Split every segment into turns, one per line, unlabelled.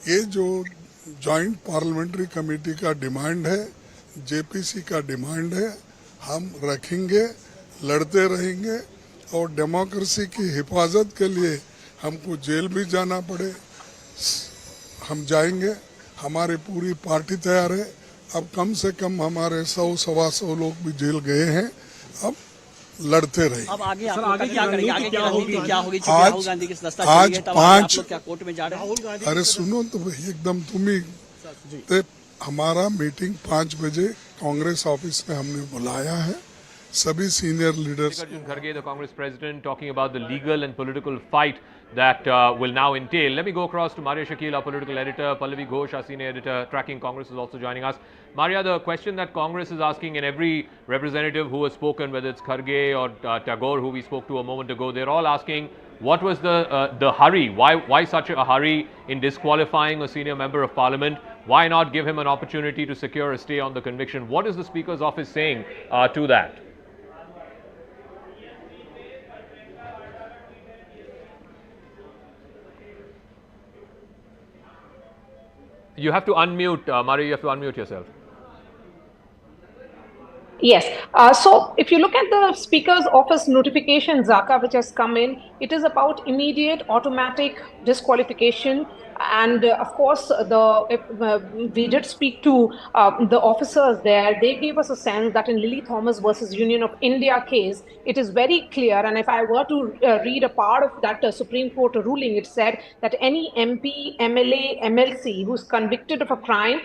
ये जो joint parliamentary committee का डिमांड है, जेपीसी का डिमांड है, हम रखेंगे, लड़ते रहेंगे और डेमोक्रेसी की हिफाजत के लिए हमको जेल भी जाना पड़े हम जाएंगे। हमारी पूरी पार्टी तैयार है। अब कम से कम हमारे 100-125 लोग भी जेल गए हैं। अब लड़ते रहे।
अब आगे आप क्या करेंगे? आगे क्या होगी? राहुल गांधी की दस्ता
आज 5
क्या कोर्ट में जा रहे हैं?
अरे सुनो तो भाई एकदम तुम ही हमारा मीटिंग 5 बजे कांग्रेस ऑफिस में हमने बुलाया है सभी senior leaders.
Kharge, the Congress president, talking about the legal and political fight that will now entail. Let me go across to Maria Shakil, our political editor, Pallavi Ghosh, our senior editor, tracking Congress, is also joining us. Maria, the question that Congress is asking, and every representative who has spoken, whether it's Kharge or Tagore, who we spoke to a moment ago, they're all asking, what was the hurry? Why such a hurry in disqualifying a senior member of parliament? Why not give him an opportunity to secure a stay on the conviction? What is the Speaker's office saying to that? You have to unmute, Maria, you have to unmute yourself.
Yes. So if you look at the Speaker's office notification, Zaka, which has come in, it is about immediate automatic disqualification. And of course, we did speak to the officers there. They gave us a sense that in Lily Thomas versus Union of India case, it is very clear. And if I were to read a part of that Supreme Court ruling, it said that any MP, MLA, MLC who's convicted of a crime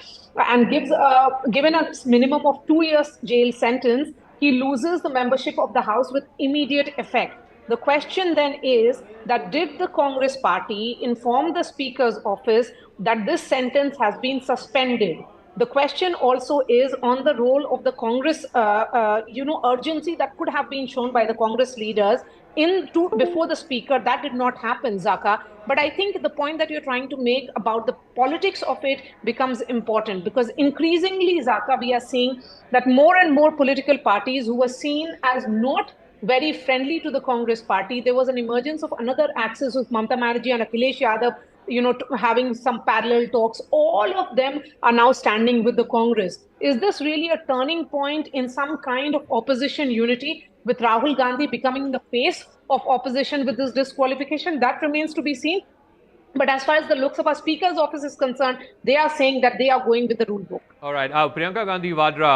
and given a minimum of 2 years jail sentence, he loses the membership of the House with immediate effect. The question then is that did the Congress party inform the Speaker's office that this sentence has been suspended? The question also is on the role of the Congress, urgency that could have been shown by the Congress leaders before the Speaker. That did not happen, Zaka. But I think the point that you're trying to make about the politics of it becomes important because increasingly, Zaka, we are seeing that more and more political parties who were seen as not very friendly to the Congress party. There was an emergence of another axis with Mamata Banerjee and Akhilesh Yadav, having some parallel talks. All of them are now standing with the Congress. Is this really a turning point in some kind of opposition unity with Rahul Gandhi becoming the face of opposition with this disqualification? That remains to be seen. But as far as the Lok Sabha Speaker's office is concerned, they are saying that they are going with the rule book.
All right. Priyanka Gandhi Vadra,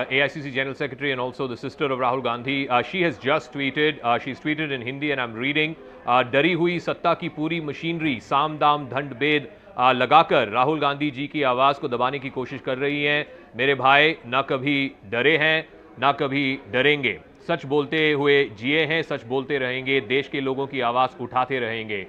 AICC General Secretary and also the sister of Rahul Gandhi, she has just tweeted. She's tweeted in Hindi and I'm reading. डरी हुई सत्ता की पूरी machinery साम दाम दंड भेद लगाकर राहुल गांधी जी की आवाज़ को दबाने की कोशिश कर रही हैं। मेरे भाई ना कभी डरे हैं ना कभी डरेंगे, सच बोलते हुए जिए हैं, सच बोलते रहेंगे, देश के लोगों की आवाज़ उठाते रहेंगे.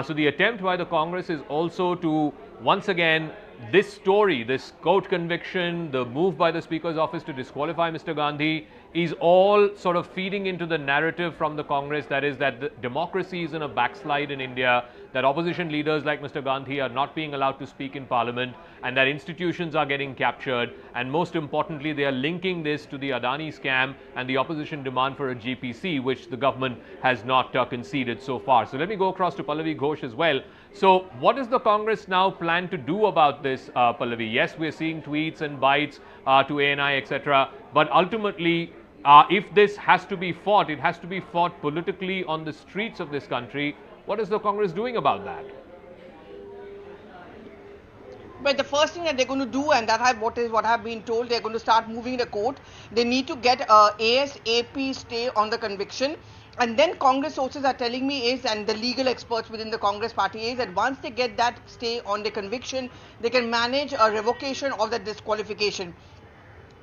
So the attempt by the Congress is also to once again this story, this court conviction, the move by the Speaker's office to disqualify Mr. Gandhi is all sort of feeding into the narrative from the Congress, that is that the democracy is in a backslide in India, that opposition leaders like Mr. Gandhi are not being allowed to speak in parliament, and that institutions are getting captured, and most importantly they are linking this to the Adani scam and the opposition demand for a GPC, which the government has not conceded so far. So let me go across to Pallavi Ghosh as well. So what does the Congress now plan to do about this, Pallavi? Yes, we're seeing tweets and bites to ANI, etc. But ultimately, if this has to be fought, it has to be fought politically on the streets of this country. What is the Congress doing about that?
But the first thing that they're going to do, and what I've been told, they're going to start moving the court. They need to get ASAP stay on the conviction. And then Congress sources are telling me is, and the legal experts within the Congress party is, that once they get that stay on the conviction, they can manage a revocation of the disqualification.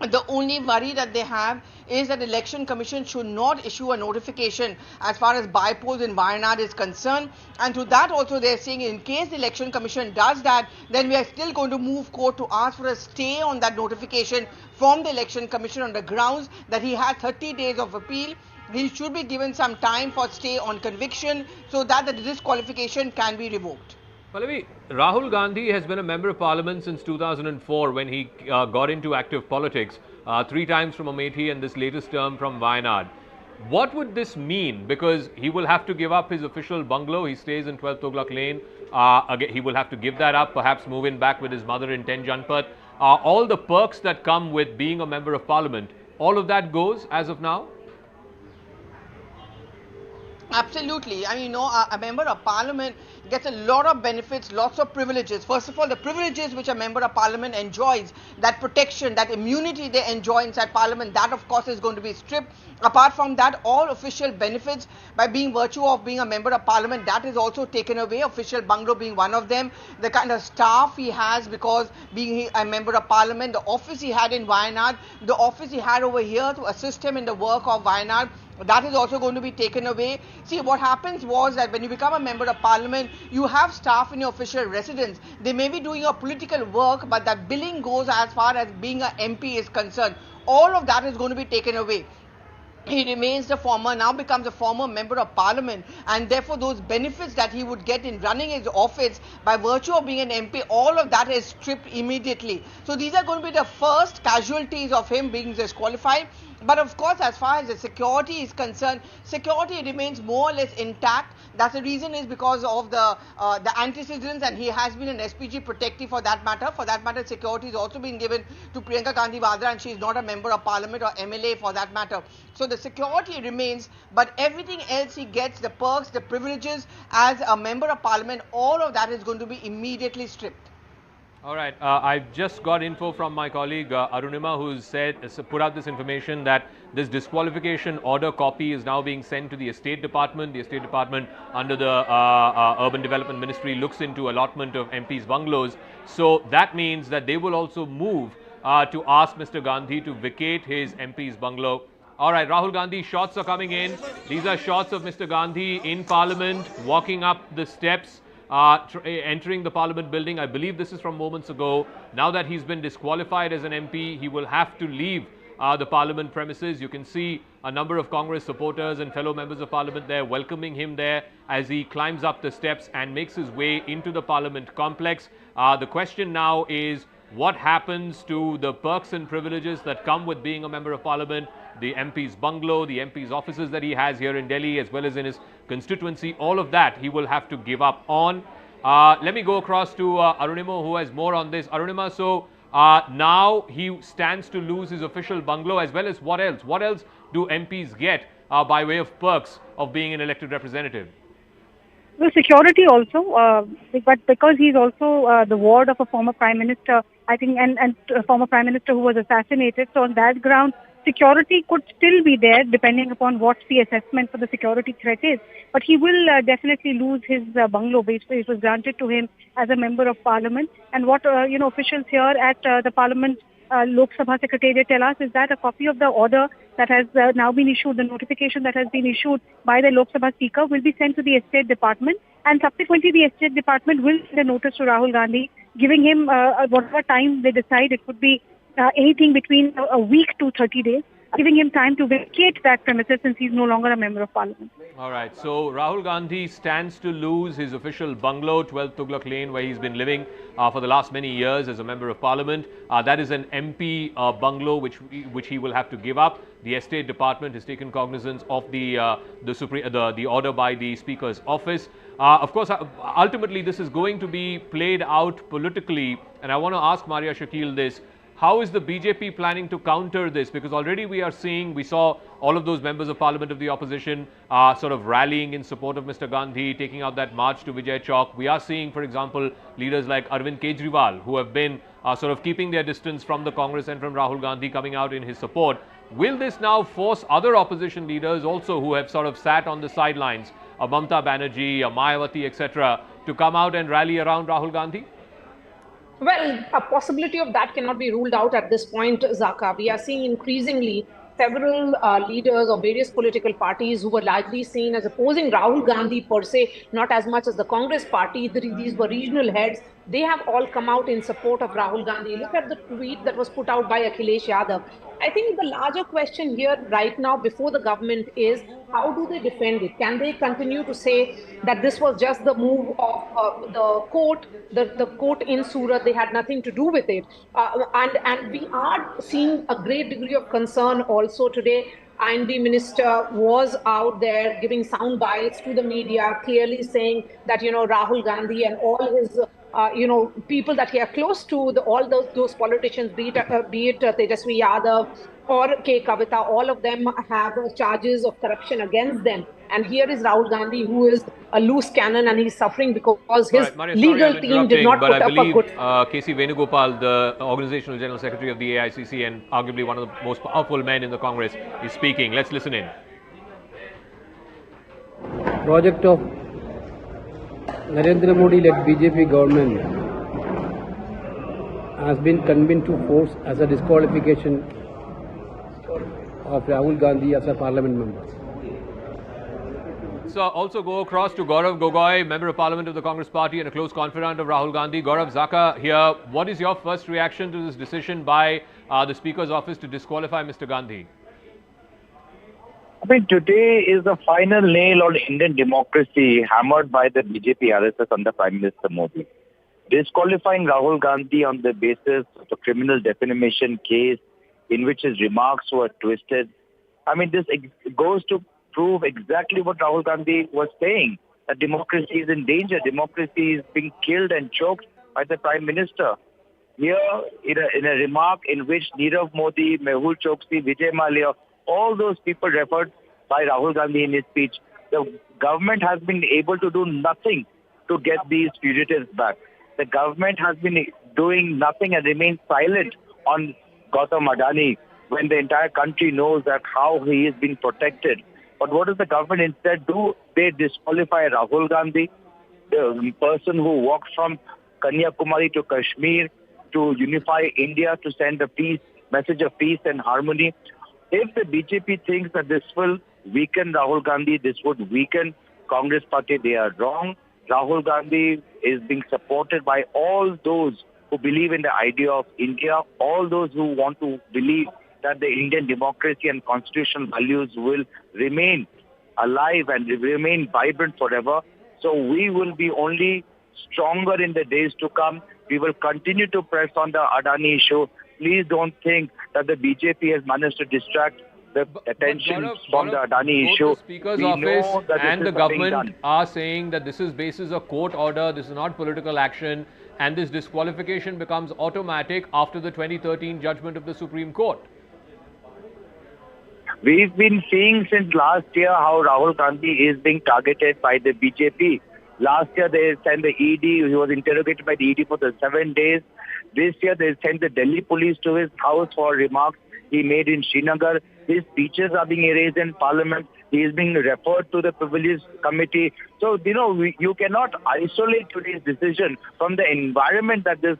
The only worry that they have is that the Election Commission should not issue a notification as far as bypolls in Wayanad is concerned. And to that also they are saying in case the Election Commission does that, then we are still going to move court to ask for a stay on that notification from the Election Commission on the grounds that he had 30 days of appeal. He should be given some time for stay on conviction so that the disqualification can be revoked.
Pallavi, Rahul Gandhi has been a member of parliament since 2004 when he got into active politics, 3 times from Amethi and this latest term from Wayanad. What would this mean? Because he will have to give up his official bungalow. He stays in 12 Tughlaq Lane. Again, he will have to give that up, perhaps move in back with his mother in 10 Janpat. All the perks that come with being a member of parliament, all of that goes as of now?
Absolutely. I mean, you know, a member of parliament gets a lot of benefits, lots of privileges. First of all, the privileges which a member of parliament enjoys, that protection, that immunity they enjoy inside parliament, that of course is going to be stripped. Apart from that, all official benefits by being virtue of being a member of parliament, that is also taken away, official bungalow being one of them. The kind of staff he has because being a member of parliament, the office he had in Wayanad, the office he had over here to assist him in the work of Wayanad, that is also going to be taken away. See, what happens was that when you become a member of parliament, you have staff in your official residence. They may be doing your political work, but that billing goes as far as being an MP is concerned. All of that is going to be taken away. He remains the former, now becomes a former member of parliament, and therefore those benefits that he would get in running his office by virtue of being an MP, all of that is stripped immediately. So these are going to be the first casualties of him being disqualified. But of course, as far as the security is concerned, security remains more or less intact. That's the reason is because of the antecedents, and he has been an SPG protectee for that matter. For that matter, security has also been given to Priyanka Gandhi Vadra, and she is not a member of parliament or MLA for that matter. So the security remains, but everything else he gets, the perks, the privileges as a member of parliament, all of that is going to be immediately stripped.
All right. I've just got info from my colleague Arunima, who's put out this information that this disqualification order copy is now being sent to the Estate Department. The Estate Department, under the Urban Development Ministry, looks into allotment of MPs' bungalows. So that means that they will also move to ask Mr. Gandhi to vacate his MP's bungalow. All right, Rahul Gandhi, shots are coming in. These are shots of Mr. Gandhi in Parliament, walking up the steps. Entering the Parliament building. I believe this is from moments ago. Now that he's been disqualified as an MP, he will have to leave the Parliament premises. You can see a number of Congress supporters and fellow members of Parliament there welcoming him there as he climbs up the steps and makes his way into the Parliament complex. The question now is, what happens to the perks and privileges that come with being a member of Parliament? The MP's bungalow, the MP's offices that he has here in Delhi as well as in his constituency, all of that he will have to give up on. Let me go across to Arunima, who has more on this. Arunima, so now he stands to lose his official bungalow, as well as what else? What else do MPs get by way of perks of being an elected representative?
The security also, but because he's also the ward of a former Prime Minister, I think, and a former Prime Minister who was assassinated. So on that ground, security could still be there depending upon what the assessment for the security threat is. But he will definitely lose his bungalow, which was granted to him as a member of parliament. And what officials here at the Parliament Lok Sabha Secretariat tell us is that a copy of the order that has now been issued, the notification that has been issued by the Lok Sabha Speaker, will be sent to the Estate Department, and subsequently the Estate Department will send a notice to Rahul Gandhi, giving him whatever time they decide. It could be anything between a week to 30 days, giving him time to vacate that premises since he's no longer a member of parliament.
All right. So Rahul Gandhi stands to lose his official bungalow, 12 Tughlaq Lane, where he's been living for the last many years as a member of parliament. That is an MP bungalow which he will have to give up. The Estate Department has taken cognizance of the order by the Speaker's office. Of course, ultimately this is going to be played out politically, and I want to ask Maria Shakil this. How is the BJP planning to counter this? Because already we saw all of those members of parliament of the opposition sort of rallying in support of Mr. Gandhi, taking out that march to Vijay Chowk. We are seeing, for example, leaders like Arvind Kejriwal, who have been sort of keeping their distance from the Congress and from Rahul Gandhi, coming out in his support. Will this now force other opposition leaders also who have sort of sat on the sidelines, Mamata Banerjee, Mayawati, etc., to come out and rally around Rahul Gandhi?
Well, a possibility of that cannot be ruled out at this point, Zaka. We are seeing increasingly several leaders of various political parties who were largely seen as opposing Rahul Gandhi per se, not as much as the Congress party. These were regional heads. They have all come out in support of Rahul Gandhi. Look at the tweet that was put out by Akhilesh Yadav. I think the larger question here right now before the government is, how do they defend it? Can they continue to say that this was just the move of the court in Surat, they had nothing to do with it? And we are seeing a great degree of concern also today IND minister was out there giving sound bites to the media, clearly saying that, Rahul Gandhi and all his, people that he are close to, all those politicians, be it Tejasvi Yadav or K. Kavita, all of them have charges of corruption against them. And here is Rahul Gandhi, who is a loose cannon, and he's suffering because
All
his
right, Maria, sorry
legal
I'm
team did
interrupting,
not
but
put
I
up a
believe
good.
K.C. Venugopal, the Organizational General Secretary of the AICC and arguably one of the most powerful men in the Congress, is speaking. Let's listen in.
Project of Narendra Modi-led BJP government has been convened to force as a disqualification of Rahul Gandhi as a parliament member.
So also go across to Gaurav Gogoi, Member of Parliament of the Congress Party and a close confidant of Rahul Gandhi. Gaurav, Zaka here. What is your first reaction to this decision by the Speaker's office to disqualify Mr. Gandhi?
I mean, today is the final nail on Indian democracy hammered by the BJP RSS under Prime Minister Modi. Disqualifying Rahul Gandhi on the basis of a criminal defamation case in which his remarks were twisted. I mean, this goes to prove exactly what Rahul Gandhi was saying, that democracy is in danger. Democracy is being killed and choked by the Prime Minister. Here, in a remark in which Nirav Modi, Mehul Choksi, Vijay Mallya, all those people referred by Rahul Gandhi in his speech, the government has been able to do nothing to get these fugitives back. The government has been doing nothing and remained silent on Gautam Adani when the entire country knows that how he is being protected. But what does the government instead do? They disqualify Rahul Gandhi, the person who walked from Kanyakumari to Kashmir to unify India, to send a message of peace and harmony. If the BJP thinks that this will weaken Rahul Gandhi, this would weaken Congress party, they are wrong. Rahul Gandhi is being supported by all those who believe in the idea of India, all those who want to believe that the Indian democracy and constitutional values will remain alive and remain vibrant forever. So we will be only stronger in the days to come. We will continue to press on the Adani issue. Please don't think that the BJP has managed to distract the attention from the Adani issue.
The Speaker's office and the government are saying that this is basis a court order, this is not political action, and this disqualification becomes automatic after the 2013 judgment of the Supreme Court.
We've been seeing since last year how Rahul Gandhi is being targeted by the BJP. Last year they sent the ED, he was interrogated by the ED for the 7 days. This year they sent the Delhi police to his house for remarks he made in Srinagar. His speeches are being erased in Parliament. He is being referred to the Privileges Committee. So, you cannot isolate today's decision from the environment that this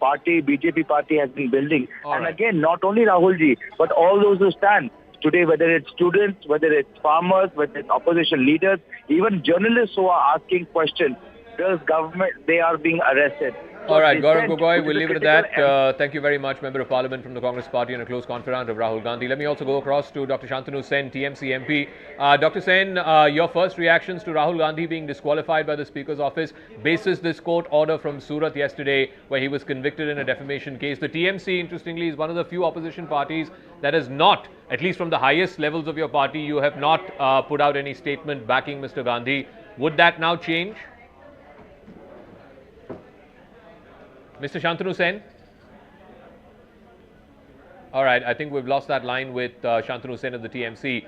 party, BJP party, has been building. And again, not only Rahulji, but all those who stand today, whether it's students, whether it's farmers, whether it's opposition leaders, even journalists who are asking questions, does government, they are being arrested.
All right, Gaurav Gogoi, we'll leave it at that. Thank you very much, Member of Parliament from the Congress Party and a close confidant of Rahul Gandhi. Let me also go across to Dr. Shantanu Sen, TMC MP. Dr. Sen, your first reactions to Rahul Gandhi being disqualified by the Speaker's office basis this court order from Surat yesterday where he was convicted in a defamation case. The TMC, interestingly, is one of the few opposition parties that has not, at least from the highest levels of your party, you have not put out any statement backing Mr. Gandhi. Would that now change? Mr. Shantanu Sen? All right, I think we've lost that line with Shantanu Sen of the TMC.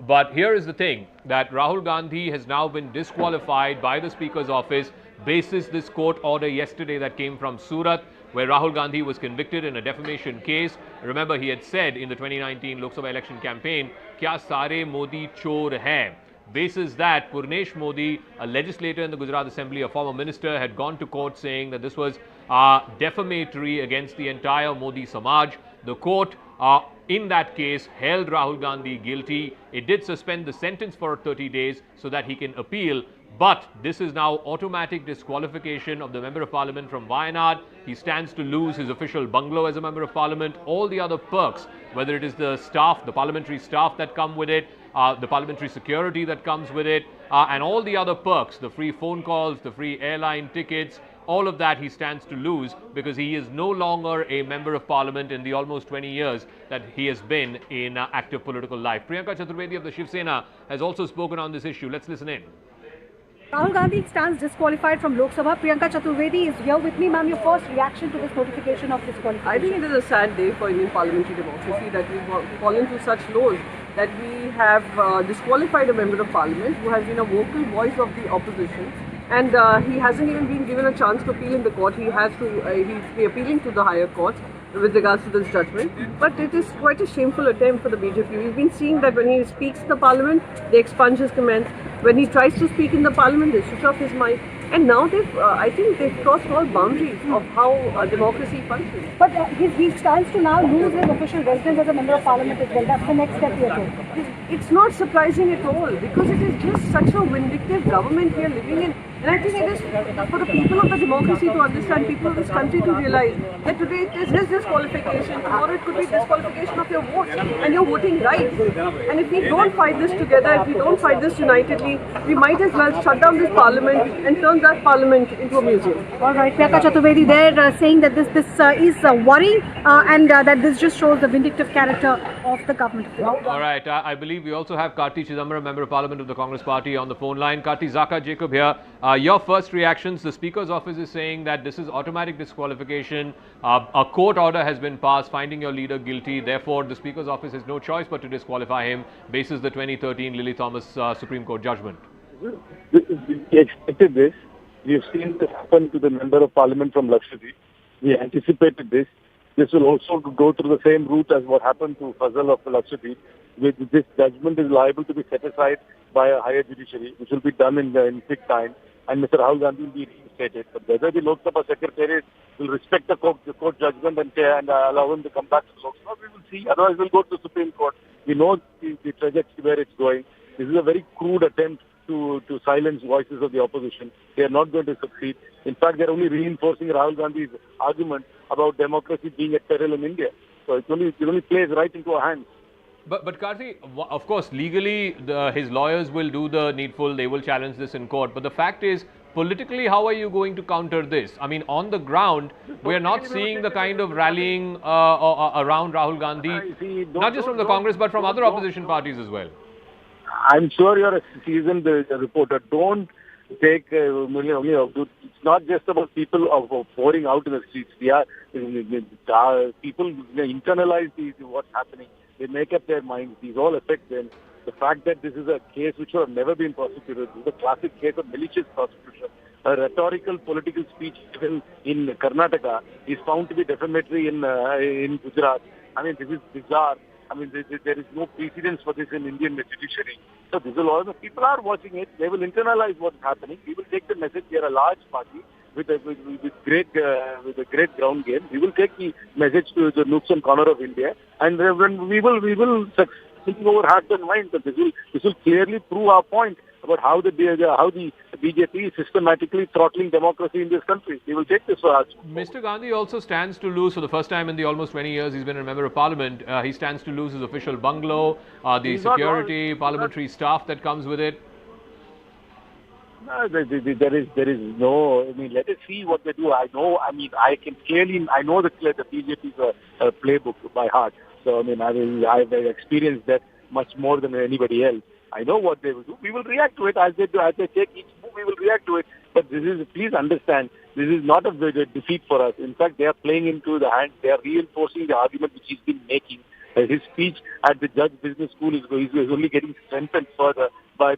But here is the thing, that Rahul Gandhi has now been disqualified by the Speaker's office basis this court order yesterday that came from Surat, where Rahul Gandhi was convicted in a defamation case. Remember, he had said in the 2019 Lok Sabha election campaign, "Kya sare Modi chor hai?" Basis that, Purnesh Modi, a legislator in the Gujarat Assembly, a former minister, had gone to court saying that this was defamatory against the entire Modi Samaj. The court, in that case, held Rahul Gandhi guilty. It did suspend the sentence for 30 days so that he can appeal. But this is now automatic disqualification of the Member of Parliament from Wayanad. He stands to lose his official bungalow as a Member of Parliament, all the other perks, whether it is the staff, the parliamentary staff that come with it, the parliamentary security that comes with it, and all the other perks, the free phone calls, the free airline tickets, all of that he stands to lose because he is no longer a member of parliament in the almost 20 years that he has been in active political life. Priyanka Chaturvedi of the Shiv Sena has also spoken on this issue. Let's listen in.
Rahul Gandhi stands disqualified from Lok Sabha. Priyanka Chaturvedi is here with me. Ma'am, your first reaction to this notification of disqualification?
I think it is a sad day for Indian parliamentary democracy that we've fallen to such lows that we have disqualified a member of parliament who has been a vocal voice of the opposition, and he hasn't even been given a chance to appeal in the court. He has to he's appealing to the higher courts with regards to this judgment. But it is quite a shameful attempt for the BJP. We've been seeing that when he speaks in the parliament, they expunge his comments. When he tries to speak in the parliament, they switch off his mic. And now I think they've crossed all boundaries of how democracy functions.
But he stands to now lose his official residence as a member of parliament as well. That's the next step we are taking.
It's not surprising at all because it is just such a vindictive government we are living in. And I think it is for the people of the democracy to understand, people of this country to realize that today it is his disqualification, tomorrow it could be disqualification of your vote and your voting rights. And if we don't fight this together, if we don't fight this unitedly, we might as well shut down this parliament and turn that parliament into a museum.
All right, Priyanka Chaturvedi there saying that this is worrying and that this just shows the vindictive character of the government.
All right, I believe we also have Karti Chidambaram, Member of Parliament of the Congress Party, on the phone line. Karti, Zaka Jacob here. Your first reactions: the Speaker's office is saying that this is automatic disqualification. A court order has been passed finding your leader guilty. Therefore, the Speaker's office has no choice but to disqualify him basis the 2013 Lily Thomas Supreme Court judgment.
We expected this. We have seen this happen to the Member of Parliament from Lakshadweep. We anticipated this. This will also go through the same route as what happened to Fazal of Lakshadweep. This judgment is liable to be set aside by a higher judiciary, which will be done in quick time, and Mr. Rahul Gandhi will be reinstated. But whether the Lok Sabha Secretariat will respect the court judgment and allow him to come back to Lok Sabha, we will see. Otherwise, we'll go to the Supreme Court. We know the trajectory where it's going. This is a very crude attempt to silence voices of the opposition. They are not going to succeed. In fact, they're only reinforcing Rahul Gandhi's argument about democracy being at peril in India. So it only plays right into our hands.
But Karti, of course, legally, his lawyers will do the needful. They will challenge this in court. But the fact is, politically, how are you going to counter this? I mean, on the ground, we are not seeing the kind of rallying around Rahul Gandhi, not just from the Congress, but from other opposition parties as well.
I'm sure you're a seasoned reporter. Don't take it's not just about people pouring out in the streets. People internalize what's happening. They make up their minds. These all affect them. The fact that this is a case which would have never been prosecuted, this is a classic case of malicious prosecution. A rhetorical political speech given in Karnataka is found to be defamatory in Gujarat. I mean, this is bizarre. I mean, there is no precedence for this in Indian judiciary. So this will all, people are watching it. They will internalize what's happening. We will take the message. We are a large party with a great ground game. We will take the message to the nooks and corner of India, and when we will succeed over hearts and minds. But this will clearly prove our point about how the BJP is systematically throttling democracy in this country. We will take this for us.
Mr. Gandhi also stands to lose, for the first time in the almost 20 years he's been a member of parliament, he stands to lose his official bungalow, the security, parliamentary staff that comes with it.
No, there is no. I mean, let us see what they do. I know the BJP's playbook by heart. So I mean, I've experienced that much more than anybody else. I know what they will do. We will react to it as they take each move. We will react to it. But please understand, this is not a defeat for us. In fact, they are playing into the hands. They are reinforcing the argument which he's been making. His speech at the Judge Business School is only getting strengthened further by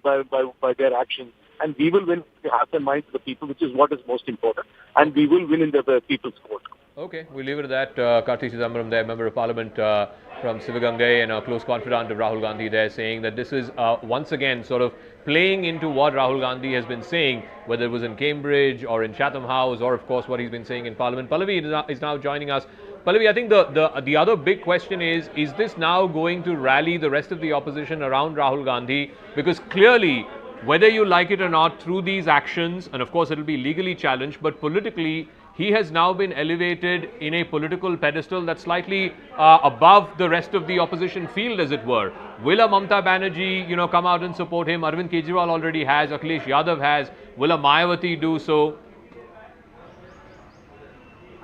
their actions. And we will win the hearts and minds of the people, which is what is most important. And we will win in the people's court.
Okay, we'll leave it at that. Karti Chidambaram there, Member of Parliament from Sivagangay and a close confidant of Rahul Gandhi there, saying that this is once again sort of playing into what Rahul Gandhi has been saying, whether it was in Cambridge or in Chatham House or of course what he's been saying in Parliament. Pallavi is now joining us. Pallavi, I think the other big question is this now going to rally the rest of the opposition around Rahul Gandhi? Because clearly, whether you like it or not, through these actions, and of course it will be legally challenged, but politically, he has now been elevated in a political pedestal that's slightly above the rest of the opposition field, as it were. Will a Mamata Banerjee, come out and support him? Arvind Kejriwal already has. Akhilesh Yadav has. Will a Mayawati do so?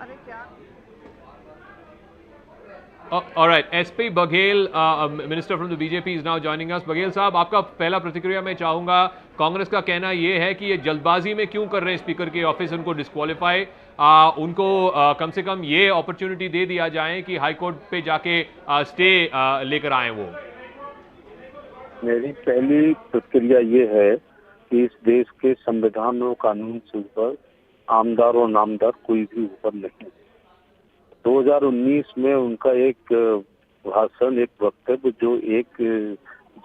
अरे क्या
All right, SP Baghel, minister from the BJP, is now joining us. Baghel साहब, आपका पहला प्रतिक्रिया मैं चाहूंगा. कांग्रेस का कहना यह है कि ये जल्दबाजी में क्यों कर रहे हैं स्पीकर के ऑफिस उनको डिस्क्वालीफाई. उनको कम से कम ये अपॉर्चुनिटी दे दिया जाए कि हाई कोर्ट पे जाके स्टे लेकर आए वो.
मेरी पहली प्रतिक्रिया ये है कि इस देश के संविधान और कानून से ऊपर आमदार और नामदार कोई भी ऊपर नहीं. 2019 में उनका एक भाषण, एक वक्तव्य जो एक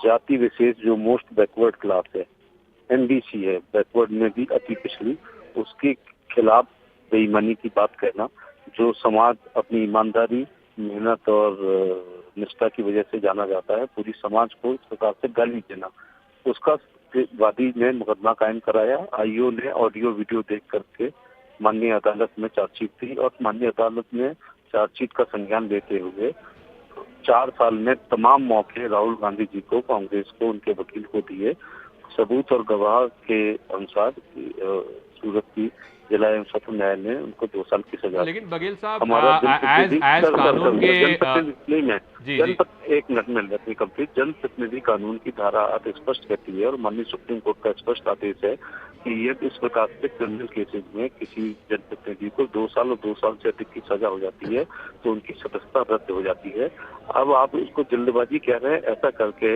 जाति विशेष जो मोस्ट बैकवर्ड क्लास है, एमबीसी है, बैकवर्ड में भी अति पिछड़ी, उसके खिलाफ बेईमानी की बात कहना, जो समाज अपनी ईमानदारी, मेहनत और निष्ठा की वजह से जाना जाता है, पूरी समाज को इस प्रकार से गाली देना, उसका वादी ने मुकदमा कायम कराया. आईओ ने ऑडियो वीडियो देख करके माननीय अदालत में चार्जशीट थी और माननीय अदालत ने चार्जशीट का संज्ञान लेते हुए 4 साल में तमाम मौके राहुल गांधी जी को, कांग्रेस को, उनके वकील को दिए. सबूत और गवाह के अनुसार सूरत की जिला एवं सत्र न्यायालय ने उनको 2 साल की सजा.
लेकिन बघेल साहब,
हमारा
कानून के
एक मिनट में लेट मी कंप्लीट. जनप्रतिनिधि कानून की धारा 8 स्पष्ट कहती है और माननीय सुप्रीम कोर्ट का स्पष्ट आदेश है कि ये इस प्रकार से क्रिमिनल केसेस में किसी जनप्रतिनिधि को 2 साल और 2 साल से अधिक की सजा हो जाती है तो उनकी सदस्यता रद्द हो जाती है. अब आप इसको जल्दबाजी कह रहे हैं. ऐसा करके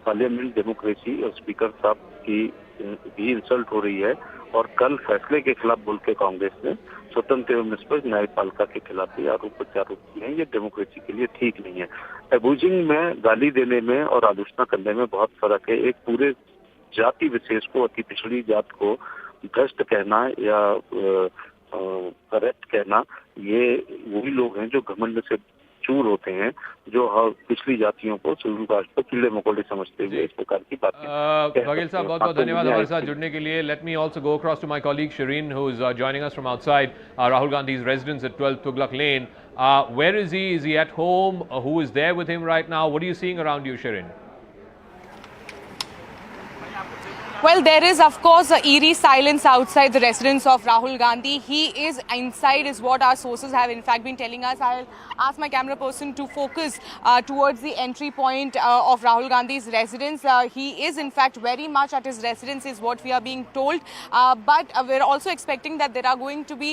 पार्लियामेंट डेमोक्रेसी और स्पीकर साहब की भी इंसल्ट हो रही है. और कल फैसले के खिलाफ बोल के कांग्रेस ने स्वतंत्र एवं निष्पक्ष न्यायपालिका के खिलाफ भी आरोप प्रत्यारोप किए हैं. ये डेमोक्रेसी के लिए ठीक नहीं है. अब्यूजिंग में, गाली देने में और आलोचना करने में बहुत फर्क है. एक पूरे जाति विशेष को, अति पिछड़ी जात को भ्रष्ट कहना या करेक्ट कहना, ये वही लोग हैं जो घमंड से चूर होते हैं, जो पिछली जातियों को, शेड्यूल कास्ट को कीड़े मकोड़े समझते हुए इस प्रकार की बात.
बघेल साहब, बहुत बहुत धन्यवाद हमारे साथ जुड़ने के लिए. Let me also go across to my colleague Shireen, who is joining us from outside Rahul Gandhi's residence at 12 Tughlaq Lane. Where is he? Is he at home? Who is there with him right now? What are you seeing around you, Shireen?
Well, there is, of course, a eerie silence outside the residence of Rahul Gandhi. He is inside, is what our sources have in fact been telling us. I'll ask my camera person to focus towards the entry point of Rahul Gandhi's residence. He is, in fact, very much at his residence, is what we are being told. But we're also expecting that there are going to be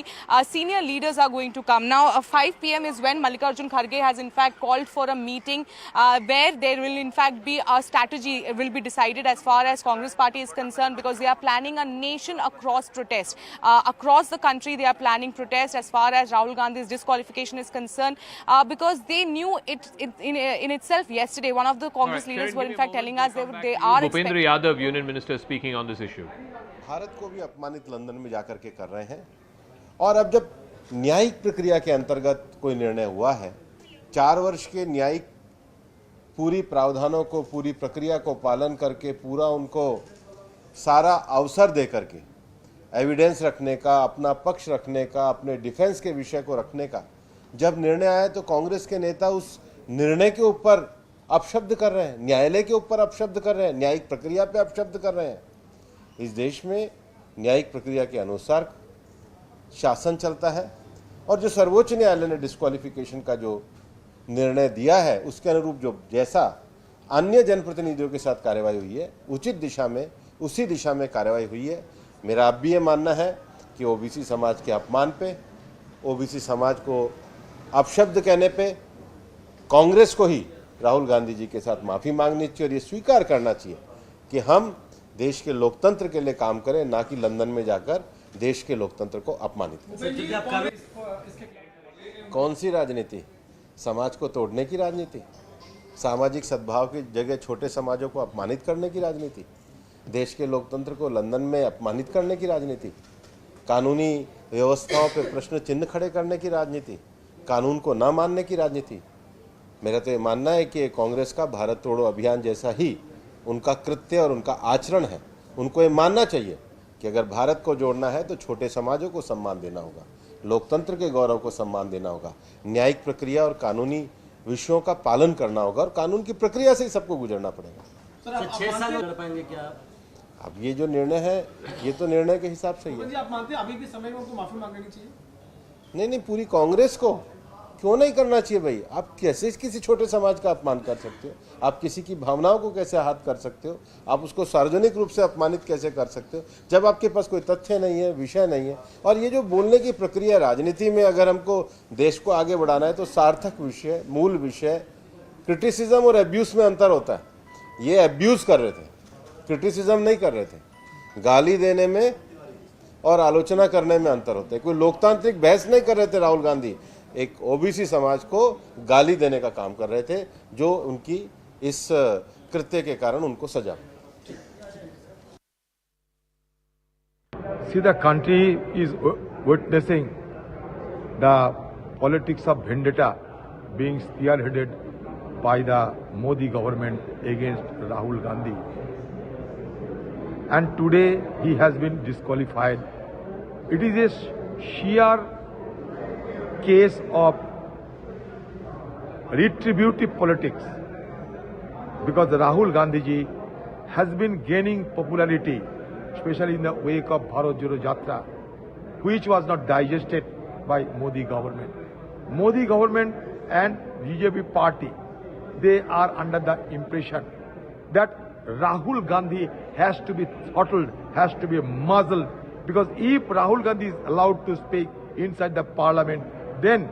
senior leaders are going to come. Now, 5 p.m. is when Mallikarjun Kharge has, in fact, called for a meeting where there will, in fact, be a strategy will be decided as far as Congress party is concerned, because they are planning a nation across protest. Across the country, they are planning protest as far as Rahul Gandhi's disqualification is concerned, because they knew it in itself yesterday. One of the Congress leaders were in fact telling us they are
Bhupendra Yadav, Union Minister, speaking on this issue.
Bharat को भी अपमानित London में जाकर के कर रहे हैं, और अब जब न्यायिक प्रक्रिया के अंतर्गत कोई निर्णय हुआ है, 4 वर्ष के न्यायिक पूरी प्रावधानों को, पूरी प्रक्रिया को पालन करके, पूरा उनको सारा अवसर दे करके एविडेंस रखने का, अपना पक्ष रखने का, अपने डिफेंस के विषय को रखने का जब निर्णय आया, तो कांग्रेस के नेता उस निर्णय के ऊपर अपशब्द कर रहे हैं, न्यायालय के ऊपर अपशब्द कर रहे हैं, न्यायिक प्रक्रिया पे अपशब्द कर रहे हैं. इस देश में न्यायिक प्रक्रिया के अनुसार शासन चलता है, और जो सर्वोच्च न्यायालय ने डिस्क्वालिफिकेशन का जो निर्णय दिया है, उसके अनुरूप जो जैसा अन्य जनप्रतिनिधियों के साथ कार्रवाई हुई है, उचित दिशा में, उसी दिशा में कार्रवाई हुई है. मेरा अब भी ये मानना है कि ओबीसी समाज के अपमान पे, ओबीसी समाज को अपशब्द कहने पे कांग्रेस को ही राहुल गांधी जी के साथ माफ़ी मांगनी चाहिए और ये स्वीकार करना चाहिए कि हम देश के लोकतंत्र के लिए काम करें, ना कि लंदन में जाकर देश के लोकतंत्र को अपमानित करें. कौन सी राजनीति? समाज को तोड़ने की राजनीति, सामाजिक सद्भाव की जगह छोटे समाजों को अपमानित करने की राजनीति, देश के लोकतंत्र को लंदन में अपमानित करने की राजनीति, कानूनी व्यवस्थाओं पर प्रश्न चिन्ह खड़े करने की राजनीति, कानून को न मानने की राजनीति. मेरा तो ये मानना है कि कांग्रेस का भारत तोड़ो अभियान जैसा ही उनका कृत्य और उनका आचरण है. उनको ये मानना चाहिए कि अगर भारत को जोड़ना है तो छोटे समाजों को सम्मान देना होगा, लोकतंत्र के गौरव को सम्मान देना होगा, न्यायिक प्रक्रिया और कानूनी विषयों का पालन करना होगा, और कानून की प्रक्रिया से ही सबको गुजरना पड़ेगा.
6 साल कर पाएंगे क्या?
अब ये जो निर्णय है, ये तो निर्णय के हिसाब से ही है.
आप मानते हैं अभी भी समय में उनको माफी मांगनी चाहिए?
नहीं, पूरी कांग्रेस को क्यों नहीं करना चाहिए भाई? आप कैसे किसी छोटे समाज का अपमान कर सकते हो? आप किसी की भावनाओं को कैसे आहत कर सकते हो? आप उसको सार्वजनिक रूप से अपमानित कैसे कर सकते हो जब आपके पास कोई तथ्य नहीं है, विषय नहीं है? और ये जो बोलने की प्रक्रिया राजनीति में अगर हमको देश को आगे बढ़ाना है तो सार्थक विषय, मूल विषय, क्रिटिसिज्म और एब्यूज में अंतर होता है। ये एब्यूज कर रहे थे, क्रिटिसिज्म नहीं कर रहे थे। गाली देने में और आलोचना करने में अंतर होता है। कोई लोकतांत्रिक बहस नहीं कर रहे थे राहुल गांधी, एक ओबीसी समाज को गाली देने का काम कर रहे थे, जो उनकी इस कृत्य के कारण उनको सजा।
See, the country is witnessing the politics of vendetta being spearheaded by the Modi government against Rahul Gandhi. And today he has been disqualified. It is a sheer case of retributive politics, because Rahul Gandhi ji has been gaining popularity, especially in the wake of Bharat Joro Jatra, which was not digested by Modi government. Modi government and BJP party, they are under the impression that Rahul Gandhi has to be throttled, has to be muzzled, because if Rahul Gandhi is allowed to speak inside the parliament, then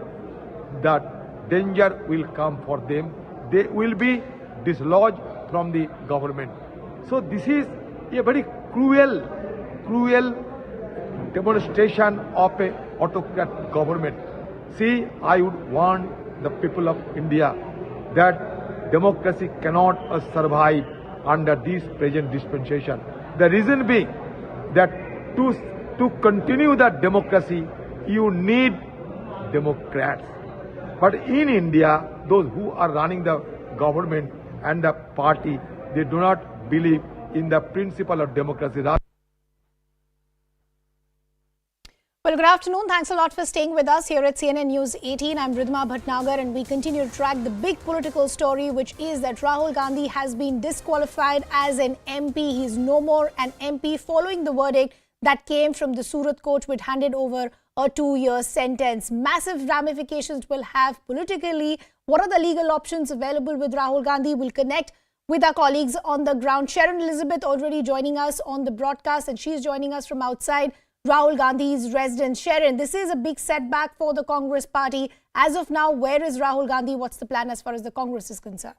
that danger will come for them. They will be dislodged from the government. So this is a very cruel demonstration of a autocrat government. See, I would warn the people of India that democracy cannot survive under this present dispensation. The reason being that to continue that democracy, you need Democrats. But in India, those who are running the government and the party, they do not believe in the principle of democracy.
Well, good afternoon. Thanks a lot for staying with us here at CNN News 18. I'm Ridhima Bhatnagar, and we continue to track the big political story, which is that Rahul Gandhi has been disqualified as an MP. He's no more an MP following the verdict that came from the Surat court, which handed over a 2-year sentence. Massive ramifications will have politically. What are the legal options available with Rahul Gandhi? We'll connect with our colleagues on the ground. Sharon Elizabeth already joining us on the broadcast, and she's joining us from outside Rahul Gandhi's residence. Sharon, this is a big setback for the Congress party. As of now, where is Rahul Gandhi? What's the plan as far as the Congress is concerned?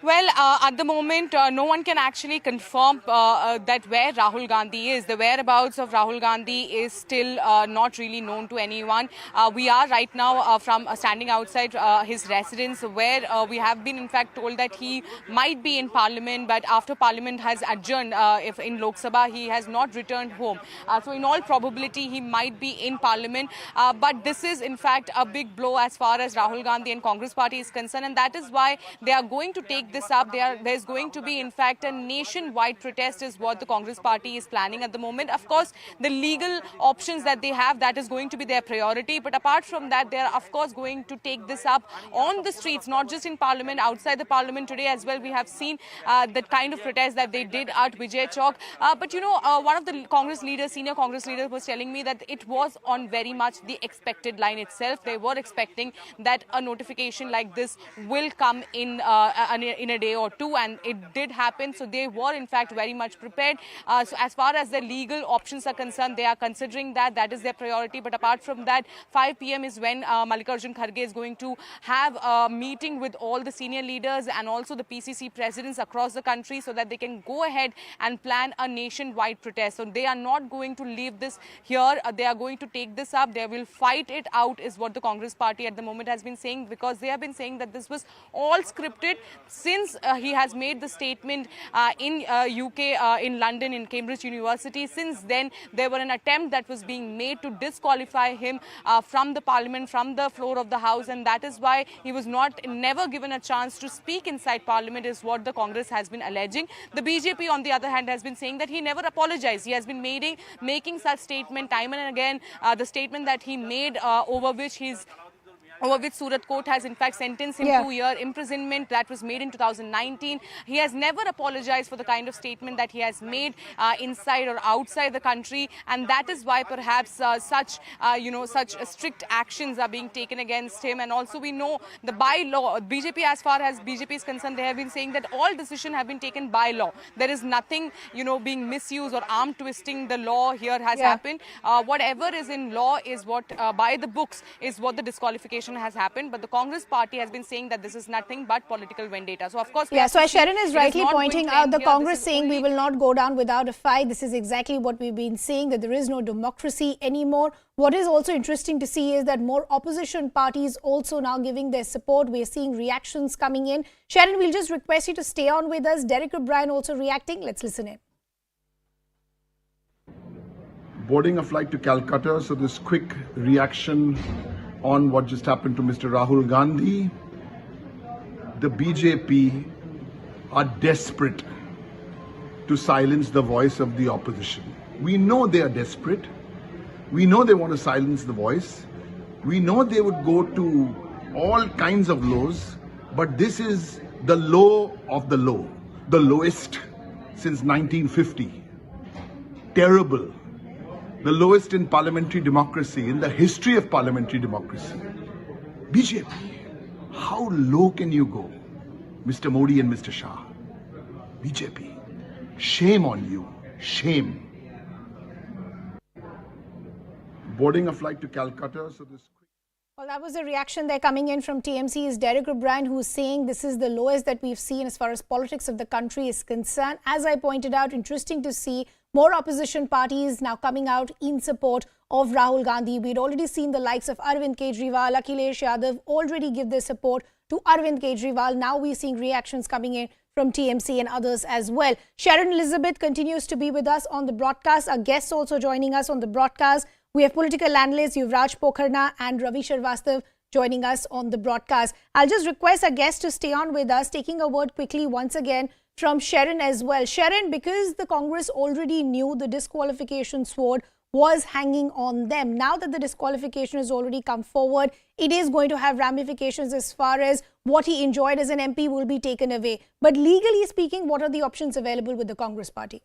Well, at the moment, no one can actually confirm that where Rahul Gandhi is. The whereabouts of Rahul Gandhi is still not really known to anyone. We are right now from standing outside his residence, where we have been in fact told that he might be in Parliament, but after Parliament has adjourned, if in Lok Sabha, he has not returned home. So in all probability, he might be in Parliament. But this is in fact a big blow as far as Rahul Gandhi and Congress party is concerned, and that is why they are going to take this up. There's going to be in fact a nationwide protest is what the Congress party is planning at the moment. Of course, the legal options that they have, that is going to be their priority. But apart from that, they are of course going to take this up on the streets, not just in Parliament, outside the Parliament today as well. We have seen the kind of protest that they did at Vijay Chowk. But you know, one of the Congress leaders, senior Congress leaders, was telling me that it was on very much the expected line itself. They were expecting that a notification like this will come in a day or two, and it did happen. So they were in fact very much prepared. So as far as the legal options are concerned, they are considering that is their priority. But apart from that, 5 p.m. is when Mallikarjun Kharge is going to have a meeting with all the senior leaders and also the PCC presidents across the country, so that they can go ahead and plan a nationwide protest. So they are not going to leave this here. They are going to take this up. They will fight it out, is what the Congress party at the moment has been saying, because they have been saying that this was all scripted since he has made the statement in UK, in London, in Cambridge University. Since then, there were an attempt that was being made to disqualify him from the Parliament, from the floor of the House, and that is why he was never given a chance to speak inside Parliament, is what the Congress has been alleging. The BJP, on the other hand, has been saying that he never apologized. He has been making such statement time and again. The statement that he made over which he's over which Surat court has in fact sentenced him to 2-year imprisonment. That was made in 2019. He has never apologized for the kind of statement that he has made inside or outside the country, and that is why perhaps such strict actions are being taken against him. And also we know the by law, BJP, as far as BJP is concerned, they have been saying that all decisions have been taken by law. There is nothing, being misused or arm twisting the law here has happened. Whatever is in law is what, by the books, is what the disqualification has happened. But the Congress party has been saying that this is nothing but political vendetta. So of course,
so as Sharon is rightly pointing out, the Congress saying we will not go down without a fight. This is exactly what we've been saying, that there is no democracy anymore. What is also interesting to see is that more opposition parties also now giving their support. We're seeing reactions coming in. Sharon, we'll just request you to stay on with us. Derek O'Brien also reacting. Let's listen in.
Boarding a flight to Calcutta, so this quick reaction on what just happened to Mr. Rahul Gandhi. The BJP are desperate to silence the voice of the opposition. We know they are desperate. We know they want to silence the voice. We know they would go to all kinds of lows, but this is the low of the low, the lowest since 1950. Terrible. The lowest in parliamentary democracy, in the history of parliamentary democracy. BJP, how low can you go? Mr. Modi and Mr. Shah. BJP, shame on you. Shame. Boarding a flight to Calcutta, so this...
Well, that was a reaction there coming in from TMC's Derek O'Brien, who's saying this is the lowest that we've seen as far as politics of the country is concerned. As I pointed out, interesting to see more opposition parties now coming out in support of Rahul Gandhi. We'd already seen the likes of Arvind Kejriwal, Akhilesh Yadav already give their support to Arvind Kejriwal. Now we're seeing reactions coming in from TMC and others as well. Sharon Elizabeth continues to be with us on the broadcast. Our guests also joining us on the broadcast. We have political analysts Yuvraj Pokharna and Ravi Sharvastav joining us on the broadcast. I'll just request our guests to stay on with us, taking a word quickly once again from Sharon as well. Sharon, because the Congress already knew the disqualification sword was hanging on them. Now that the disqualification has already come forward, it is going to have ramifications as far as what he enjoyed as an MP will be taken away. But legally speaking, what are the options available with the Congress party?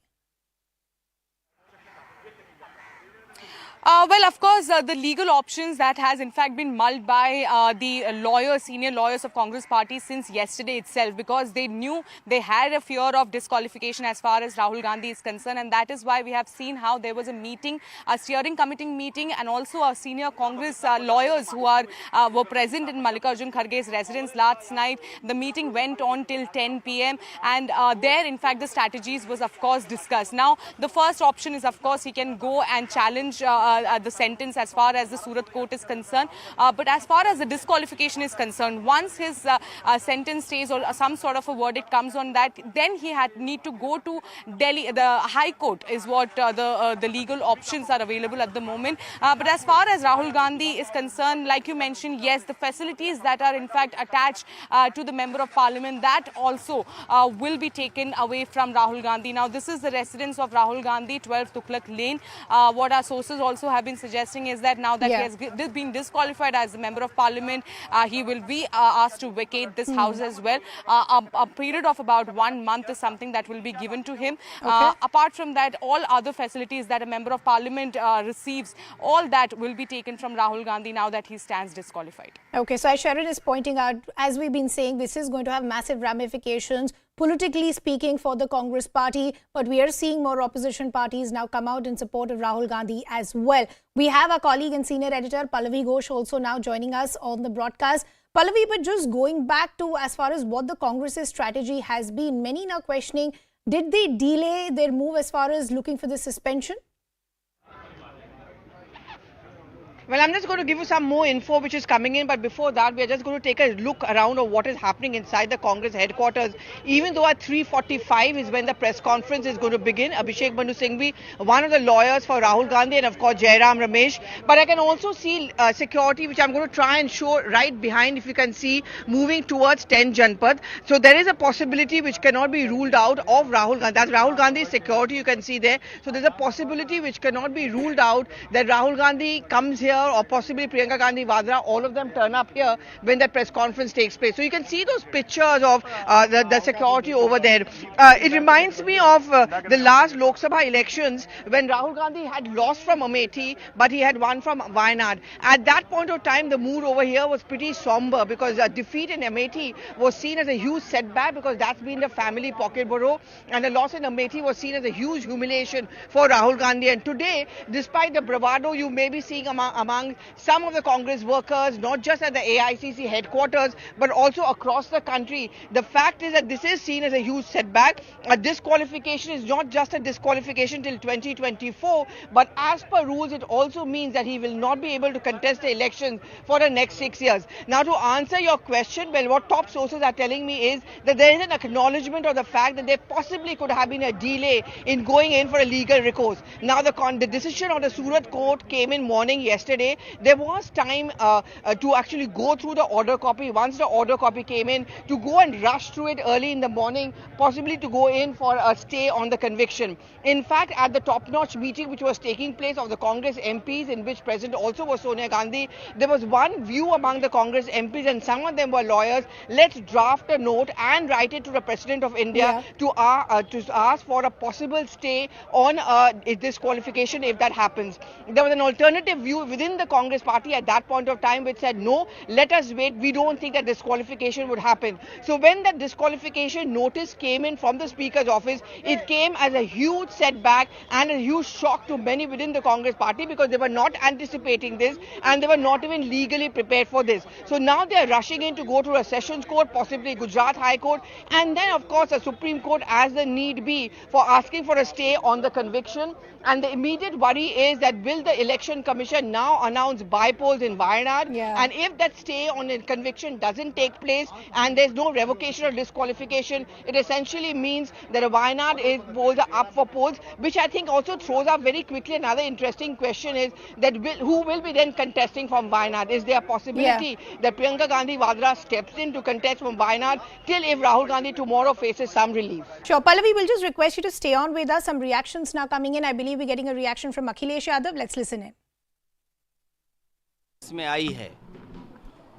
Well, of course, the legal options that has in fact been mulled by the lawyers, senior lawyers of Congress party since yesterday itself, because they knew they had a fear of disqualification as far as Rahul Gandhi is concerned. And that is why we have seen how there was a meeting, a steering committee meeting, and also our senior Congress lawyers who were present in Mallikarjun Kharge's residence last night. The meeting went on till 10 p.m. and there, in fact, the strategies was, of course, discussed. Now, the first option is, of course, he can go and challenge the sentence as far as the Surat court is concerned. But as far as the disqualification is concerned, once his sentence stays or some sort of a verdict comes on that, then he need to go to Delhi. The High Court is what the legal options are available at the moment. But as far as Rahul Gandhi is concerned, like you mentioned, yes, the facilities that are in fact attached to the Member of Parliament, that also will be taken away from Rahul Gandhi. Now, this is the residence of Rahul Gandhi, 12 Tughlaq Lane. What our sources also have been suggesting is that now that he has been disqualified as a Member of Parliament, he will be asked to vacate this house as well. A period of about 1 month is something that will be given to him. Apart from that, all other facilities that a Member of Parliament receives, all that will be taken from Rahul Gandhi now that he stands disqualified.
Okay, so as Sharon is pointing out, as we've been saying, this is going to have massive ramifications politically speaking for the Congress party, but we are seeing more opposition parties now come out in support of Rahul Gandhi as well. We have our colleague and senior editor Pallavi Ghosh also now joining us on the broadcast. Pallavi, but just going back to as far as what the Congress's strategy has been, many now questioning, did they delay their move as far as looking for the suspension?
Well, I'm just going to give you some more info which is coming in, but before that, we are just going to take a look around of what is happening inside the Congress headquarters. Even though at 3:45 is when the press conference is going to begin, Abhishek Manu Singhvi, one of the lawyers for Rahul Gandhi, and of course Jairam Ramesh. But I can also see security, which I'm going to try and show right behind, if you can see, moving towards 10 Janpad. So there is a possibility which cannot be ruled out of Rahul Gandhi. That's Rahul Gandhi's security, you can see there. So there's a possibility which cannot be ruled out that Rahul Gandhi comes here here, or possibly Priyanka Gandhi Vadra, all of them turn up here when that press conference takes place. So you can see those pictures of the security over there. It reminds me of the last Lok Sabha elections when Rahul Gandhi had lost from Amethi, but he had won from Wayanad. At that point of time, the mood over here was pretty somber because a defeat in Amethi was seen as a huge setback because that's been the family pocketborough, and a loss in Amethi was seen as a huge humiliation for Rahul Gandhi. And today, despite the bravado you may be seeing among some of the Congress workers, not just at the AICC headquarters, but also across the country, the fact is that this is seen as a huge setback. A disqualification is not just a disqualification till 2024, but as per rules, it also means that he will not be able to contest the elections for the next 6 years. Now, to answer your question, well, what top sources are telling me is that there is an acknowledgement of the fact that there possibly could have been a delay in going in for a legal recourse. Now, the decision of the Surat court came in morning yesterday. There was time to actually go through the order copy. Once the order copy came in, to go and rush through it early in the morning, possibly to go in for a stay on the conviction. In fact, at the top-notch meeting which was taking place of the Congress MPs, in which present also was Sonia Gandhi, there was one view among the Congress MPs, and some of them were lawyers. Let's draft a note and write it to the President of India to ask for a possible stay on disqualification if that happens. There was an alternative view within the Congress party at that point of time which said, no, let us wait. We don't think that disqualification would happen. So when that disqualification notice came in from the Speaker's office, it came as a huge setback and a huge shock to many within the Congress party because they were not anticipating this and they were not even legally prepared for this. So now they are rushing in to go to a Sessions Court, possibly Gujarat High Court, and then of course a Supreme Court as the need be for asking for a stay on the conviction. And the immediate worry is that will the Election Commission now announce bypolls in Wayanad? And if that stay on the conviction doesn't take place and there's no revocation or disqualification, it essentially means that Wayanad polls are up for polls, which I think also throws up very quickly another interesting question is that who will be then contesting from Wayanad? Is there a possibility that Priyanka Gandhi Vadra steps in to contest from Wayanad till if Rahul Gandhi tomorrow faces some relief?
Sure. Pallavi, we'll just request you to stay on with us. Some reactions now coming in. I believe we're getting a reaction from Akhilesh Yadav. Let's listen in.
इसमें आई है,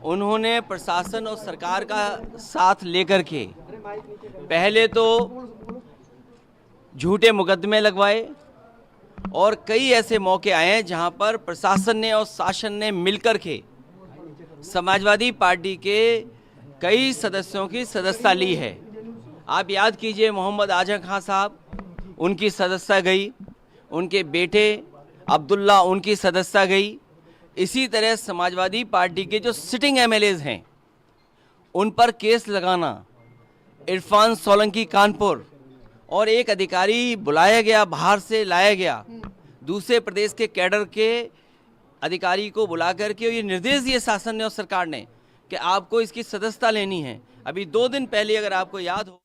उन्होंने प्रशासन और सरकार का साथ लेकर के पहले तो झूठे मुकदमे लगवाए और कई ऐसे मौके आए हैं जहां पर प्रशासन ने और शासन ने मिलकर के समाजवादी पार्टी के कई सदस्यों की सदस्यता ली है। आप याद कीजिए मोहम्मद आजम खान साहब, उनकी सदस्यता गई, उनके बेटे अब्दुल्ला उनकी सदस्यता गई। इसी तरह समाजवादी पार्टी के जो सिटिंग एमएलएज हैं उन पर केस लगाना, इरफान सोलंकी कानपुर और एक अधिकारी बुलाया गया, बाहर से लाया गया, दूसरे प्रदेश के कैडर के अधिकारी को बुला करके ये निर्देश दिए शासन ने और सरकार ने कि आपको इसकी सदस्यता लेनी है। अभी 2 दिन पहले अगर आपको याद हो,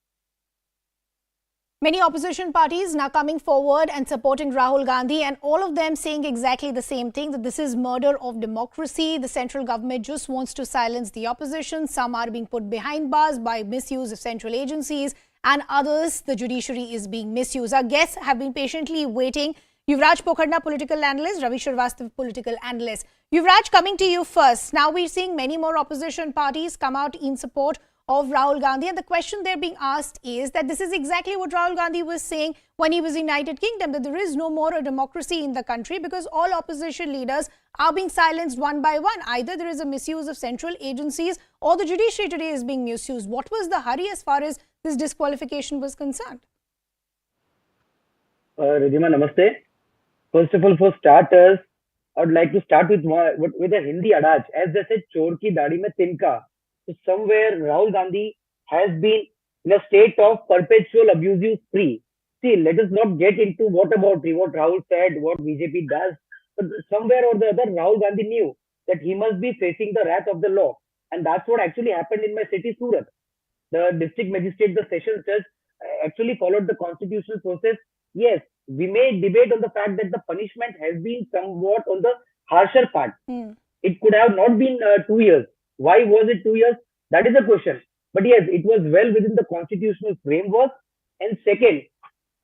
Many opposition parties now coming forward and supporting Rahul Gandhi, and all of them saying exactly the same thing, that this is murder of democracy. The central government just wants to silence the opposition. Some are being put behind bars by misuse of central agencies, and others, the judiciary is being misused. Our guests have been patiently waiting. Yuvraj Pokharna, political analyst, Ravi Srivastava, political analyst. Yuvraj, coming to you first. Now we're seeing many more opposition parties come out in support of Rahul Gandhi, and the question they're being asked is that this is exactly what Rahul Gandhi was saying when he was in United Kingdom, that there is no more a democracy in the country because all opposition leaders are being silenced one by one. Either there is a misuse of central agencies or the judiciary today is being misused. What was the hurry as far as this disqualification was concerned?
Ridhima, namaste. First of all, for starters, I would like to start with a Hindi adage, as they said, chor ki dadi mein tinka. So somewhere Rahul Gandhi has been in a state of perpetual abusive spree. See, let us not get into what Rahul said, what BJP does. But somewhere or the other, Rahul Gandhi knew that he must be facing the wrath of the law. And that's what actually happened in my city, Surat. The district magistrate, the sessions judge, actually followed the constitutional process. Yes, we may debate on the fact that the punishment has been somewhat on the harsher part. It could have not been 2 years. Why was it 2 years? That is a question. But yes, it was well within the constitutional framework. And second,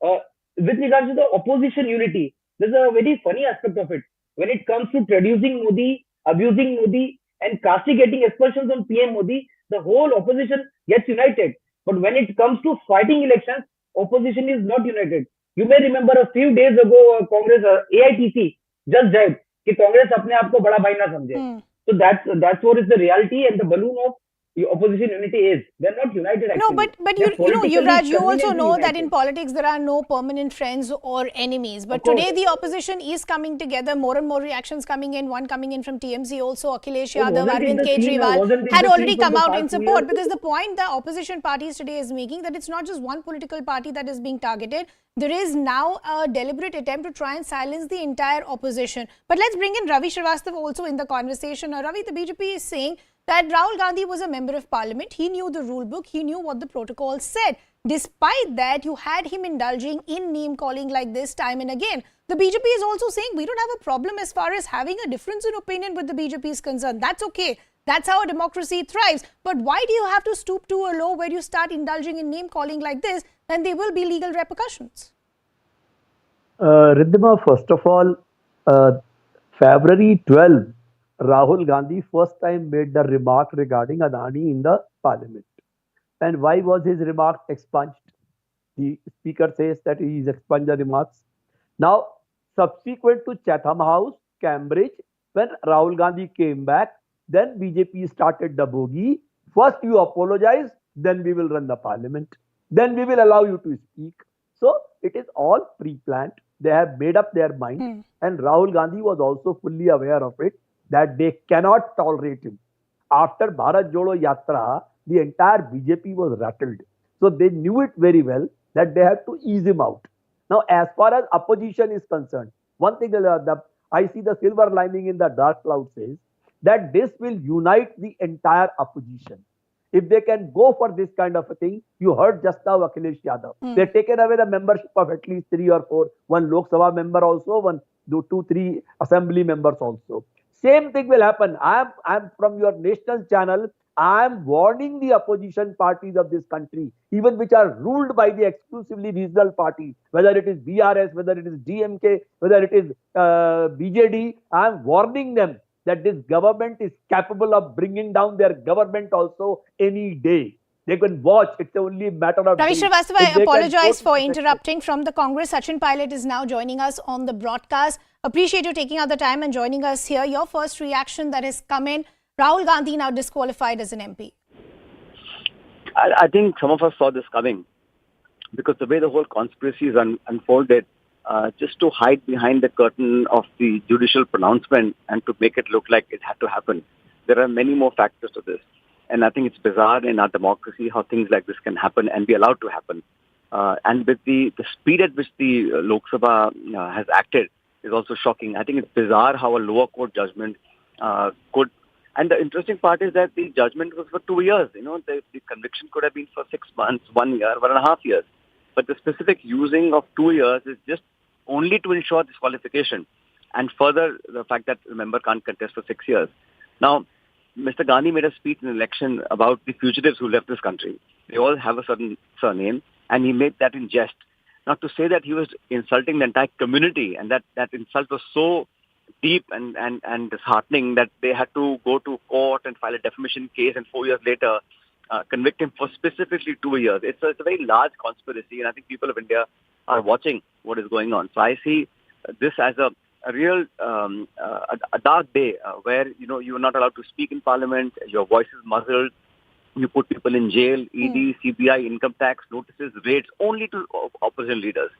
with regards to the opposition unity, there's a very funny aspect of it. when it comes to traducing Modi, abusing Modi, and castigating expulsions on PM Modi, the whole opposition gets united. But when it comes to fighting elections, opposition is not united. You may remember a few days ago, Congress, AICC just jibed कि Congress अपने आप को बड़ा भाई ना समझे. So that's what is the reality, and the balloon of the opposition unity is. They're not united actually.
No, but you know, Yuvraj, you also know that in politics there are no permanent friends or enemies. But today the opposition is coming together, more and more reactions coming in, one coming in from TMZ also, Akhilesh Yadav, Arvind Kejriwal had already come out in support. Because the point the opposition parties today is making that it's not just one political party that is being targeted. There is now a deliberate attempt to try and silence the entire opposition. But let's bring in Ravi Srivastava also in the conversation. Now, Ravi, the BJP is saying that Rahul Gandhi was a member of parliament. He knew the rule book. He knew what the protocol said. Despite that, you had him indulging in name calling like this time and again. The BJP is also saying we don't have a problem as far as having a difference in opinion with the BJP is concerned. That's okay. That's how a democracy thrives. But why do you have to stoop to a low where you start indulging in name calling like this? Then there will be legal repercussions.
Riddhima, first of all, February 12, Rahul Gandhi first time made the remark regarding Adani in the parliament. And why was his remark expunged? The speaker says that he is expunged the remarks. Now, subsequent to Chatham House, Cambridge, when Rahul Gandhi came back, then BJP started the bogey. First you apologize, then we will run the parliament. Then we will allow you to speak. So it is all pre-planned. They have made up their mind. And Rahul Gandhi was also fully aware of it, that they cannot tolerate him. After Bharat Jodo Yatra, the entire BJP was rattled. So they knew it very well that they have to ease him out. Now, as far as opposition is concerned, one thing I see the silver lining in the dark cloud says that this will unite the entire opposition. If they can go for this kind of a thing, you heard just now Akhilesh Yadav. They've taken away the membership of at least 3 or 4, one Lok Sabha member also, 2, 3 assembly members also. Same thing will happen. I'm from your national channel. I'm warning the opposition parties of this country, even which are ruled by the exclusively regional parties, whether it is BRS, whether it is DMK, whether it is BJD. I'm warning them that this government is capable of bringing down their government also any day. They can watch. It's only a matter of
Ravi Srivastava, I apologize for interrupting. From the Congress, Sachin Pilot is now joining us on the broadcast. Appreciate you taking out the time and joining us here. Your first reaction that has come in, Rahul Gandhi now disqualified as an MP.
I think some of us saw this coming because the way the whole conspiracy is unfolded, just to hide behind the curtain of the judicial pronouncement and to make it look like it had to happen. There are many more factors to this. And I think it's bizarre in our democracy how things like this can happen and be allowed to happen. And with the speed at which the Lok Sabha has acted is also shocking. I think it's bizarre how a lower court judgment could. And the interesting part is that the judgment was for 2 years. You know, the conviction could have been for 6 months, 1 year, 1.5 years. But the specific using of 2 years is just only to ensure disqualification. And further, the fact that the member can't contest for 6 years. Now, Mr. Gandhi made a speech in an election about the fugitives who left this country. They all have a certain surname, and he made that in jest. Not to say that he was insulting the entire community, and that insult was so deep and disheartening that they had to go to court and file a defamation case, and 4 years later convict him for specifically 2 years. It's a very large conspiracy, and I think people of India are watching what is going on. So I see this as a real a dark day where you are not allowed to speak in Parliament, your voice is muzzled, you put people in jail, ED, CBI, income tax, notices, raids only to opposition leaders.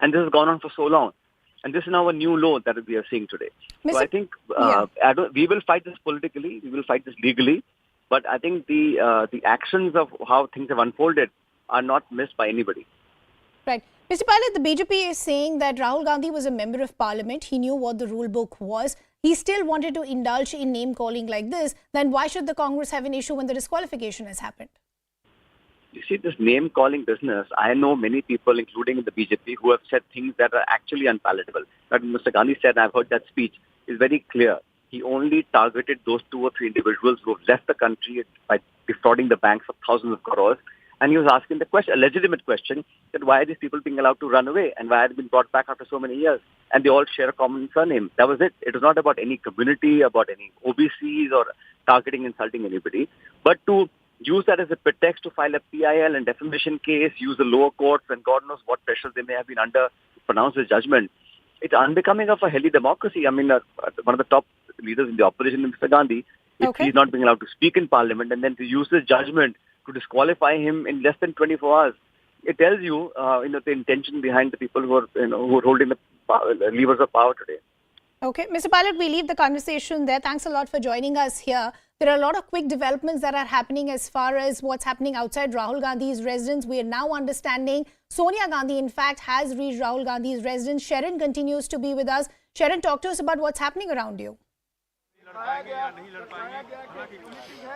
And this has gone on for so long. And this is now a new law that we are seeing today. So I think we will fight this politically, we will fight this legally, but I think the actions of how things have unfolded are not missed by anybody.
Right. Mr. Pilot, the BJP is saying that Rahul Gandhi was a member of parliament. He knew what the rule book was. He still wanted to indulge in name calling like this. Then why should the Congress have an issue when the disqualification has happened?
You see, this name calling business, I know many people, including in the BJP, who have said things that are actually unpalatable. But Mr. Gandhi said, and I've heard that speech, is very clear. He only targeted those 2 or 3 individuals who have left the country by defrauding the banks of thousands of crores. And he was asking the question, a legitimate question, that why are these people being allowed to run away and why are they being brought back after so many years? And they all share a common surname. That was it. It was not about any community, about any OBCs or targeting, insulting anybody, but to use that as a pretext to file a PIL and defamation case, use the lower courts and God knows what pressures they may have been under to pronounce this judgment. It's unbecoming of a healthy democracy. I mean, one of the top leaders in the opposition, Mr. Gandhi, if he's not being allowed to speak in parliament and then to use this judgment to disqualify him in less than 24 hours, it tells you, the intention behind the people who are, who are holding the levers of power today.
Okay, Mr. Pilot, we leave the conversation there. Thanks a lot for joining us here. There are a lot of quick developments that are happening as far as what's happening outside Rahul Gandhi's residence. We are now understanding Sonia Gandhi, in fact, has reached Rahul Gandhi's residence. Sharon continues to be with us. Sharon, talk to us about what's happening around you.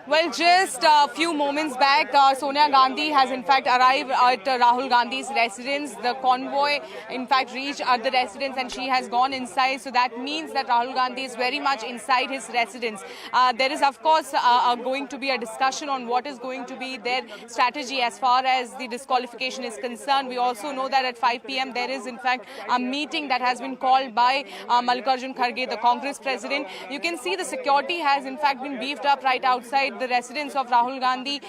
Well, just a few moments back, Sonia Gandhi has in fact arrived at Rahul Gandhi's residence. The convoy in fact reached at the residence and she has gone inside. So that means that Rahul Gandhi is very much inside his residence. There is of course going to be a discussion on what is going to be their strategy as far as the disqualification is concerned. We also know that at 5 p.m. there is in fact a meeting that has been called by Mallikarjun Kharge, the Congress president. You can see the security has in fact been beefed up right outside the residence of Rahul Gandhi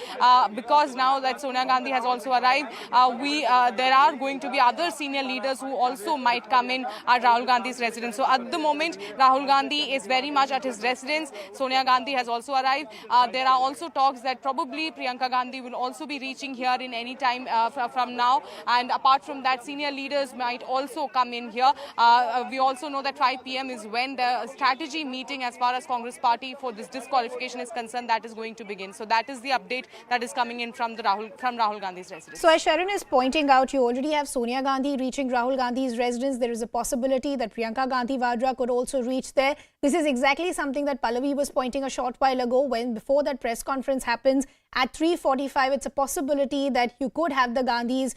because now that Sonia Gandhi has also arrived, there are going to be other senior leaders who also might come in at Rahul Gandhi's residence. So at the moment, Rahul Gandhi is very much at his residence. Sonia Gandhi has also arrived. There are also talks that probably Priyanka Gandhi will also be reaching here in any time from now. And apart from that, senior leaders might also come in here. We also know that 5 p.m. is when the strategy meeting as far as Congress party for this disqualification is concerned, that is going to begin. So that is the update that is coming in from Rahul Gandhi's residence.
So as Sharon is pointing out, you already have Sonia Gandhi reaching Rahul Gandhi's residence. There is a possibility that Priyanka Gandhi Vadra could also reach there. This is exactly something that Pallavi was pointing a short while ago when before that press conference happens at 3:45. It's a possibility that you could have the Gandhis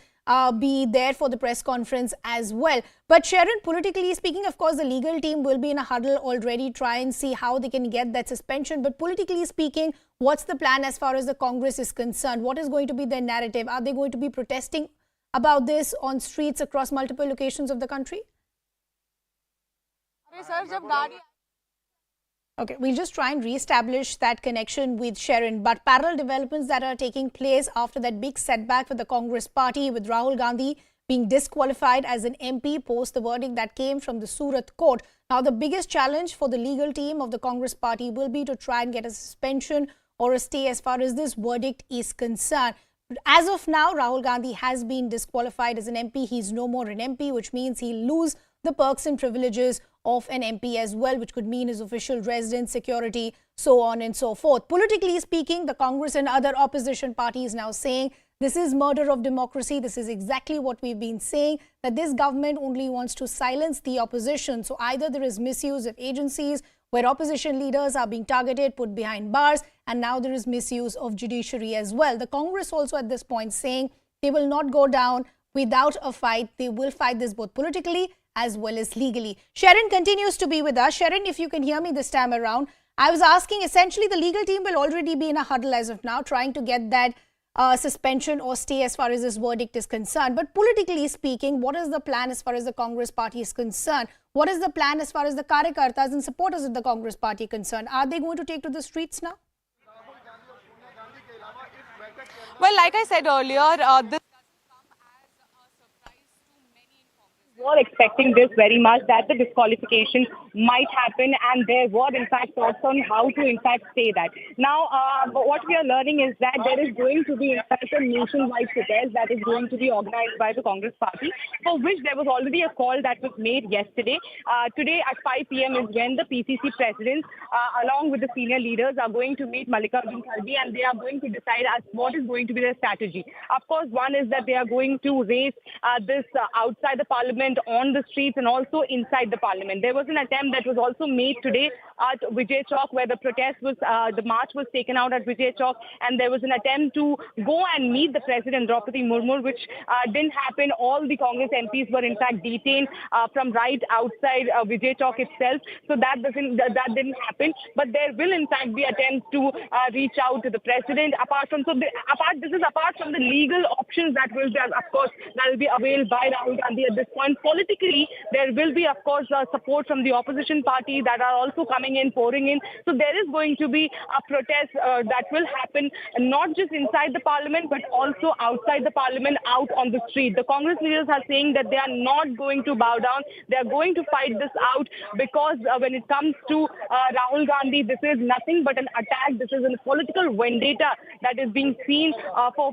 be there for the press conference as well. But Sharon, politically speaking, of course, the legal team will be in a huddle already, try and see how they can get that suspension. But politically speaking, what's the plan as far as the Congress is concerned? What is going to be their narrative? Are they going to be protesting about this on streets across multiple locations of the country? Okay, we'll just try and re-establish that connection with Sharon. But parallel developments that are taking place after that big setback for the Congress party with Rahul Gandhi being disqualified as an MP post the verdict that came from the Surat court. Now, the biggest challenge for the legal team of the Congress party will be to try and get a suspension or a stay as far as this verdict is concerned. As of now, Rahul Gandhi has been disqualified as an MP. He's no more an MP, which means he'll lose the perks and privileges of an MP as well, which could mean his official residence, security, so on and so forth. Politically speaking, the Congress and other opposition parties now saying this is murder of democracy. This is exactly what we've been saying, that this government only wants to silence the opposition. So either there is misuse of agencies where opposition leaders are being targeted, put behind bars, and now there is misuse of judiciary as well. The Congress also at this point saying they will not go down without a fight. They will fight this both politically as well as legally. Sharon continues to be with us. Sharon, if you can hear me this time around, I was asking essentially the legal team will already be in a huddle as of now trying to get that suspension or stay as far as this verdict is concerned. But politically speaking, what is the plan as far as the Congress party is concerned? What is the plan as far as the Karyakartas and supporters of the Congress party concerned? Are they going to take to the streets now?
Well, like I said earlier, this
were expecting this very much, that the disqualification might happen, and there were in fact thoughts on how to in fact say that. Now, what we are learning is that there is going to be in fact a nationwide protest that is going to be organized by the Congress party, for which there was already a call that was made yesterday. Today at 5 p.m. is when the PCC presidents, along with the senior leaders, are going to meet Mallikarjun Kharge, and they are going to decide as what is going to be their strategy. Of course, one is that they are going to raise this outside the parliament
parliament, on the streets, and also inside the parliament. There was an attempt that was also made today at Vijay Chowk, where the march was taken out at Vijay Chowk, and there was an attempt to go and meet the President, Draupadi Murmu, which didn't happen. All the Congress MPs were in fact detained from right outside Vijay Chowk itself, so that didn't happen. But there will in fact be attempts to reach out to the President. This is apart from the legal options that will be availed by Rahul Gandhi at this point. Politically, there will be, of course, support from the opposition party that are also coming in, pouring in. So there is going to be a protest that will happen not just inside the parliament, but also outside the parliament, out on the street. The Congress leaders are saying that they are not going to bow down. They are going to fight this out because when it comes to Rahul Gandhi, this is nothing but an attack. This is a political vendetta that is being seen for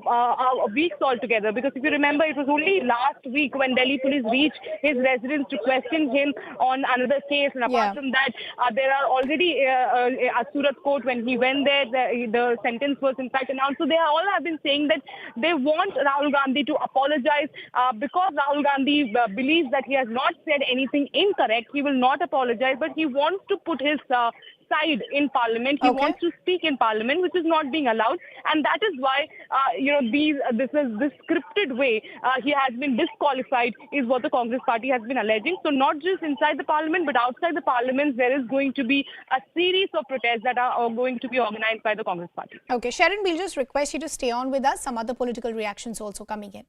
weeks altogether. Because if you remember, it was only last week when Delhi police reached his residence to question him on another case. And apart from that, there are already at Surat court, when he went there, the sentence was in fact announced. So they all have been saying that they want Rahul Gandhi to apologize because Rahul Gandhi believes that he has not said anything incorrect. He will not apologize, but he wants to put his side in parliament. He wants to speak in parliament, which is not being allowed, and that is why this scripted way he has been disqualified is what the Congress party has been alleging. So not just inside the parliament, but outside the parliament, there is going to be a series of protests that are going to be organized by the Congress party.
Okay, Sharon, we'll just request you to stay on with us. Some other political reactions also coming in.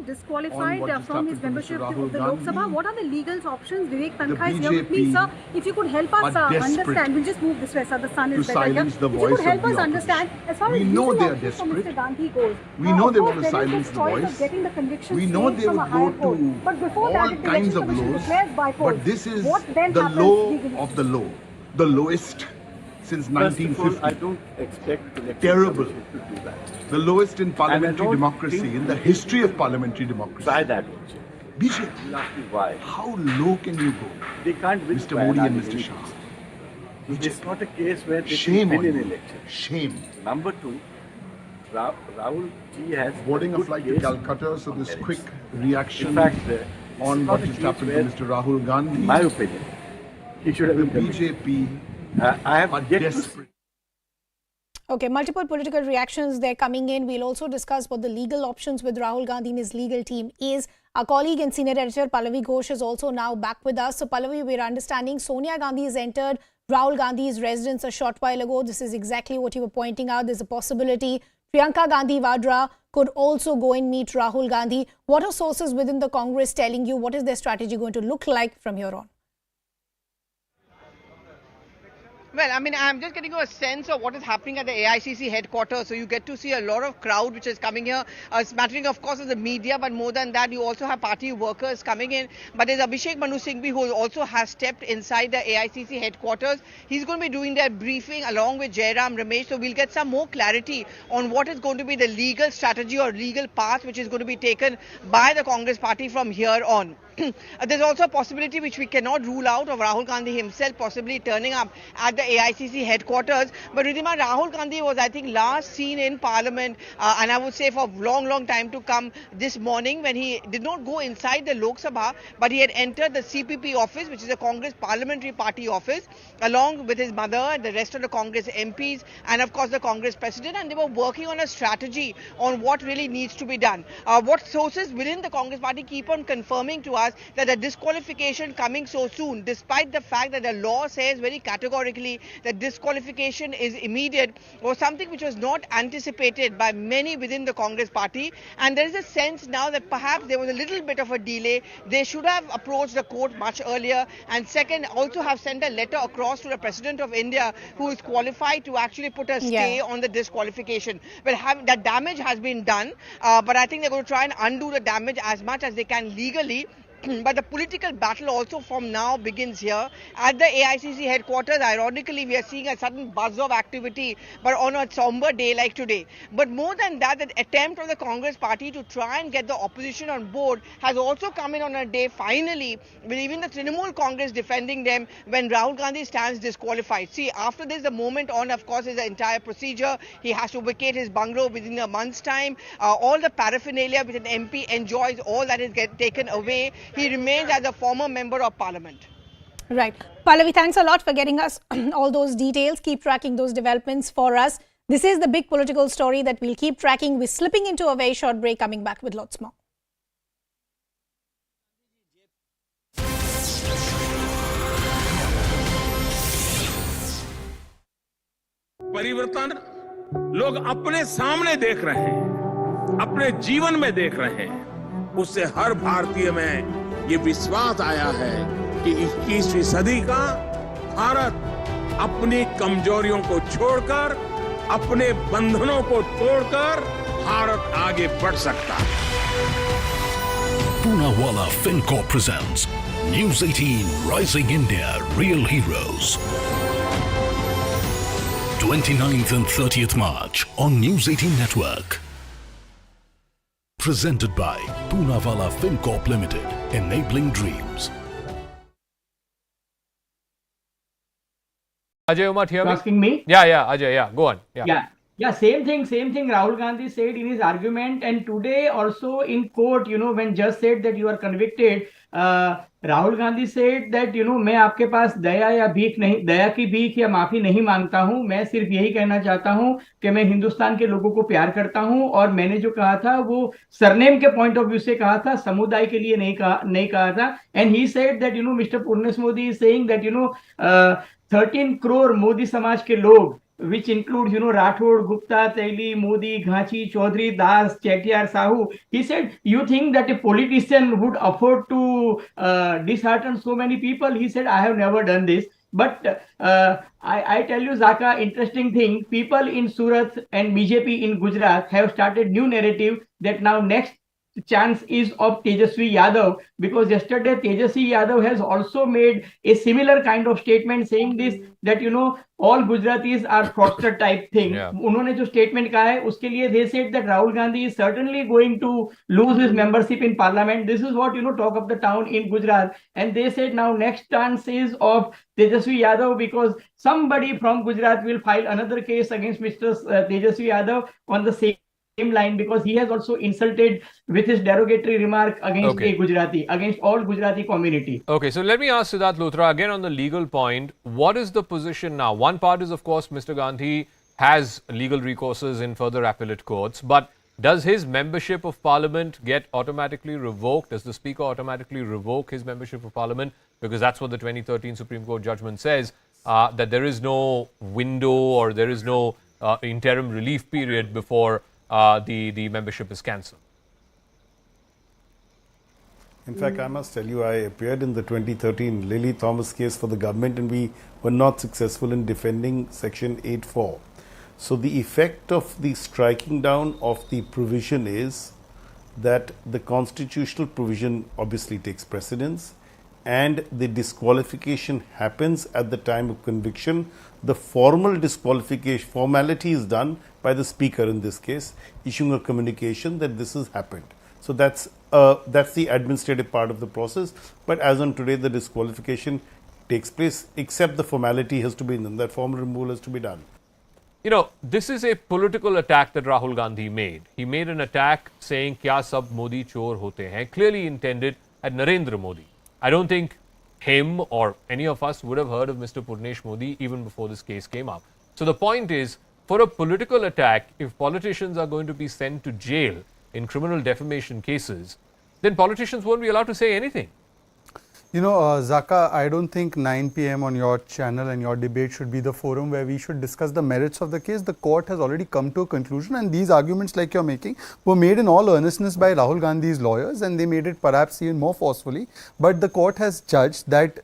Disqualified from his membership of the Lok Sabha. What are the legal options? Vivek Tankha is here with me, sir. If you could help us understand, we'll just move this way, sir. The sun is better here. If you could help us understand, as far as legal options for Mr. Gandhi goes,
we know they want to silence the voice. We know they will go to all kinds of lows. But this is the low of the low, the lowest since 1950.
I don't expect
terrible. To do that. The lowest in parliamentary democracy, in the history of parliamentary democracy.
Try that.
BJ,
why?
How low can you go?
They can't win.
Mr. Modi and Mr. Shah.
It's not a case where they
Shame
win
on
an
you.
election.
Shame.
Number two, Rahul Ji has
boarding a flight to Calcutta, so this quick reaction
in fact,
on what just happened to Mr. Rahul Gandhi.
In my opinion, he should have been
BJP.
I have yet
desperate.
Okay, multiple political reactions they're coming in. We'll also discuss what the legal options with Rahul Gandhi and his legal team is. Our colleague and senior editor Pallavi Ghosh is also now back with us. So Pallavi, we're understanding Sonia Gandhi has entered Rahul Gandhi's residence a short while ago. This is exactly what you were pointing out. There's a possibility Priyanka Gandhi Vadra could also go and meet Rahul Gandhi. What are sources within the Congress telling you? What is their strategy going to look like from here on?
Well, I mean, I'm just getting a sense of what is happening at the AICC headquarters. So you get to see a lot of crowd which is coming here. It's mattering, of course, of the media, but more than that, you also have party workers coming in. But there's Abhishek Manu Singhvi, who also has stepped inside the AICC headquarters. He's going to be doing their briefing along with Jairam Ramesh. So we'll get some more clarity on what is going to be the legal strategy or legal path which is going to be taken by the Congress party from here on. There's also a possibility which we cannot rule out of Rahul Gandhi himself possibly turning up at the AICC headquarters. But Ridhima, Rahul Gandhi was, I think, last seen in Parliament and I would say for a long time to come this morning, when he did not go inside the Lok Sabha, but he had entered the CPP office, which is the Congress Parliamentary Party office, along with his mother and the rest of the Congress MPs and of course the Congress President, and they were working on a strategy on what really needs to be done. What sources within the Congress party keep on confirming to us that the disqualification coming so soon, despite the fact that the law says very categorically that disqualification is immediate, was something which was not anticipated by many within the Congress party. And there is a sense now that perhaps there was a little bit of a delay. They should have approached the court much earlier, and second, also have sent a letter across to the President of India, who is qualified to actually put a stay on the disqualification. But that damage has been done, but I think they're going to try and undo the damage as much as they can legally. But the political battle also from now begins here at the AICC headquarters. Ironically, we are seeing a sudden buzz of activity, but on a somber day like today. But more than that, the attempt of the Congress party to try and get the opposition on board has also come in on a day, finally, with even the Trinamool Congress defending them when Rahul Gandhi stands disqualified. See, after this, the moment on, of course, is the entire procedure. He has to vacate his bungalow within a month's time. All the paraphernalia which an MP enjoys, all that is taken away. He remains as a former member of parliament.
Right. Pallavi, thanks a lot for getting us all those details. Keep tracking those developments for us. This is the big political story that we'll keep tracking. We're slipping into a very short break, coming back with lots more.
परिवर्तन लोग अपने सामने देख रहे हैं, अपने जीवन में देख रहे हैं। उससे हर भारतीय में ये विश्वास आया है कि 21वीं सदी का भारत अपनी कमजोरियों को छोड़कर, अपने बंधनों को तोड़कर भारत आगे बढ़ सकता है।
Poonawalla FinCorp presents News 18 Rising India Real Heroes. 29th and 30th March on News 18 Network. Presented by Poonawalla FinCorp Limited, enabling dreams.
Ajay, you might hear me?
Asking me?
Yeah, Ajay, yeah, go on.
Yeah, same thing Rahul Gandhi said in his argument, and today also in court, when judge said that you are convicted, Rahul Gandhi said that, मैं आपके पास दया या भीख नहीं, दया की भीख या माफी नहीं मांगता हूं, मैं सिर्फ यही कहना चाहता हूं कि मैं हिंदुस्तान के लोगों को प्यार करता हूं, और मैंने जो कहा था वो सरनेम के पॉइंट ऑफ व्यू से कहा था, समुदाय के लिए नहीं कहा था. And he said that mister Purnesh Modi is saying that 13 crore Modi समाज के लोग, which includes, Rathod, Gupta, Taili, Modi, Ghachi, Chaudhary, Das, Chettiar, Sahu. He said, you think that a politician would afford to dishearten so many people? He said, I have never done this. But I tell you, Zaka, interesting thing, people in Surat and BJP in Gujarat have started new narrative that now next chance is of Tejasvi Yadav, because yesterday Tejasvi Yadav has also made a similar kind of statement saying this, that all Gujaratis are fraudster type thing. उन्होंने जो statement कहा है उसके लिए they said that Rahul Gandhi is certainly going to lose his membership in parliament. This is what talk of the town in Gujarat, and they said now next chance is of Tejasvi Yadav, because somebody from Gujarat will file another case against Mr. Tejasvi Yadav on the same line, because he has also insulted with his derogatory remark against a Gujarati, against all Gujarati community.
Okay, so let me ask Siddharth Luthra again on the legal point. What is the position now? One part is, of course, Mr. Gandhi has legal recourses in further appellate courts, but does his membership of parliament get automatically revoked? Does the speaker automatically revoke his membership of parliament? Because that's what the 2013 Supreme Court judgment says, that there is no window or there is no interim relief period before the membership is cancelled.
In fact, I must tell you, I appeared in the 2013 Lily Thomas case for the government, and we were not successful in defending Section 8(4). So the effect of the striking down of the provision is that the constitutional provision obviously takes precedence, and the disqualification happens at the time of conviction. The formal disqualification formality is done by the speaker in this case, issuing a communication that this has happened. So that's the administrative part of the process. But as on today, the disqualification takes place, except the formality has to be done. That formal removal has to be done.
This is a political attack that Rahul Gandhi made. He made an attack saying, "Kya sab Modi chor hote hain," clearly intended at Narendra Modi. I don't think him or any of us would have heard of Mr. Purnesh Modi even before this case came up. So the point is, for a political attack, if politicians are going to be sent to jail in criminal defamation cases, then politicians won't be allowed to say anything.
Zaka, I don't think 9 p.m. on your channel and your debate should be the forum where we should discuss the merits of the case. The court has already come to a conclusion, and these arguments like you're making were made in all earnestness by Rahul Gandhi's lawyers, and they made it perhaps even more forcefully. But the court has judged that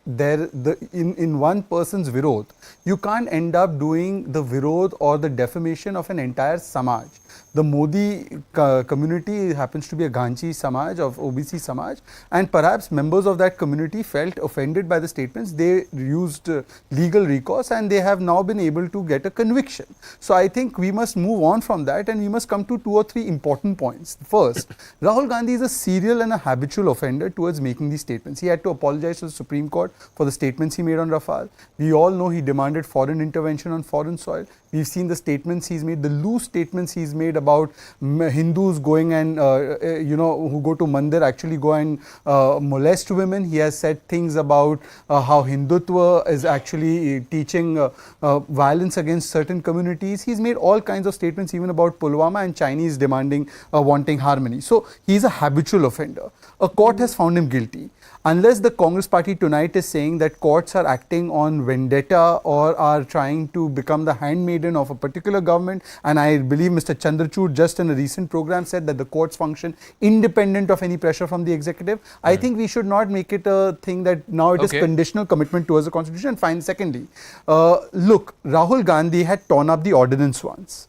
in one person's virod, you can't end up doing the virod or the defamation of an entire samaj. The Modi community happens to be a Ghanchi Samaj of OBC Samaj, and perhaps members of that community felt offended by the statements. They used legal recourse and they have now been able to get a conviction. So I think we must move on from that and we must come to 2 or 3 important points. First, Rahul Gandhi is a serial and a habitual offender towards making these statements. He had to apologize to the Supreme Court for the statements he made on Rafale. We all know he demanded foreign intervention on foreign soil. We've seen the statements he's made, the loose statements he's made about Hindus going and, who go to Mandir actually go and molest women. He has said things about how Hindutva is actually teaching violence against certain communities. He's made all kinds of statements even about Pulwama and Chinese demanding, wanting harmony. So he's a habitual offender. A court has found him guilty. Unless the Congress party tonight is saying that courts are acting on vendetta or are trying to become the handmaiden of a particular government, and I believe Mr. Chandrachud just in a recent program said that the courts function independent of any pressure from the executive, I think we should not make it a thing that now it is conditional commitment towards the constitution. And fine, secondly, look, Rahul Gandhi had torn up the ordinance once.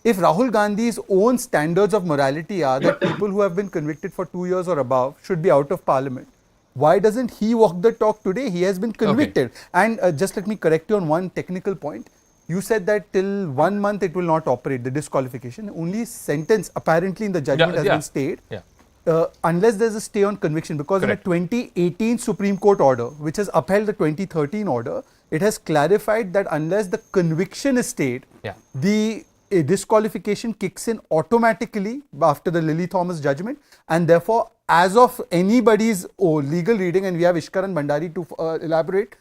If Rahul Gandhi's own standards of morality are that people who have been convicted for 2 years or above should be out of parliament, why doesn't he walk the talk today? He has been convicted. And just let me correct you on one technical point. You said that till 1 month it will not operate, the disqualification. Only sentence apparently in the judgment has been stayed. Unless there is a stay on conviction, because in a 2018 Supreme Court order, which has upheld the 2013 order, it has clarified that unless the conviction is stayed, the disqualification kicks in automatically after the Lily Thomas judgment, and therefore as of anybody's legal reading, and we have Ishkaran Bhandari to elaborate,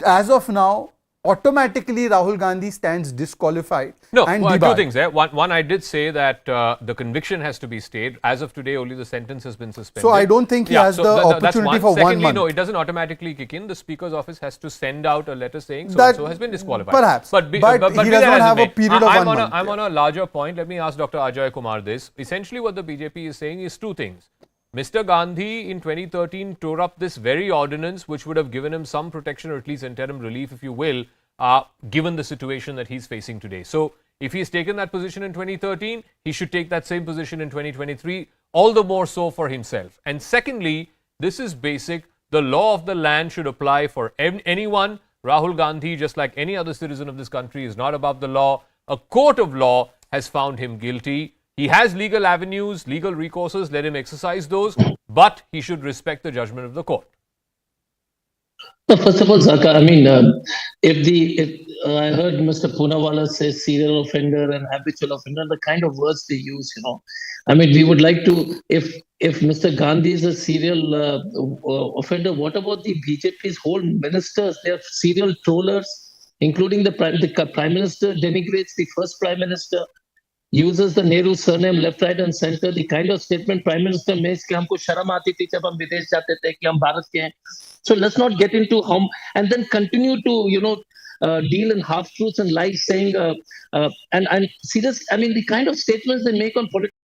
as of now automatically Rahul Gandhi stands disqualified.
No,
and
2 things there. One, I did say that the conviction has to be stayed. As of today, only the sentence has been suspended.
So I don't think he has the opportunity for
Secondly,
1 month.
No, it doesn't automatically kick in. The Speaker's office has to send out a letter saying so-and-so has been disqualified.
Perhaps, but he does not have a period of 1 month.
I'm on a larger point. Let me ask Dr. Ajay Kumar this. Essentially, what the BJP is saying is 2 things. Mr. Gandhi in 2013 tore up this very ordinance which would have given him some protection or at least interim relief, if you will, given the situation that he's facing today. So, if he's taken that position in 2013, he should take that same position in 2023, all the more so for himself. And secondly, this is basic. The law of the land should apply for anyone. Rahul Gandhi, just like any other citizen of this country, is not above the law. A court of law has found him guilty. He has legal avenues, legal recourses, let him exercise those, but he should respect the judgment of the court.
First of all, Zaka, I mean, if I heard Mr. Poonawalla say serial offender and habitual offender, the kind of words they use, I mean, we would like to, if Mr. Gandhi is a serial offender, what about the BJP's whole ministers? They are serial trollers, including the Prime Minister denigrates the first Prime Minister, uses the Nehru surname left, right and center. The kind of statement Prime Minister makes कि हमको शर्म आती थी जब हम विदेश जाते थे कि हम भारत के हैं. So let's not get into how and then continue to deal in half truths and lies, saying and serious. I mean, the kind of statements they make on politics.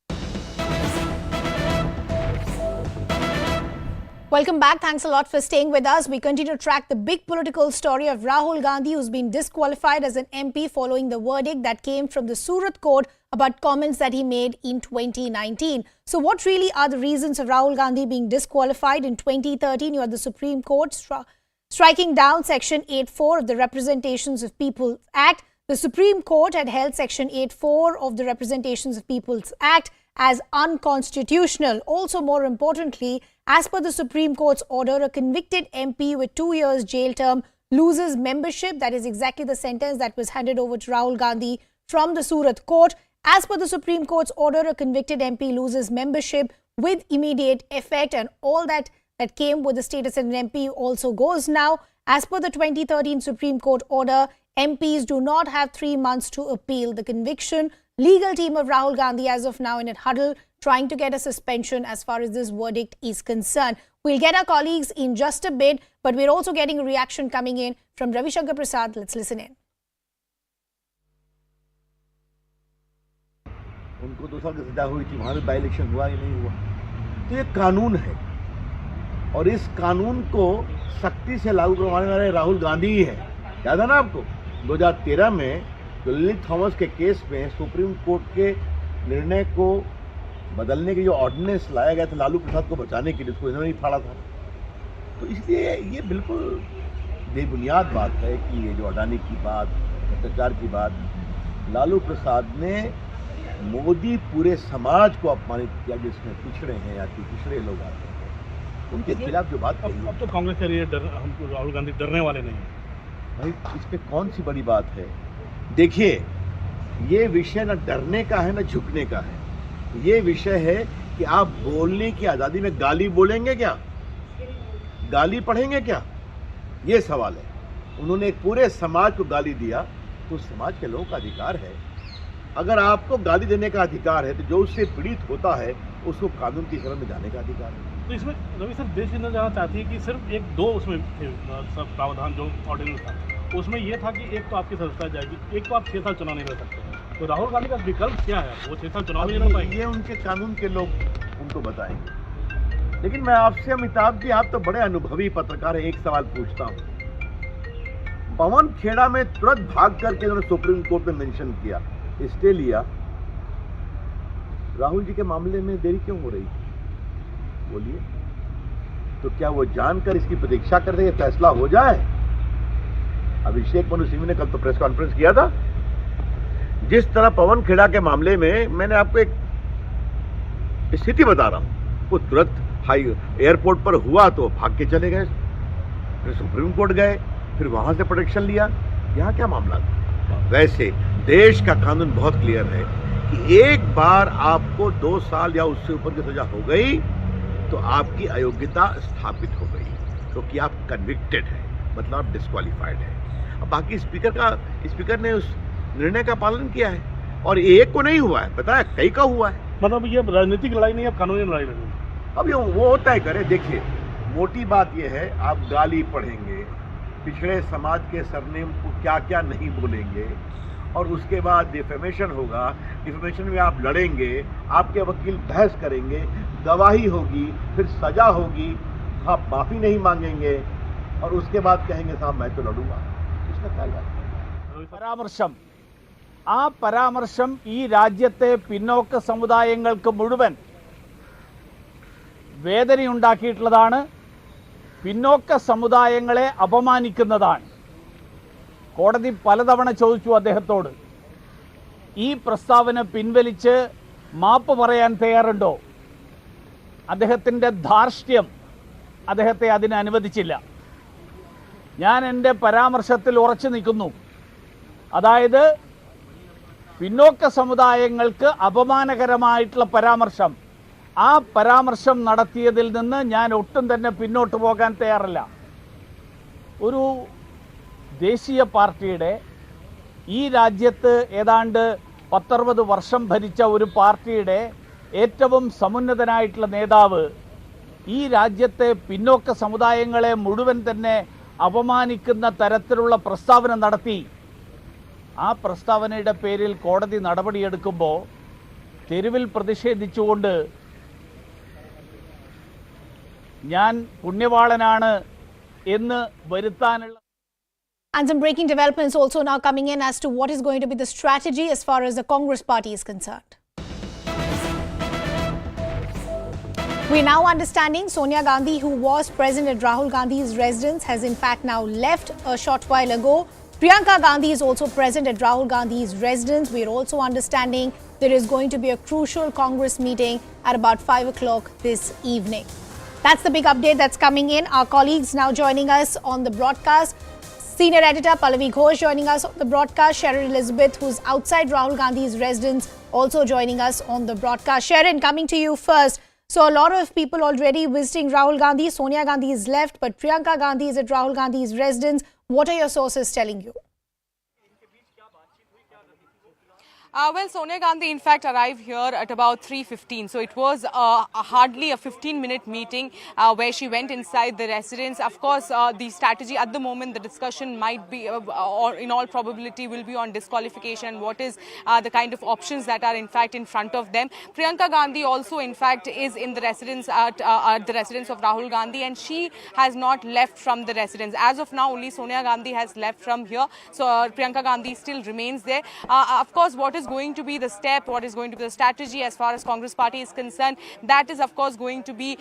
Welcome back. Thanks a lot for staying with us. We continue to track the big political story of Rahul Gandhi, who's been disqualified as an MP following the verdict that came from the Surat court about comments that he made in 2019. So what really are the reasons of Rahul Gandhi being disqualified? In 2013, you had the Supreme Court striking down Section 8.4 of the Representations of People Act. The Supreme Court had held Section 8.4 of the Representations of People's Act as unconstitutional. Also, more importantly, as per the Supreme Court's order, a convicted MP with 2 years jail term loses membership. That is exactly the sentence that was handed over to Rahul Gandhi from the Surat court. As per the Supreme Court's order, a convicted MP loses membership with immediate effect, and all that came with the status of an MP also goes now. As per the 2013 Supreme Court order, MPs do not have 3 months to appeal the conviction. Legal team of Rahul Gandhi as of now in a huddle trying to get a suspension as far as this verdict is concerned. We'll get our colleagues in just a bit, but we're also getting a reaction coming in from Ravi Shankar Prasad. Let's listen in.
उनको 2 साल की सजा हुई थी, वहाँ भी by election हुआ या नहीं हुआ. तो ये कानून है और इस कानून को सख्ती से लागू करवाने वाले राहुल गांधी ही है. याद है ना आपको 2013 में तो लिली थॉमस के केस में सुप्रीम कोर्ट के निर्णय को बदलने के जो ऑर्डिनेंस लाया गया था लालू प्रसाद को बचाने के लिए, उसको इन्होंने ही फाड़ा था। तो इसलिए ये बिल्कुल बेबुनियाद बात है कि ये जो अडानी की बात, भ्रष्टाचार की बात, लालू प्रसाद ने मोदी पूरे समाज को अपमानित किया, जिसमें पिछड़े हैं या कि पिछड़े लोग आते हैं, उनके खिलाफ जो बात कही।
अब तो कांग्रेस कह रही है हमको राहुल गांधी डरने वाले नहीं हैं।
भाई इस पे कौन सी बड़ी बात है? देखिए, ये विषय न डरने का है न झुकने का है। ये विषय है कि आप बोलने की आज़ादी में गाली बोलेंगे क्या, गाली पढ़ेंगे क्या, ये सवाल है। उन्होंने एक पूरे समाज को गाली दिया, तो समाज के लोगों का अधिकार है। अगर आपको गाली देने का अधिकार है तो जो उससे पीड़ित होता है उसको कानून की शरण में जाने का अधिकार है।
तो इसमें रवि सर देश हिंद जाना चाहती है कि सिर्फ एक दो उसमें सब प्रावधान जो ऑर्डिनेंस था, उसमें यह था कि एक तो आपकी सदस्यता जाएगी, एक तो आप 6 साल चुनाव नहीं लड़ सकते। तो राहुल गांधी का विकल्प क्या है? वो 6 साल चुनाव नहीं लड़ पाएंगे?
ये उनके कानून के लोग उनको बताएंगे। लेकिन मैं आपसे, अमिताभ जी, आप तो बड़े अनुभवी पत्रकार हैं, एक सवाल पूछता हूँ। पवन खेड़ा में तुरंत भाग करके उन्होंने सुप्रीम कोर्ट में मेंशन किया, स्टे लिया। राहुल जी के मामले में देरी क्यों हो रही थी? बोलिए। तो क्या वो जानकर इसकी प्रतीक्षा कर रहे फैसला हो जाए? अभिषेक मनु सिंघवी ने कल तो प्रेस कॉन्फ्रेंस किया था। जिस तरह पवन खेड़ा के मामले में मैंने आपको एक स्थिति बता रहा हूं, वो तुरंत एयरपोर्ट पर हुआ तो भाग के चले गए, फिर सुप्रीम कोर्ट गए, फिर वहां से प्रोटेक्शन लिया। यहाँ क्या मामला था? वैसे देश का कानून बहुत क्लियर है कि एक बार आपको 2 साल या उससे ऊपर की सजा हो गई तो आपकी अयोग्यता स्थापित हो गई, क्योंकि तो आप कन्विक्टेड है, मतलब आप डिस्क्वालिफाइड है। अब बाकी स्पीकर ने उस निर्णय का पालन किया है, और एक को नहीं हुआ है, पता है, कई का हुआ है।
मतलब ये राजनीतिक लड़ाई नहीं, अब कानूनी लड़ाई लड़ी।
अब ये वो तय करे। देखिए, मोटी बात ये है, आप गाली पढ़ेंगे, पिछड़े समाज के सरनेम को क्या क्या नहीं बोलेंगे, और उसके बाद डिफेमेशन होगा। डिफेमेशन में आप लड़ेंगे, आपके वकील बहस करेंगे, गवाही होगी, फिर सजा होगी, आप माफी नहीं मांगेंगे, और उसके बाद कहेंगे साहब मैं तो लड़ूंगा। इसका क्या है?
പരാമർശം, ആ പരാമർശം ഈ രാജ്യത്തെ പിന്നോക്ക സമുദായങ്ങൾക്ക് മുഴുവൻ വേദനയുണ്ടാക്കിയിട്ടുള്ളതാണ്, പിന്നോക്ക സമുദായങ്ങളെ അപമാനിക്കുന്നതാണ്. കോടതി പലതവണ ചോദിച്ചു അദ്ദേഹത്തോട്, ഈ പ്രസ്താവന പിൻവലിച്ച് മാപ്പ് പറയാൻ തയ്യാറുണ്ടോ? അദ്ദേഹത്തിൻ്റെ ധാർഷ്ട്യം അദ്ദേഹത്തെ അതിന് അനുവദിച്ചില്ല. ഞാൻ എൻ്റെ പരാമർശത്തിൽ ഉറച്ചു നിൽക്കുന്നു. അതായത് പിന്നോക്ക സമുദായങ്ങൾക്ക് അപമാനകരമായിട്ടുള്ള പരാമർശം, ആ പരാമർശം നടത്തിയതിൽ നിന്ന് ഞാൻ ഒട്ടും തന്നെ പിന്നോട്ട് പോകാൻ തയ്യാറല്ല. ഒരു ദേശീയ പാർട്ടിയുടെ, ഈ രാജ്യത്ത് ഏതാണ്ട് 10-60 വർഷം ഭരിച്ച ഒരു പാർട്ടിയുടെ ഏറ്റവും സമുന്നതനായിട്ടുള്ള നേതാവ് ഈ രാജ്യത്തെ പിന്നോക്ക സമുദായങ്ങളെ മുഴുവൻ തന്നെ അപമാനിക്കുന്ന തരത്തിലുള്ള പ്രസ്താവന നടത്തി. ആ പ്രസ്താവനയുടെ പേരിൽ കോടതി നടപടിയെടുക്കുമ്പോൾ തെരുവിൽ പ്രതിഷേധിച്ചുകൊണ്ട് ഞാൻ പുണ്യവാളനാണ് എന്ന് വരുത്താനുള്ള.
And some breaking developments also now coming in as to what is going to be the strategy as far as the Congress party is concerned. We're now understanding Sonia Gandhi, who was present at Rahul Gandhi's residence, has in fact now left a short while ago. Priyanka Gandhi is also present at Rahul Gandhi's residence. We're also understanding there is going to be a crucial Congress meeting at about 5 o'clock this evening. That's the big update that's coming in. Our colleagues now joining us on the broadcast. Senior editor Pallavi Ghosh joining us on the broadcast. Sharon Elizabeth, who's outside Rahul Gandhi's residence, also joining us on the broadcast. Sharon, coming to you first. So a lot of people already visiting Rahul Gandhi. Sonia Gandhi is left, but Priyanka Gandhi is at Rahul Gandhi's residence. What are your sources telling you?
Well, Sonia Gandhi, in fact, arrived here at about 3:15. So it was hardly a 15-minute meeting where she went inside the residence. Of course, the strategy at the moment, the discussion might be, or in all probability, will be on disqualification. What is the kind of options that are, in fact, in front of them? Priyanka Gandhi also, in fact, is in the residence at the residence of Rahul Gandhi, and she has not left from the residence. As of now, only Sonia Gandhi has left from here. So Priyanka Gandhi still remains there. Of course, what is going to be the step, what is going to be the strategy as far as Congress party is concerned, that is of course going to be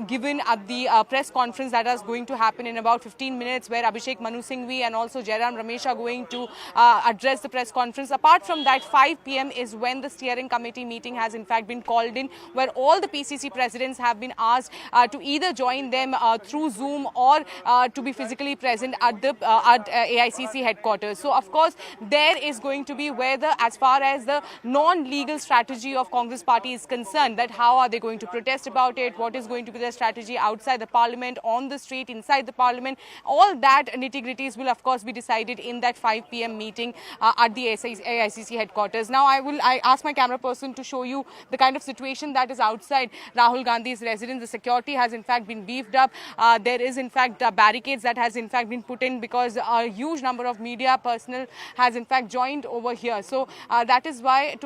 given at the press conference that is going to happen in about 15 minutes, where Abhishek Manu Singhvi and also Jairam Ramesh are going to address the press conference. Apart from that, 5 p.m. is when the steering committee meeting has in fact been called in, where all the PCC presidents have been asked to either join them through Zoom or to be physically present at the AICC headquarters. So of course there is going to be whether, as far as the non-legal strategy of Congress party is concerned, that how are they going to protest about it, what is going to be their strategy outside the parliament, on the street, inside the parliament, all that nitty-gritties will of course be decided in that 5 p.m. meeting at the AICC headquarters. Now I ask my camera person to show you the kind of situation that is outside Rahul Gandhi's residence. The security has in fact been beefed up. There is in fact barricades that has in fact been put in because a huge number of media personnel has in fact joined over here. So that is why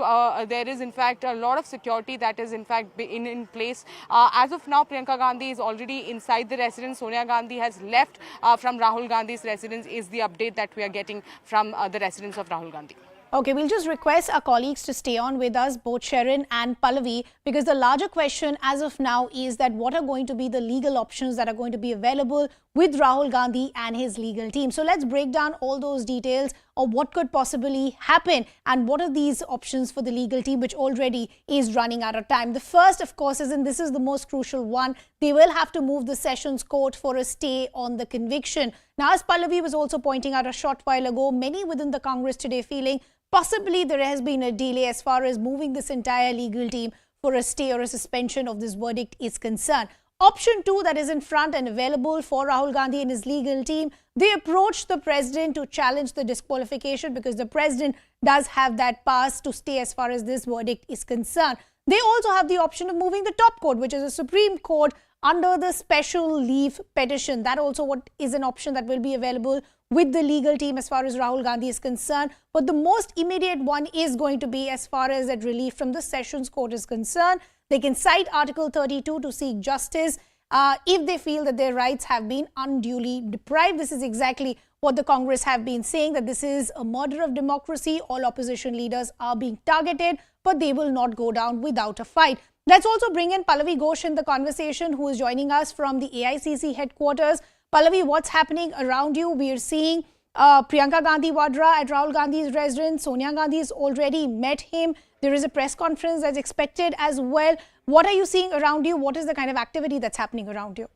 there is in fact a lot of security that is in fact in place. As of now, Priyanka Gandhi is already inside the residence. Sonia Gandhi has left from Rahul Gandhi's residence, is the update that we are getting from the residence of Rahul Gandhi.
Okay, we'll just request our colleagues to stay on with us, both Sharon and Pallavi, because the larger question as of now is that what are going to be the legal options that are going to be available with Rahul Gandhi and his legal team. So let's break down all those details of what could possibly happen and what are these options for the legal team, which already is running out of time. The first, of course, is, and this is the most crucial one, they will have to move the Sessions Court for a stay on the conviction. Now, as Pallavi was also pointing out a short while ago, many within the Congress today feeling possibly there has been a delay as far as moving this entire legal team for a stay or a suspension of this verdict is concerned. Option 2 that is in front and available for Rahul Gandhi and his legal team, they approached the president to challenge the disqualification because the president does have that pass to stay as far as this verdict is concerned. They also have the option of moving the top court, which is the Supreme Court, under the special leave petition. That also what is an option that will be available with the legal team as far as Rahul Gandhi is concerned. But the most immediate one is going to be as far as that relief from the Sessions Court is concerned. They can cite Article 32 to seek justice if they feel that their rights have been unduly deprived. This is exactly what the Congress have been saying, that this is a murder of democracy. All opposition leaders are being targeted, but they will not go down without a fight. Let's also bring in Pallavi Ghosh in the conversation, who is joining us from the AICC headquarters. Pallavi, what's happening around you? We are seeing Priyanka Gandhi Vadra at Rahul Gandhi's residence. Sonia Gandhi has already met him. There is a press conference that's expected as well. What are you seeing around you? What is the kind of activity that's happening around you?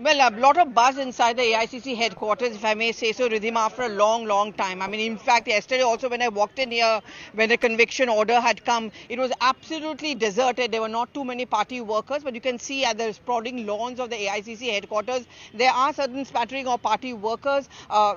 Well, a lot of buzz inside the AICC headquarters, if I may say so, Ridhima, after a long time. I mean, in fact, yesterday also when I walked in here, when the conviction order had come, it was absolutely deserted. There were not too many party workers, but you can see at the sprawling lawns of the AICC headquarters, there are certain spattering of party workers.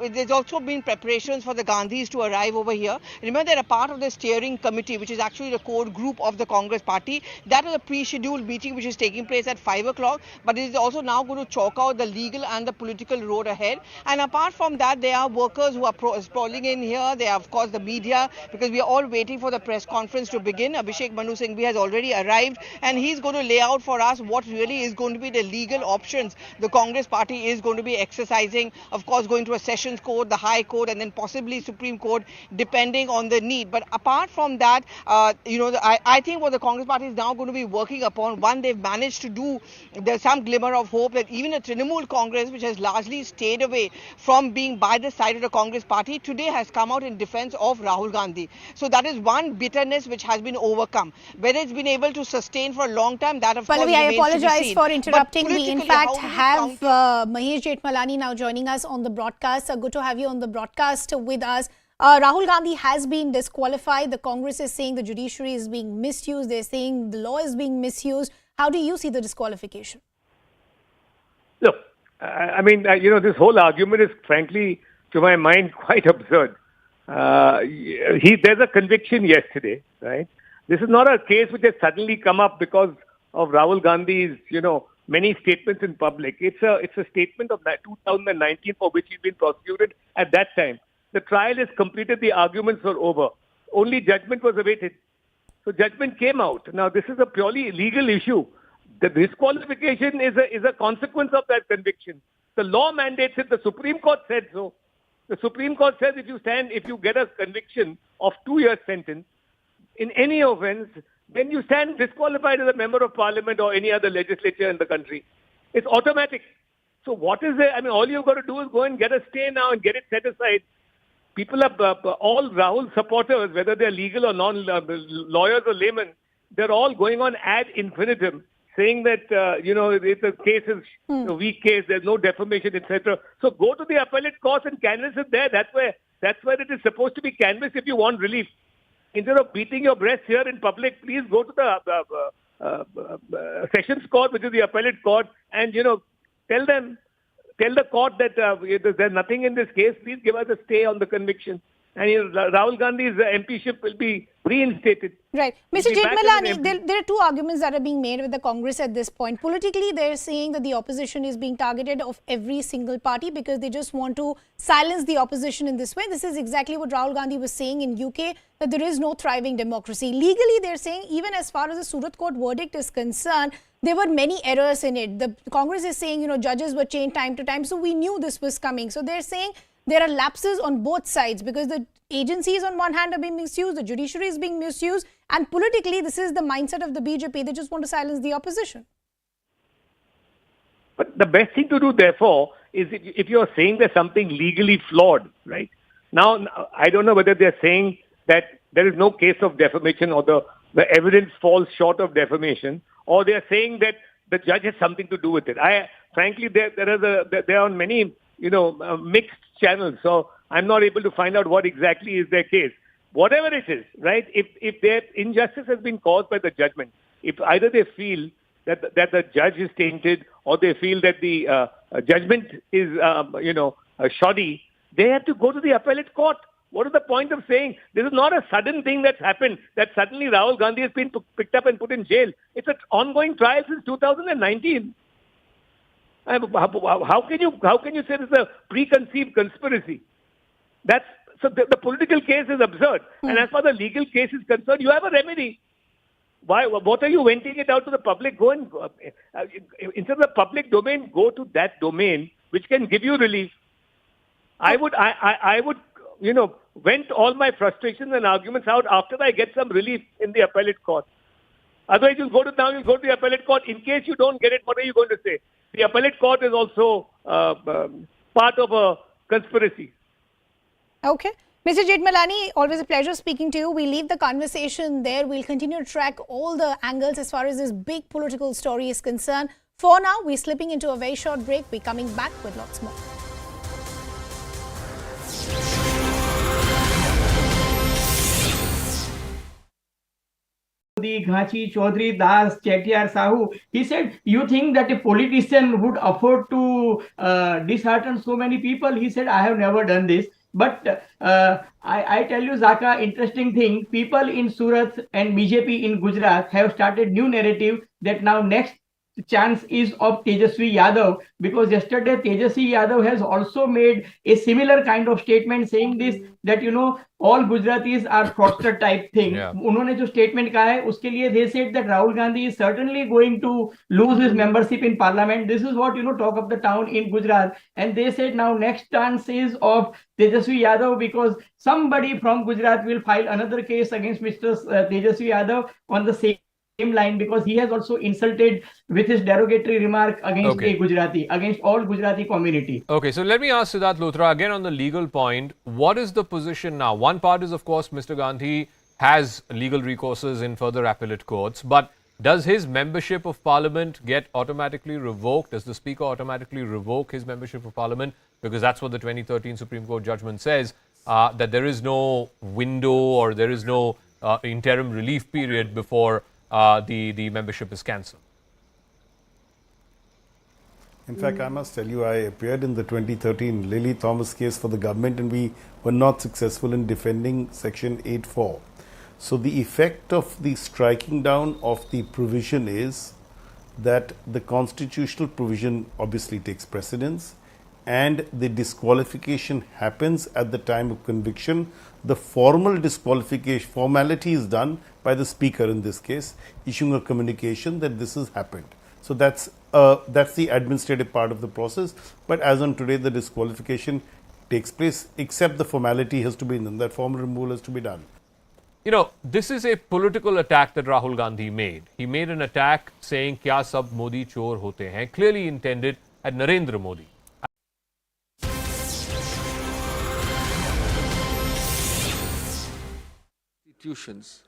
There's also been preparations for the Gandhis to arrive over here. Remember, they're a part of the steering committee, which is actually the core group of the Congress party. That is a pre-scheduled meeting which is taking place at 5 o'clock, but it is also now going to chalk out the legal and the political road ahead. And apart from that, there are workers who are sprawling in here. There are, of course, the media, because we are all waiting for the press conference to begin. Abhishek Manu Singhvi has already arrived, and he's going to lay out for us what really is going to be the legal options the Congress party is going to be exercising. Of course, going to a Sessions Court, the High Court, and then possibly Supreme Court, depending on the need. But apart from that, I think what the Congress party is now going to be working upon, one, they've managed to do, there's some glimmer of hope that even a Trinamool Congress, which has largely stayed away from being by the side of the Congress party, today has come out in defense of Rahul Gandhi. So that is one bitterness which has been overcome. Whether it's been able to sustain for a long time, that of course remains to be seen.
I apologize for interrupting. We in fact have Mahesh Jethmalani now joining us on the broadcast. Good to have you on the broadcast with us. Rahul Gandhi has been disqualified. The Congress is saying the judiciary is being misused. They're saying the law is being misused. How do you see the disqualification?
Look, I mean, this whole argument is frankly, to my mind, quite absurd. There's a conviction yesterday, right? This is not a case which has suddenly come up because of Rahul Gandhi's, many statements in public. It's a statement of 2019 for which he's been prosecuted at that time. The trial is completed, the arguments were over. Only judgment was awaited. So judgment came out. Now, this is a purely legal issue. The disqualification is a consequence of that conviction. The law mandates it. The Supreme Court said so. The Supreme Court says if you get a conviction of 2 years sentence in any offence, then you stand disqualified as a member of parliament or any other legislature in the country. It's automatic. So what is it? I mean, all you've got to do is go and get a stay now and get it set aside. People are all Rahul supporters, whether they're legal or non-lawyers or laymen, they're all going on ad infinitum, saying that, it's a case is a weak case, there's no defamation, etc. So go to the appellate court and canvass it there. That's where it is supposed to be canvassed if you want relief. Instead of beating your breast here in public, please go to the Sessions Court, which is the appellate court, and, tell the court that there's nothing in this case. Please give us a stay on the conviction. And Rahul Gandhi's MPship will be reinstated.
Right. Mr. Jethmalani, there are two arguments that are being made with the Congress at this point. Politically, they're saying that the opposition is being targeted of every single party because they just want to silence the opposition in this way. This is exactly what Rahul Gandhi was saying in UK, that there is no thriving democracy. Legally, they're saying even as far as the Surat Court verdict is concerned, there were many errors in it. The Congress is saying, judges were changed time to time. So we knew this was coming. So they're saying there are lapses on both sides because the agencies on one hand are being misused, the judiciary is being misused, and politically this is the mindset of the BJP. They just want to silence the opposition.
But the best thing to do, therefore, is if you're saying there's something legally flawed, right? Now, I don't know whether they're saying that there is no case of defamation or the evidence falls short of defamation, or they're saying that the judge has something to do with it. Frankly, they're on many, mixed channels, so I'm not able to find out what exactly is their case. Whatever it is, right, if their injustice has been caused by the judgment, if either they feel that the judge is tainted or they feel that the judgment is, shoddy, they have to go to the appellate court. What is the point of saying this is not a sudden thing that's happened, that suddenly Rahul Gandhi has been picked up and put in jail? It's an ongoing trial since 2019. How can you say this is a preconceived conspiracy? The political case is absurd. And as far as the legal case is concerned, you have a remedy. What are you venting it out to the public? Go and instead of the public domain, go to that domain which can give you relief. I would vent all my frustrations and arguments out after I get some relief in the appellate court. Otherwise, you'll go to the appellate court. In case you don't get it, what are you going to say? The appellate court is also part of a conspiracy.
Okay. Mr. Jethmalani, always a pleasure speaking to you. We leave the conversation there. We'll continue to track all the angles as far as this big political story is concerned. For now, we're slipping into a very short break. We're coming back with lots more.
Ghachi, Chaudhary, Das, Chettiar, Sahu. He said, you think that a politician would afford to dishearten so many people? He said, I have never done this. But I tell you, Zaka, interesting thing, people in Surat and BJP in Gujarat have started new narrative that now next chance is of Tejasvi Yadav, because yesterday Tejasvi Yadav has also made a similar kind of statement saying this, that all Gujaratis are fraudster type thing. उन्होंने जो statement कहा है उसके लिए they said that Rahul Gandhi is certainly going to lose his membership in parliament. This is what talk of the town in Gujarat, and they said now next chance is of Tejasvi Yadav because somebody from Gujarat will file another case against Mr. Tejasvi Yadav on the same line because he has also insulted with his derogatory remark against a Gujarati, against all Gujarati community.
Okay, so let me ask Siddharth Luthra again on the legal point. What is the position now? One part is, of course, Mr. Gandhi has legal recourses in further appellate courts, but does his membership of parliament get automatically revoked? Does the speaker automatically revoke his membership of parliament? Because that's what the 2013 Supreme Court judgment says, that there is no window or there is no interim relief period before the membership is cancelled.
In fact, I must tell you, I appeared in the 2013 Lily Thomas case for the government and we were not successful in defending Section 8.4. So the effect of the striking down of the provision is that the constitutional provision obviously takes precedence and the disqualification happens at the time of conviction. The formal disqualification formality is done by the speaker in this case, issuing a communication that this has happened. So that's the administrative part of the process. But as on today, the disqualification takes place, except the formality has to be done, that formal removal has to be done.
You know, this is a political attack that Rahul Gandhi made. He made an attack saying, "Kya sab Modi chor hote hain?" clearly intended at Narendra Modi.
Institutions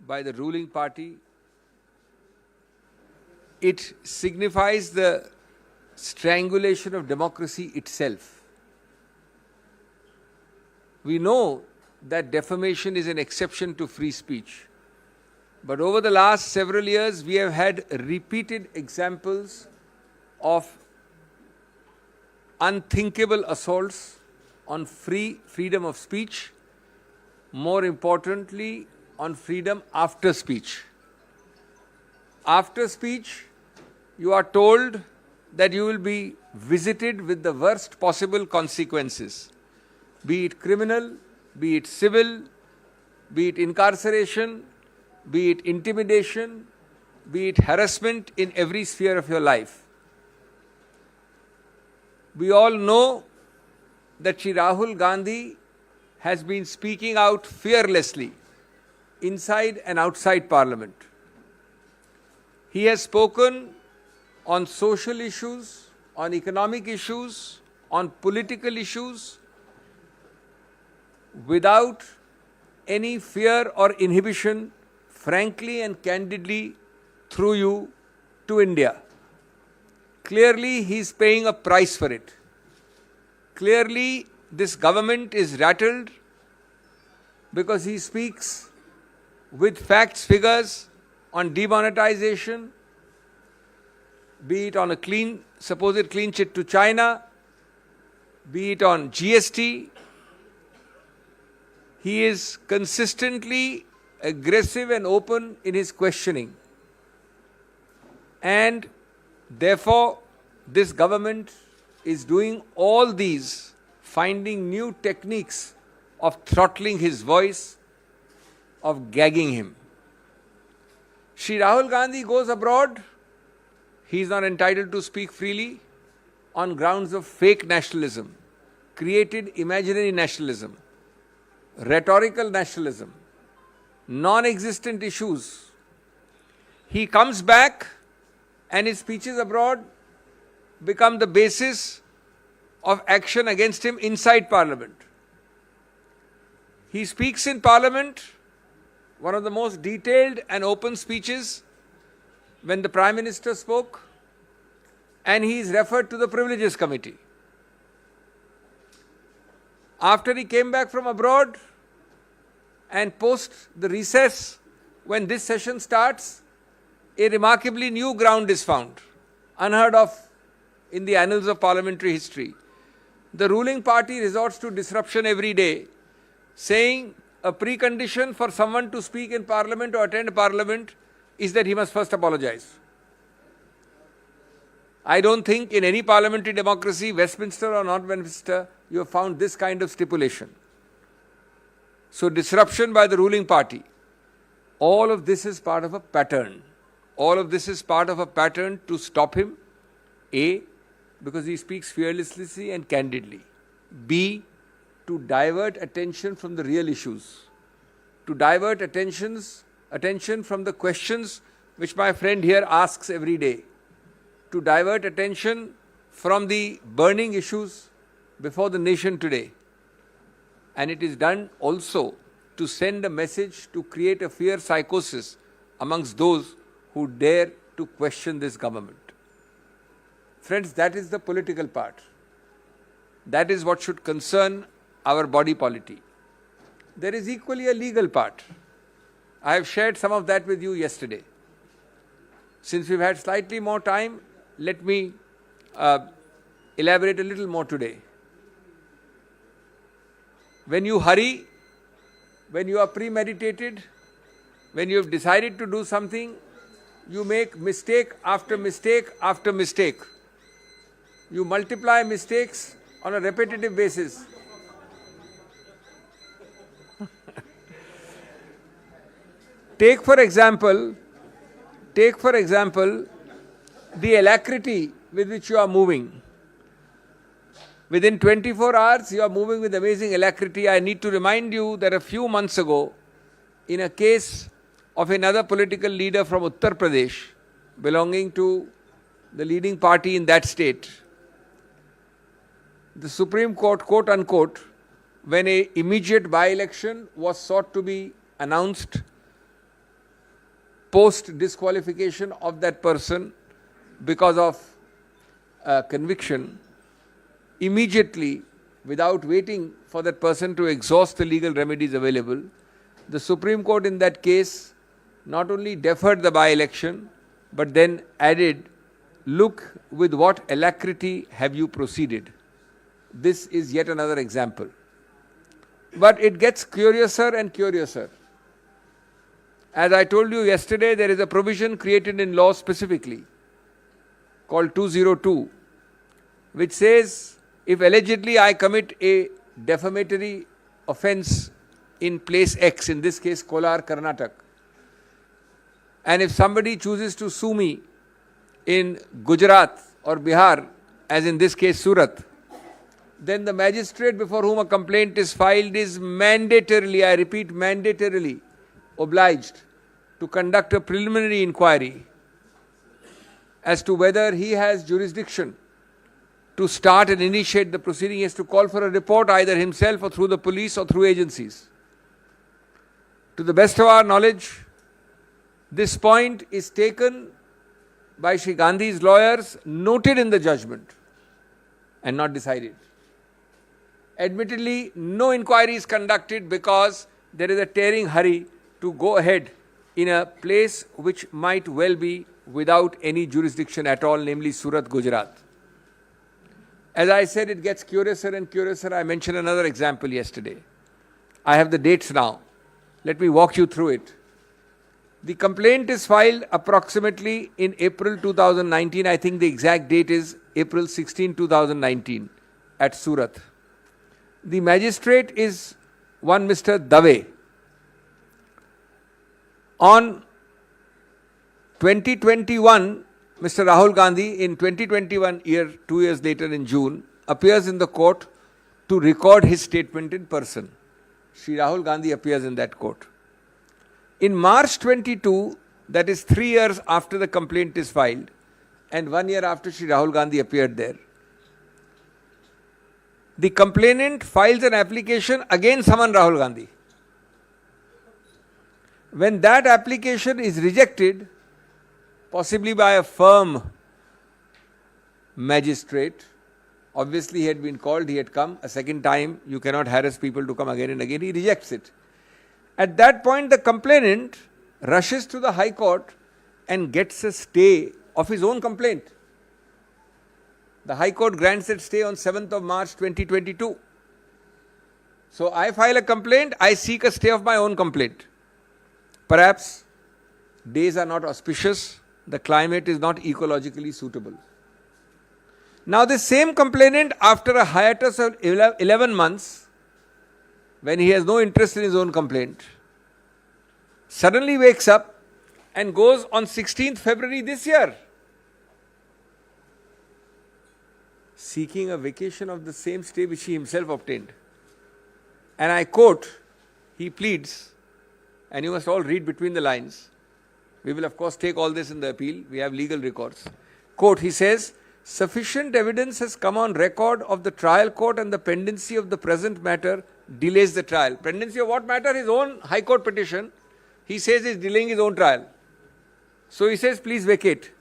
by the ruling party, it signifies the strangulation of democracy itself. We know that defamation is an exception to free speech. But over the last several years, we have had repeated examples of unthinkable assaults on freedom of speech, more importantly, on freedom after speech. After speech, you are told that you will be visited with the worst possible consequences, be it criminal, be it civil, be it incarceration, be it intimidation, be it harassment in every sphere of your life. We all know that Shri Rahul Gandhi has been speaking out fearlessly inside and outside Parliament. He has spoken on social issues, on economic issues, on political issues, without any fear or inhibition, frankly and candidly, through you to India. Clearly, he is paying a price for it. Clearly, this government is rattled because he speaks with facts, figures on demonetization, be it on a supposed clean chit to China, be it on GST. He is consistently aggressive and open in his questioning. And therefore, this government is doing all these, finding new techniques of throttling his voice, of gagging him. Shri Rahul Gandhi goes abroad. He is not entitled to speak freely on grounds of fake nationalism, created imaginary nationalism, rhetorical nationalism, non-existent issues. He comes back and his speeches abroad become the basis of action against him inside Parliament. He speaks in Parliament, one of the most detailed and open speeches when the Prime Minister spoke, and he is referred to the Privileges Committee. After he came back from abroad and post the recess, when this session starts, a remarkably new ground is found, unheard of in the annals of parliamentary history. The ruling party resorts to disruption every day, saying a precondition for someone to speak in Parliament or attend Parliament is that he must first apologize. I don't think in any parliamentary democracy, Westminster or not Westminster, you have found this kind of stipulation. So disruption by the ruling party. All of this is part of a pattern. All of this is part of a pattern to stop him. A, because he speaks fearlessly and candidly. B, to divert attention from the real issues. To divert attention from the questions which my friend here asks every day. To divert attention from the burning issues before the nation today. And it is done also to send a message to create a fear psychosis amongst those who dare to question this government. Friends, that is the political part. That is what should concern our body polity. There is equally a legal part. I have shared some of that with you yesterday. Since we've had slightly more time, let me elaborate a little more today. When you hurry, when you are premeditated, when you have decided to do something, you make mistake after mistake after mistake. You multiply mistakes on a repetitive basis. Take for example, the alacrity with which you are moving. Within 24 hours, you are moving with amazing alacrity. I need to remind you that a few months ago, in a case of another political leader from Uttar Pradesh, belonging to the leading party in that state, the Supreme Court, quote unquote, when an immediate by-election was sought to be announced post-disqualification of that person because of conviction, immediately, without waiting for that person to exhaust the legal remedies available, the Supreme Court in that case not only deferred the by-election, but then added, look with what alacrity have you proceeded. This is yet another example. But it gets curiouser and curiouser. As I told you yesterday, there is a provision created in law specifically called 202, which says if allegedly I commit a defamatory offence in place X, in this case Kolar, Karnataka, and if somebody chooses to sue me in Gujarat or Bihar, as in this case Surat, then the magistrate before whom a complaint is filed is mandatorily, I repeat, mandatorily obliged to conduct a preliminary inquiry as to whether he has jurisdiction to start and initiate the proceeding. He has to call for a report either himself or through the police or through agencies. To the best of our knowledge, this point is taken by Shri Gandhi's lawyers, noted in the judgment, and not decided. Admittedly, no inquiry is conducted because there is a tearing hurry to go ahead in a place which might well be without any jurisdiction at all, namely Surat, Gujarat. As I said, it gets curiouser and curiouser. I mentioned another example yesterday. I have the dates now. Let me walk you through it. The complaint is filed approximately in April 2019. I think the exact date is April 16, 2019 at Surat. The magistrate is one Mr. Dave. On 2021, Mr. Rahul Gandhi, in 2021 year, 2 years later in June, appears in the court to record his statement in person. Shri Rahul Gandhi appears in that court. In March 22, that is 3 years after the complaint is filed, and 1 year after Shri Rahul Gandhi appeared there, the complainant files an application against someone Rahul Gandhi. When that application is rejected, possibly by a firm magistrate, obviously he had been called, he had come a second time, you cannot harass people to come again and again, he rejects it. At that point, the complainant rushes to the High Court and gets a stay of his own complaint. The High Court grants that stay on 7th of March 2022. So I file a complaint, I seek a stay of my own complaint. Perhaps days are not auspicious, the climate is not ecologically suitable. Now the same complainant, after a hiatus of 11 months, when he has no interest in his own complaint, suddenly wakes up and goes on 16th February this year, seeking a vacation of the same stay which he himself obtained. And I quote, he pleads, and you must all read between the lines. We will of course take all this in the appeal, we have legal recourse. Quote, he says, sufficient evidence has come on record of the trial court and the pendency of the present matter delays the trial. Pendency of what matter? His own High Court petition. He says he is delaying his own trial. So he says, please vacate.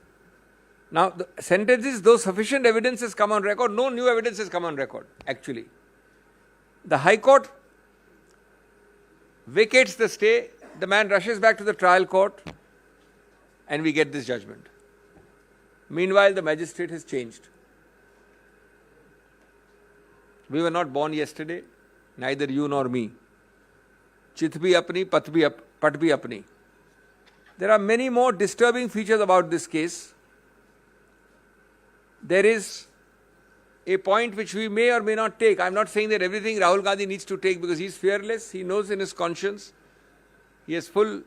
Now the sentence is, though sufficient evidence has come on record, no new evidence has come on record actually. The High Court vacates the stay, the man rushes back to the trial court and we get this judgment. Meanwhile, the magistrate has changed. We were not born yesterday, neither you nor me. Chit bhi apni, pat bhi apni. There are many more disturbing features about this case. There is a point which we may or may not take. I am not saying that everything Rahul Gandhi needs to take because he is fearless, he knows in his conscience, he has full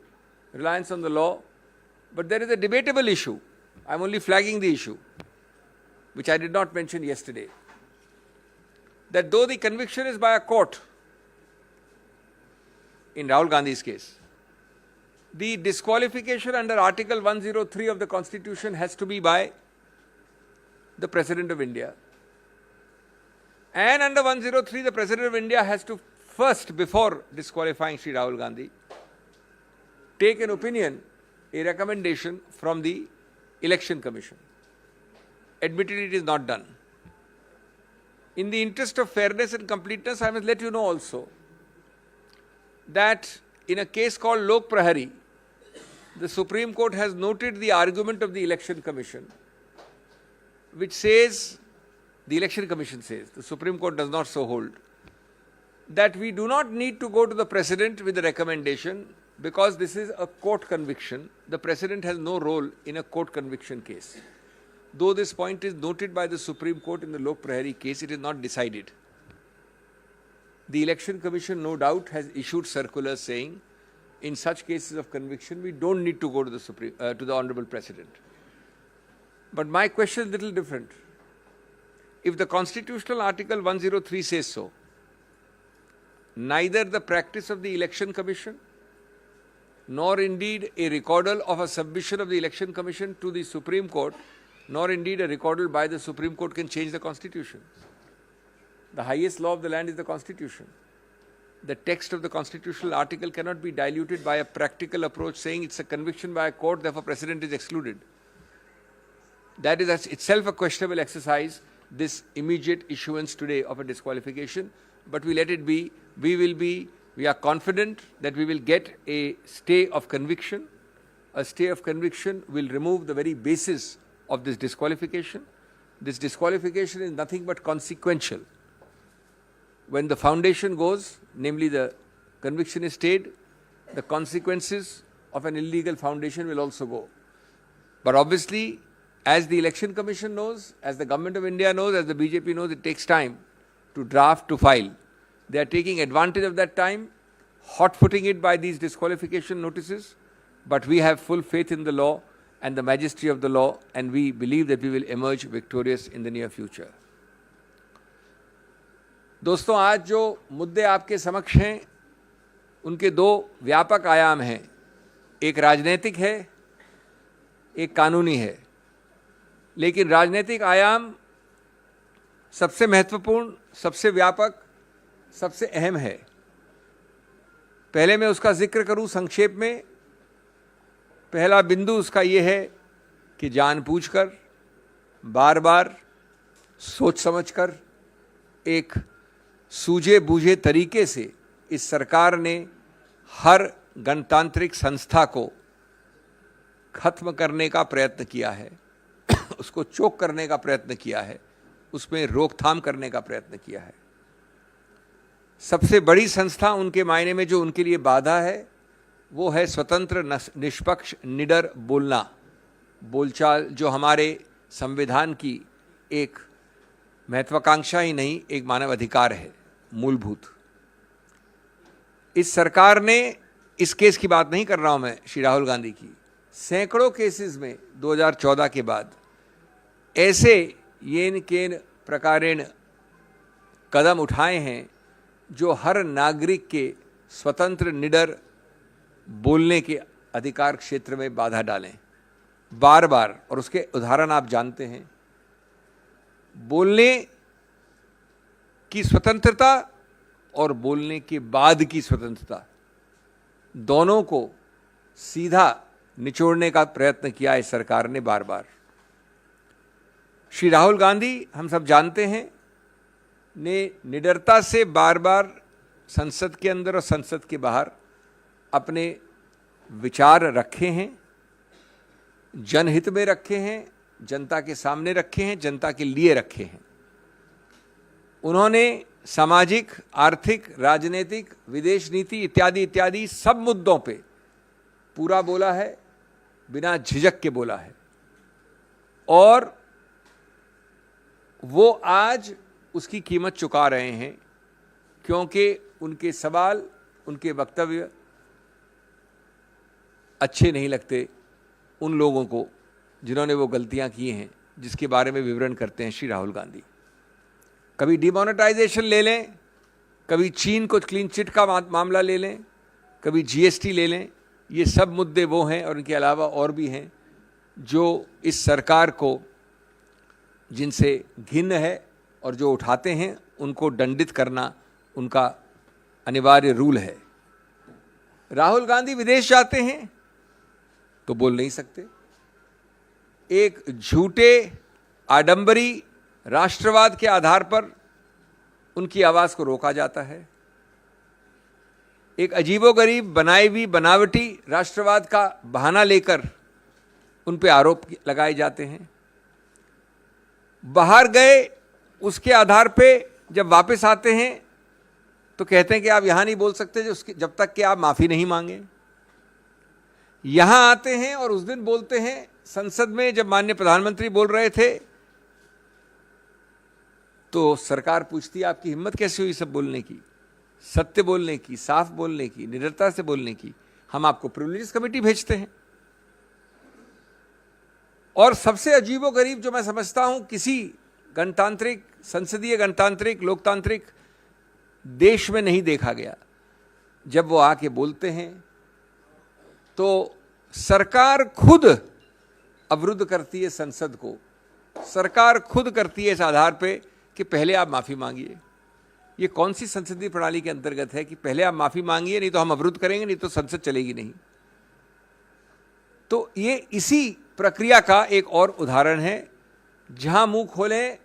reliance on the law. But there is a debatable issue. I am only flagging the issue, which I did not mention yesterday. that though the conviction is by a court, in Rahul Gandhi's case, the disqualification under Article 103 of the Constitution has to be by the President of India. And under 103, the President of India has to first, before disqualifying Shri Rahul Gandhi, take an opinion, a recommendation from the Election Commission. Admittedly, it is not done. In the interest of fairness and completeness, I must let you know also that in a case called Lok Prahari, the Supreme Court has noted the argument of the Election Commission, which says, the Election Commission says, the Supreme Court does not so hold, that we do not need to go to the President with a recommendation because this is a court conviction. The President has no role in a court conviction case. Though this point is noted by the Supreme Court in the Lok Prahari case, it is not decided. The Election Commission, no doubt, has issued circulars saying, in such cases of conviction, we don't need to go to the Honorable President. But my question is a little different. If the Constitutional Article 103 says so, neither the practice of the Election Commission, nor indeed a recordal of a submission of the Election Commission to the Supreme Court, nor indeed a recordal by the Supreme Court can change the Constitution. The highest law of the land is the Constitution. The text of the constitutional article cannot be diluted by a practical approach saying it's a conviction by a court, therefore President is excluded. That is itself a questionable exercise, this immediate issuance today of a disqualification. But we let it be. We are confident that we will get a stay of conviction. A stay of conviction will remove the very basis of this disqualification. This disqualification is nothing but consequential. When the foundation goes, namely the conviction is stayed, the consequences of an illegal foundation will also go. But obviously, as the Election Commission knows, as the Government of India knows, as the BJP knows, it takes time to draft, to file. They are taking advantage of that time, hot-footing it by these disqualification notices. But we have full faith in the law and the majesty of the law, and we believe that we will emerge victorious in the near future. दोस्तों, आज जो मुद्दे आपके समक्ष हैं उनके दो व्यापक आयाम हैं. एक राजनीतिक है, एक कानूनी है. लेकिन राजनीतिक आयाम सबसे महत्वपूर्ण, सबसे व्यापक, सबसे अहम है. पहले मैं उसका जिक्र करूं संक्षेप में. पहला बिंदु उसका ये है कि जानबूझकर, बार बार, सोच समझकर, एक सूझे बूझे तरीके से इस सरकार ने हर गणतांत्रिक संस्था को खत्म करने का प्रयत्न किया है, उसको चोक करने का प्रयत्न किया है, उसमें रोकथाम करने का प्रयत्न किया है. सबसे बड़ी संस्था उनके मायने में जो उनके लिए बाधा है वो है स्वतंत्र, निष्पक्ष, निडर बोलना, बोलचाल, जो हमारे संविधान की एक महत्वाकांक्षा ही नहीं, एक मानव अधिकार है, मूलभूत. इस सरकार ने, इस केस की बात नहीं कर रहा हूं मैं, श्री राहुल गांधी की, सैकड़ों केसेस में 2014 के बाद ऐसे येन केन प्रकारेण कदम उठाए हैं जो हर नागरिक के स्वतंत्र, निडर बोलने के अधिकार क्षेत्र में बाधा डालें, बार बार. और उसके उदाहरण आप जानते हैं. बोलने की स्वतंत्रता और बोलने के बाद की स्वतंत्रता, दोनों को सीधा निचोड़ने का प्रयत्न किया इस सरकार ने बार बार. श्री राहुल गांधी, हम सब जानते हैं, ने निडरता से बार बार संसद के अंदर और संसद के बाहर अपने विचार रखे हैं, जनहित में रखे हैं, जनता के सामने रखे हैं, जनता के लिए रखे हैं. उन्होंने सामाजिक, आर्थिक, राजनीतिक, विदेश नीति इत्यादि इत्यादि सब मुद्दों पे पूरा बोला है, बिना झिझक के बोला है. और वो आज उसकी कीमत चुका रहे हैं, क्योंकि उनके सवाल, उनके वक्तव्य अच्छे नहीं लगते उन लोगों को जिन्होंने वो गलतियां की हैं, जिसके बारे में विवरण करते हैं श्री राहुल गांधी. कभी डिमोनेटाइजेशन ले लें, कभी चीन को क्लीन चिट का मामला ले लें, कभी जीएसटी ले लें। ये सब मुद्दे वो हैं और इनके अलावा और भी हैं जो इस सरकार को, जिनसे घिन्न है और जो उठाते हैं उनको दंडित करना उनका अनिवार्य रूल है। राहुल गांधी विदेश जाते हैं तो बोल नहीं सकते। एक झूठे आडंबरी राष्ट्रवाद के आधार पर उनकी आवाज को रोका जाता है। एक अजीबोगरीब बनाई हुई बनावटी राष्ट्रवाद का बहाना लेकर उन पे आरोप लगाए जाते हैं। बाहर गए उसके आधार पे जब वापस आते हैं तो कहते हैं कि आप यहां नहीं बोल सकते जब तक कि आप माफी नहीं मांगे। यहां आते हैं और उस दिन बोलते हैं संसद में जब माननीय प्रधानमंत्री बोल रहे थे तो सरकार पूछती है आपकी हिम्मत कैसे हुई सब बोलने की, सत्य बोलने की, साफ बोलने की, निडरता से बोलने की। हम आपको प्रिविलेजेस कमेटी भेजते हैं। और सबसे अजीबोगरीब जो मैं समझता हूं, किसी गणतांत्रिक, संसदीय गणतांत्रिक, लोकतांत्रिक देश में नहीं देखा गया, जब वो आके बोलते हैं तो सरकार खुद अवरुद्ध करती है संसद को। सरकार खुद करती है इस आधार पे कि पहले आप माफी मांगिए। ये कौन सी संसदीय प्रणाली के अंतर्गत है कि पहले आप माफी मांगिए, नहीं तो हम अवरुद्ध करेंगे, नहीं तो संसद चलेगी नहीं। तो ये इसी प्रक्रिया का एक और उदाहरण है जहां मुंह खोलें,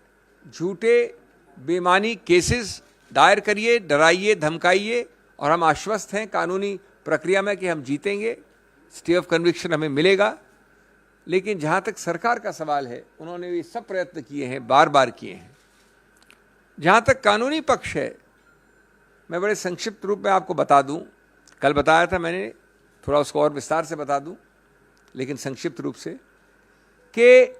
झूठे बेमानी केसेस दायर करिए, डराइए, धमकाइए और हम आश्वस्त हैं कानूनी प्रक्रिया में कि हम जीतेंगे, स्टे ऑफ कन्विक्शन हमें मिलेगा। लेकिन जहां तक सरकार का सवाल है, उन्होंने ये सब प्रयत्न किए हैं, बार बार किए हैं। जहां तक कानूनी पक्ष है, मैं बड़े संक्षिप्त रूप में आपको बता दूं, कल बताया था मैंने, थोड़ा उसको और विस्तार से बता दूं, लेकिन संक्षिप्त रूप से, कि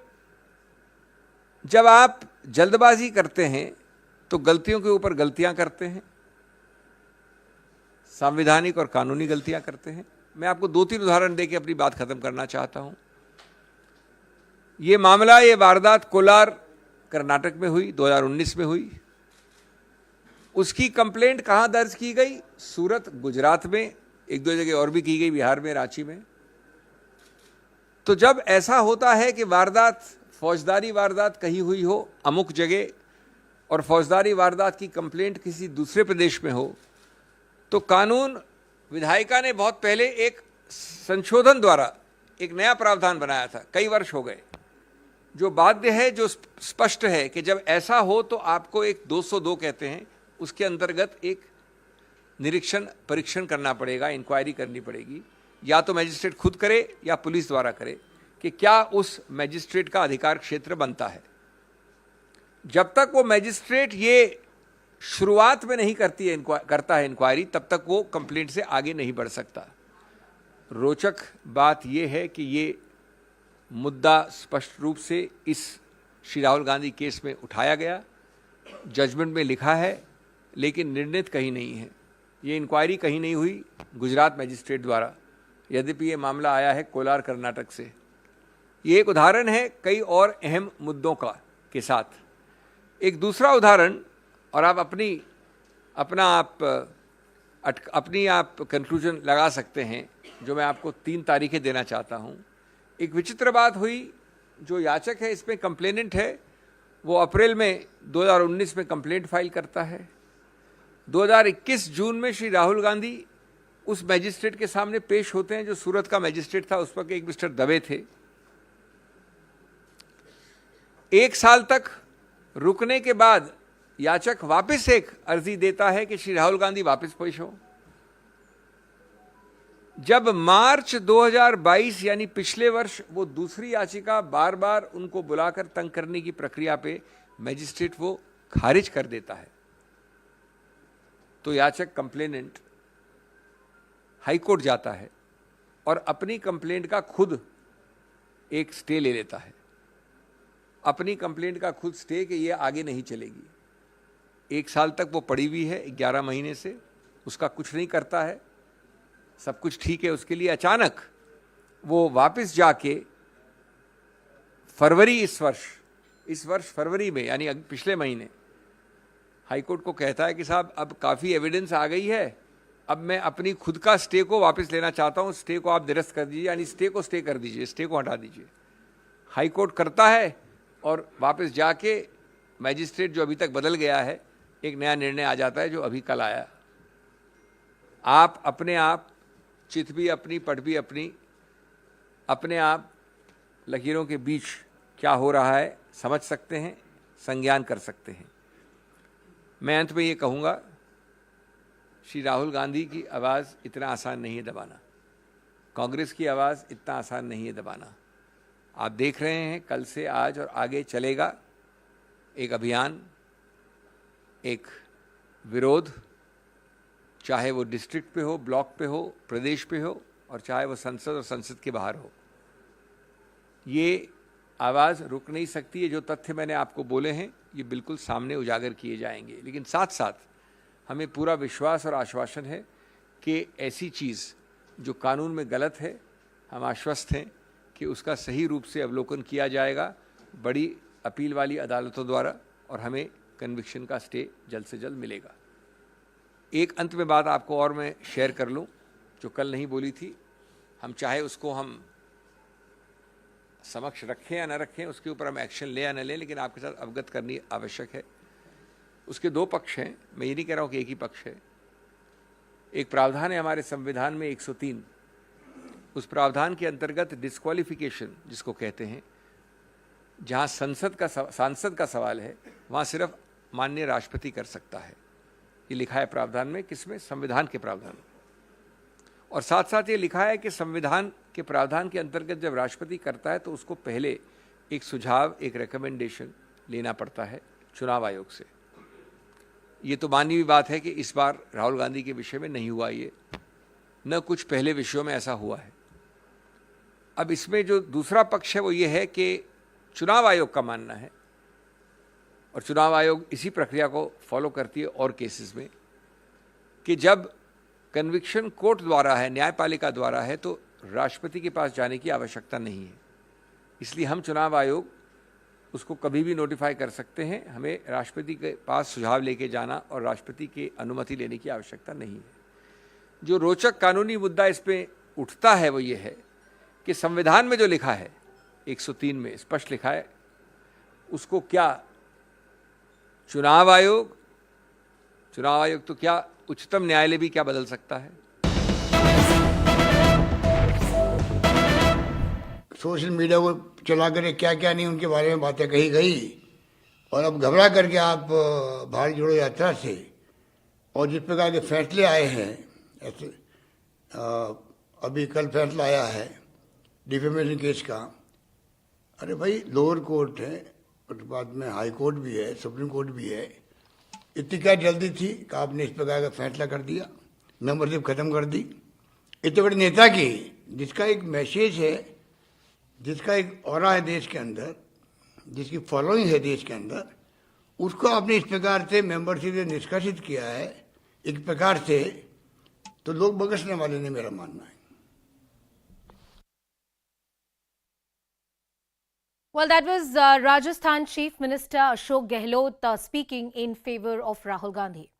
जब आप जल्दबाजी करते हैं तो गलतियों के ऊपर गलतियां करते हैं, संवैधानिक और कानूनी गलतियां करते हैं। मैं आपको 2-3 उदाहरण देके अपनी बात खत्म करना चाहता हूं। ये मामला, ये वारदात कोलार कर्नाटक में हुई, 2019 में हुई। उसकी कंप्लेंट कहां दर्ज की गई? सूरत, गुजरात में, 1-2 जगह और भी की गई, बिहार में, रांची में। तो जब ऐसा होता है कि वारदात, फौजदारी वारदात कहीं हुई हो अमुक जगह और फौजदारी वारदात की कंप्लेंट किसी दूसरे प्रदेश में हो, तो कानून विधायिका ने बहुत पहले एक संशोधन द्वारा एक नया प्रावधान बनाया था, कई वर्ष हो गए, जो बाध्य है, जो स्पष्ट है कि जब ऐसा हो तो आपको एक 202 कहते हैं, उसके अंतर्गत एक निरीक्षण परीक्षण करना पड़ेगा, इंक्वायरी करनी पड़ेगी, या तो मैजिस्ट्रेट खुद करे या पुलिस द्वारा करे कि क्या उस मैजिस्ट्रेट का अधिकार क्षेत्र बनता है। जब तक वो मैजिस्ट्रेट ये शुरुआत में नहीं करता है इंक्वायरी, तब तक वो कंप्लेंट से आगे नहीं बढ़ सकता। रोचक बात यह है कि ये मुद्दा स्पष्ट रूप से इस श्री राहुल गांधी केस में उठाया गया, जजमेंट में लिखा है, लेकिन निर्णित कहीं नहीं है। ये इंक्वायरी कहीं नहीं हुई गुजरात मैजिस्ट्रेट द्वारा, यद्यपि ये मामला आया है कोलार कर्नाटक से। ये एक उदाहरण है कई और अहम मुद्दों का के साथ। एक दूसरा उदाहरण, और आप अपनी कंक्लूजन लगा सकते हैं, जो मैं आपको 3 तारीखें देना चाहता हूं। एक विचित्र बात हुई, जो याचक है, इसमें कंप्लेनेंट है, वो अप्रैल में 2019 में कंप्लेंट फाइल करता है। 2021 जून में श्री राहुल गांधी उस मैजिस्ट्रेट के सामने पेश होते हैं जो सूरत का मैजिस्ट्रेट था, उस वक्त एक मिस्टर दवे थे। 1 साल तक रुकने के बाद याचक वापस एक अर्जी देता है कि श्री राहुल गांधी वापस पेश हो। जब मार्च 2022 यानी पिछले वर्ष वो दूसरी याचिका बार बार उनको बुलाकर तंग करने की प्रक्रिया पे मैजिस्ट्रेट वो खारिज कर देता है, तो याचक कंप्लेनेंट हाईकोर्ट जाता है और अपनी कंप्लेंट का खुद एक स्टे ले लेता है, अपनी कंप्लेंट का खुद स्टे कि ये आगे नहीं चलेगी। 1 साल तक वो पड़ी हुई है, 11 महीने से उसका कुछ नहीं करता है, सब कुछ ठीक है उसके लिए। अचानक वो वापस जाके फरवरी इस वर्ष फरवरी में, यानी पिछले महीने हाईकोर्ट को कहता है कि साहब अब काफ़ी एविडेंस आ गई है, अब मैं अपनी खुद का स्टे को वापस लेना चाहता हूँ, स्टे को आप निरस्त कर दीजिए, यानी स्टे को स्टे कर दीजिए, स्टे को हटा दीजिए। हाईकोर्ट करता है और वापस जाके मैजिस्ट्रेट जो अभी तक बदल गया है, एक नया निर्णय आ जाता है जो अभी कल आया। आप अपने आप चित भी अपनी, पट भी अपनी, अपने आप लकीरों के बीच क्या हो रहा है समझ सकते हैं, संज्ञान कर सकते हैं। मैं अंत में ये कहूँगा, श्री राहुल गांधी की आवाज़ इतना आसान नहीं है दबाना, कांग्रेस की आवाज़ इतना आसान नहीं है दबाना। आप देख रहे हैं कल से आज और आगे चलेगा एक अभियान, एक विरोध, चाहे वो डिस्ट्रिक्ट पे हो, ब्लॉक पे हो, प्रदेश पे हो, और चाहे वो संसद और संसद के बाहर हो। ये आवाज़ रुक नहीं सकती है। जो तथ्य मैंने आपको बोले हैं ये बिल्कुल सामने उजागर किए जाएंगे, लेकिन साथ साथ हमें पूरा विश्वास और आश्वासन है कि ऐसी चीज़ जो कानून में गलत है, हम आश्वस्त हैं कि उसका सही रूप से अवलोकन किया जाएगा बड़ी अपील वाली अदालतों द्वारा, और हमें कन्विक्शन का स्टे जल्द से जल्द मिलेगा। एक अंत में बात आपको और मैं शेयर कर लूं जो कल नहीं बोली थी, हम चाहे उसको हम समक्ष रखें या न रखें, उसके ऊपर हम एक्शन ले या न लें, लेकिन आपके साथ अवगत करनी आवश्यक है। उसके दो पक्ष हैं, मैं ये नहीं कह रहा हूँ कि एक ही पक्ष है। एक प्रावधान है हमारे संविधान में 103, उस प्रावधान के अंतर्गत डिस्क्वालिफिकेशन जिसको कहते हैं, जहाँ सांसद का सवाल है वहाँ सिर्फ माननीय राष्ट्रपति कर सकता है। ये लिखा है प्रावधान में, किसमें? संविधान के प्रावधान। और साथ साथ ये लिखा है कि संविधान के प्रावधान के अंतर्गत जब राष्ट्रपति करता है तो उसको पहले एक सुझाव, एक रिकमेंडेशन लेना पड़ता है चुनाव आयोग से। ये तो मानी हुई बात है कि इस बार राहुल गांधी के विषय में नहीं हुआ ये, न कुछ पहले विषयों में ऐसा हुआ है। अब इसमें जो दूसरा पक्ष है वो ये है कि चुनाव आयोग का मानना है, और चुनाव आयोग इसी प्रक्रिया को फॉलो करती है और केसेस में, कि जब कन्विक्शन कोर्ट द्वारा है, न्यायपालिका द्वारा है, तो राष्ट्रपति के पास जाने की आवश्यकता नहीं है। इसलिए हम चुनाव आयोग उसको कभी भी नोटिफाई कर सकते हैं, हमें राष्ट्रपति के पास सुझाव लेके जाना और राष्ट्रपति की अनुमति लेने की आवश्यकता नहीं है। जो रोचक कानूनी मुद्दा इस पे उठता है वो ये है कि संविधान में जो लिखा है 103 में स्पष्ट लिखा है, उसको क्या चुनाव आयोग तो क्या उच्चतम न्यायालय भी क्या बदल सकता है?
सोशल मीडिया को चला कर क्या क्या नहीं उनके बारे में बातें कही गई, और अब घबरा करके आप भारत जोड़ो यात्रा से और जिस प्रकार के फैसले आए हैं, ऐसे अभी कल फैसला आया है डिफेमेशन केस का। अरे भाई, लोअर कोर्ट है और बाद में हाई कोर्ट भी है, सुप्रीम कोर्ट भी है। इतनी क्या जल्दी थी कि आपने इस प्रकार का फैसला कर दिया, मेंबरशिप खत्म कर दी। इतने बड़े नेता की, जिसका एक मैसेज है, जिसका एक ऑरा है देश के अंदर, जिसकी फॉलोइंग है देश के अंदर, उसको आपने इस प्रकार से मेंबरशिप से निष्कासित किया है एक प्रकार से, तो लोग बगसने वाले ने, मेरा मानना है।
Well, that was Rajasthan Chief Minister Ashok Gehlot speaking in favor of Rahul Gandhi.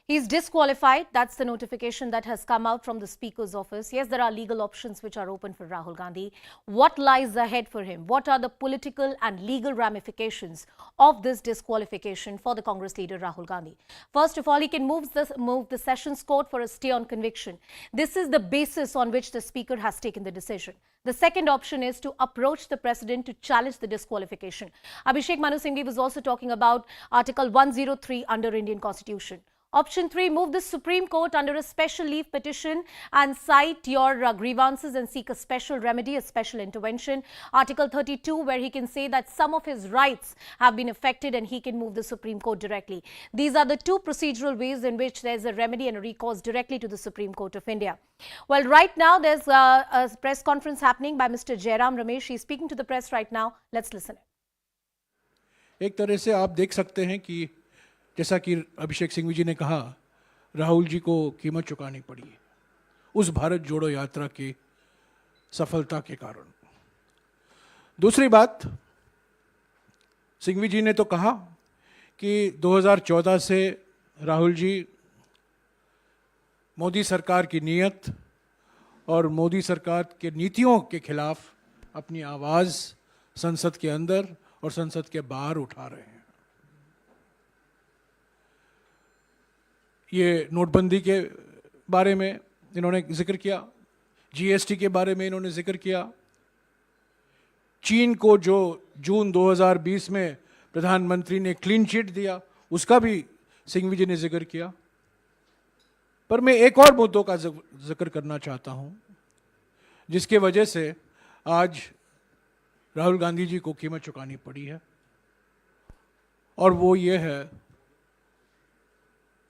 He's disqualified. That's the notification that has come out from the Speaker's office. Yes, there are legal options which are open for Rahul Gandhi. What lies ahead for him? What are the political and legal ramifications of this disqualification for the Congress leader Rahul Gandhi? First of all, he can move the Sessions Court for a stay on conviction. This is the basis on which the Speaker has taken the decision. The second option is to approach the President to challenge the disqualification. Abhishek Manu Singhvi was also talking about Article 103 under Indian Constitution. Option 3, move the Supreme Court under a special leave petition and cite your grievances and seek a special remedy, a special intervention. Article 32, where he can say that some of his rights have been affected and he can move the Supreme Court directly. These are the two procedural ways in which there's a remedy and a recourse directly to the Supreme Court of India. Well, right now there's a press conference happening by Mr. Jairam Ramesh. He's speaking to the press right now. Let's listen.
एक तरह से आप देख सकते हैं कि जैसा कि अभिषेक सिंघवी जी ने कहा, राहुल जी को कीमत चुकानी पड़ी उस भारत जोड़ो यात्रा की सफलता के कारण। दूसरी बात, सिंघवी जी ने तो कहा कि 2014 से राहुल जी मोदी सरकार की नीयत और मोदी सरकार के नीतियों के खिलाफ अपनी आवाज़ संसद के अंदर और संसद के बाहर उठा रहे हैं। ये नोटबंदी के बारे में इन्होंने जिक्र किया, जीएसटी के बारे में इन्होंने जिक्र किया, चीन को जो जून 2020 में प्रधानमंत्री ने क्लीन चिट दिया उसका भी सिंघवी जी ने जिक्र किया। पर मैं एक और मुद्दों का जिक्र करना चाहता हूं जिसके वजह से आज राहुल गांधी जी को कीमत चुकानी पड़ी है, और वो ये है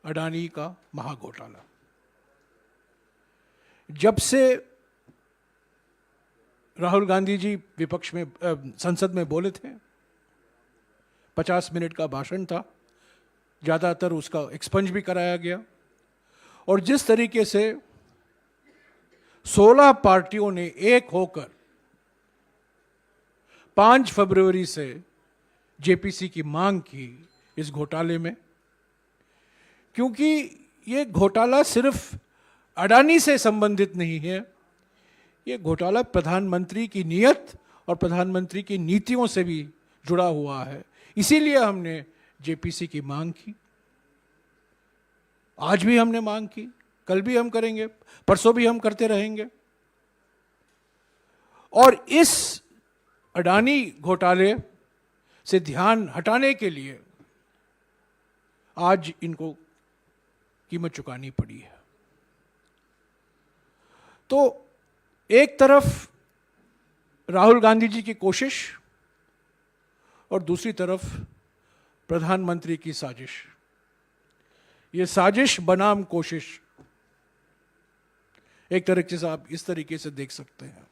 अडानी का महाघोटाला। जब से राहुल गांधी जी विपक्ष में संसद में बोले थे, 50 मिनट का भाषण था, ज़्यादातर उसका एक्सपंज भी कराया गया, और जिस तरीके से 16 पार्टियों ने एक होकर 5 फरवरी से जेपीसी की मांग की इस घोटाले में, क्योंकि ये घोटाला सिर्फ अडानी से संबंधित नहीं है, ये घोटाला प्रधानमंत्री की नीयत और प्रधानमंत्री की नीतियों से भी जुड़ा हुआ है। इसीलिए हमने जेपीसी की मांग की, आज भी हमने मांग की, कल भी हम करेंगे, परसों भी हम करते रहेंगे। और इस अडानी घोटाले से ध्यान हटाने के लिए आज इनको कीमत चुकानी पड़ी है। तो एक तरफ राहुल गांधी जी की कोशिश और दूसरी तरफ प्रधानमंत्री की साजिश, ये साजिश बनाम कोशिश एक तरीके से आप इस तरीके से देख सकते हैं।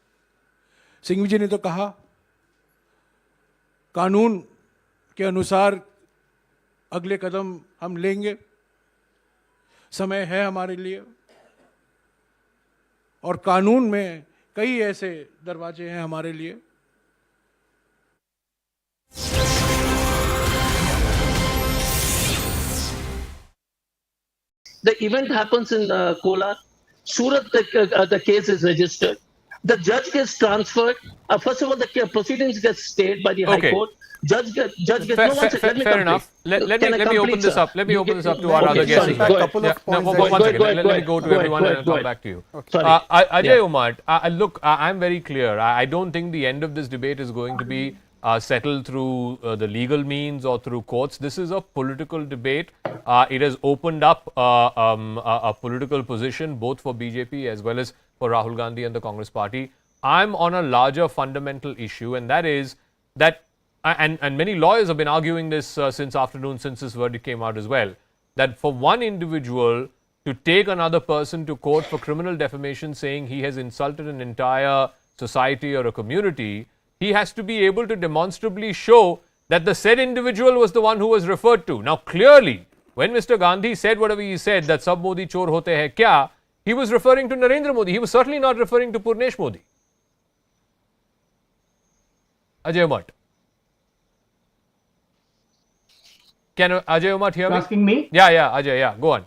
सिंघवी जी ने तो कहा कानून के अनुसार अगले कदम हम लेंगे, समय है हमारे लिए, और कानून में कई ऐसे दरवाजे हैं हमारे लिए।
The event happens in Kolar. Surat, the case is registered. The judge gets transferred. First of all, the proceedings get stayed by the High Court. Judge gets
fair enough. Let me open this up. Let me open this up to our other guests.
A couple of points.
One second. Let me go to everyone and come back to you. Ajay Umar, look, I'm very clear. I don't think the end of this debate is going to be settled through the legal means or through courts. This is a political debate. It has opened up a political position both for BJP as well as for Rahul Gandhi and the Congress Party. I'm on a larger fundamental issue, and that is that, and many lawyers have been arguing this since afternoon, since this verdict came out as well, that for one individual to take another person to court for criminal defamation, saying he has insulted an entire society or a community, he has to be able to demonstrably show that the said individual was the one who was referred to. Now, clearly, when Mr. Gandhi said whatever he said, that sab Modi chor hote hai kya, he was referring to Narendra Modi. He was certainly not referring to Purnesh Modi. Ajay Umar. Can Ajay Umar hear me?
Asking me?
Yeah, Ajay, yeah, go on.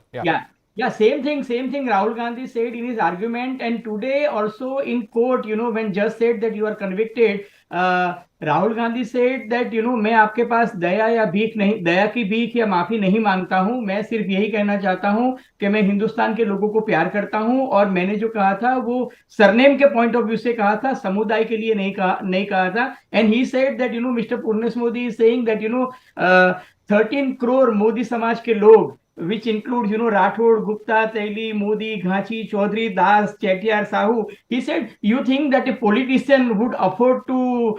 Yeah, same thing Rahul Gandhi said in his argument, and today also in court, when judge said that you are convicted, Rahul Gandhi said that, मैं आपके पास दया की भीख या माफी नहीं मांगता हूं, मैं सिर्फ यही कहना चाहता हूं कि मैं हिंदुस्तान के लोगों को प्यार करता हूं, और मैंने जो कहा था वो सरनेम के पॉइंट ऑफ व्यू से कहा था, समुदाय के लिए नहीं कहा था। And he said that mister Purnesh Modi is saying that 13 crore Modi समाज के लोग, which includes, Rathod, Gupta, Taili, Modi, Ghachi, Chaudhary, Das, Chettiar, Sahu. He said, you think that a politician would afford to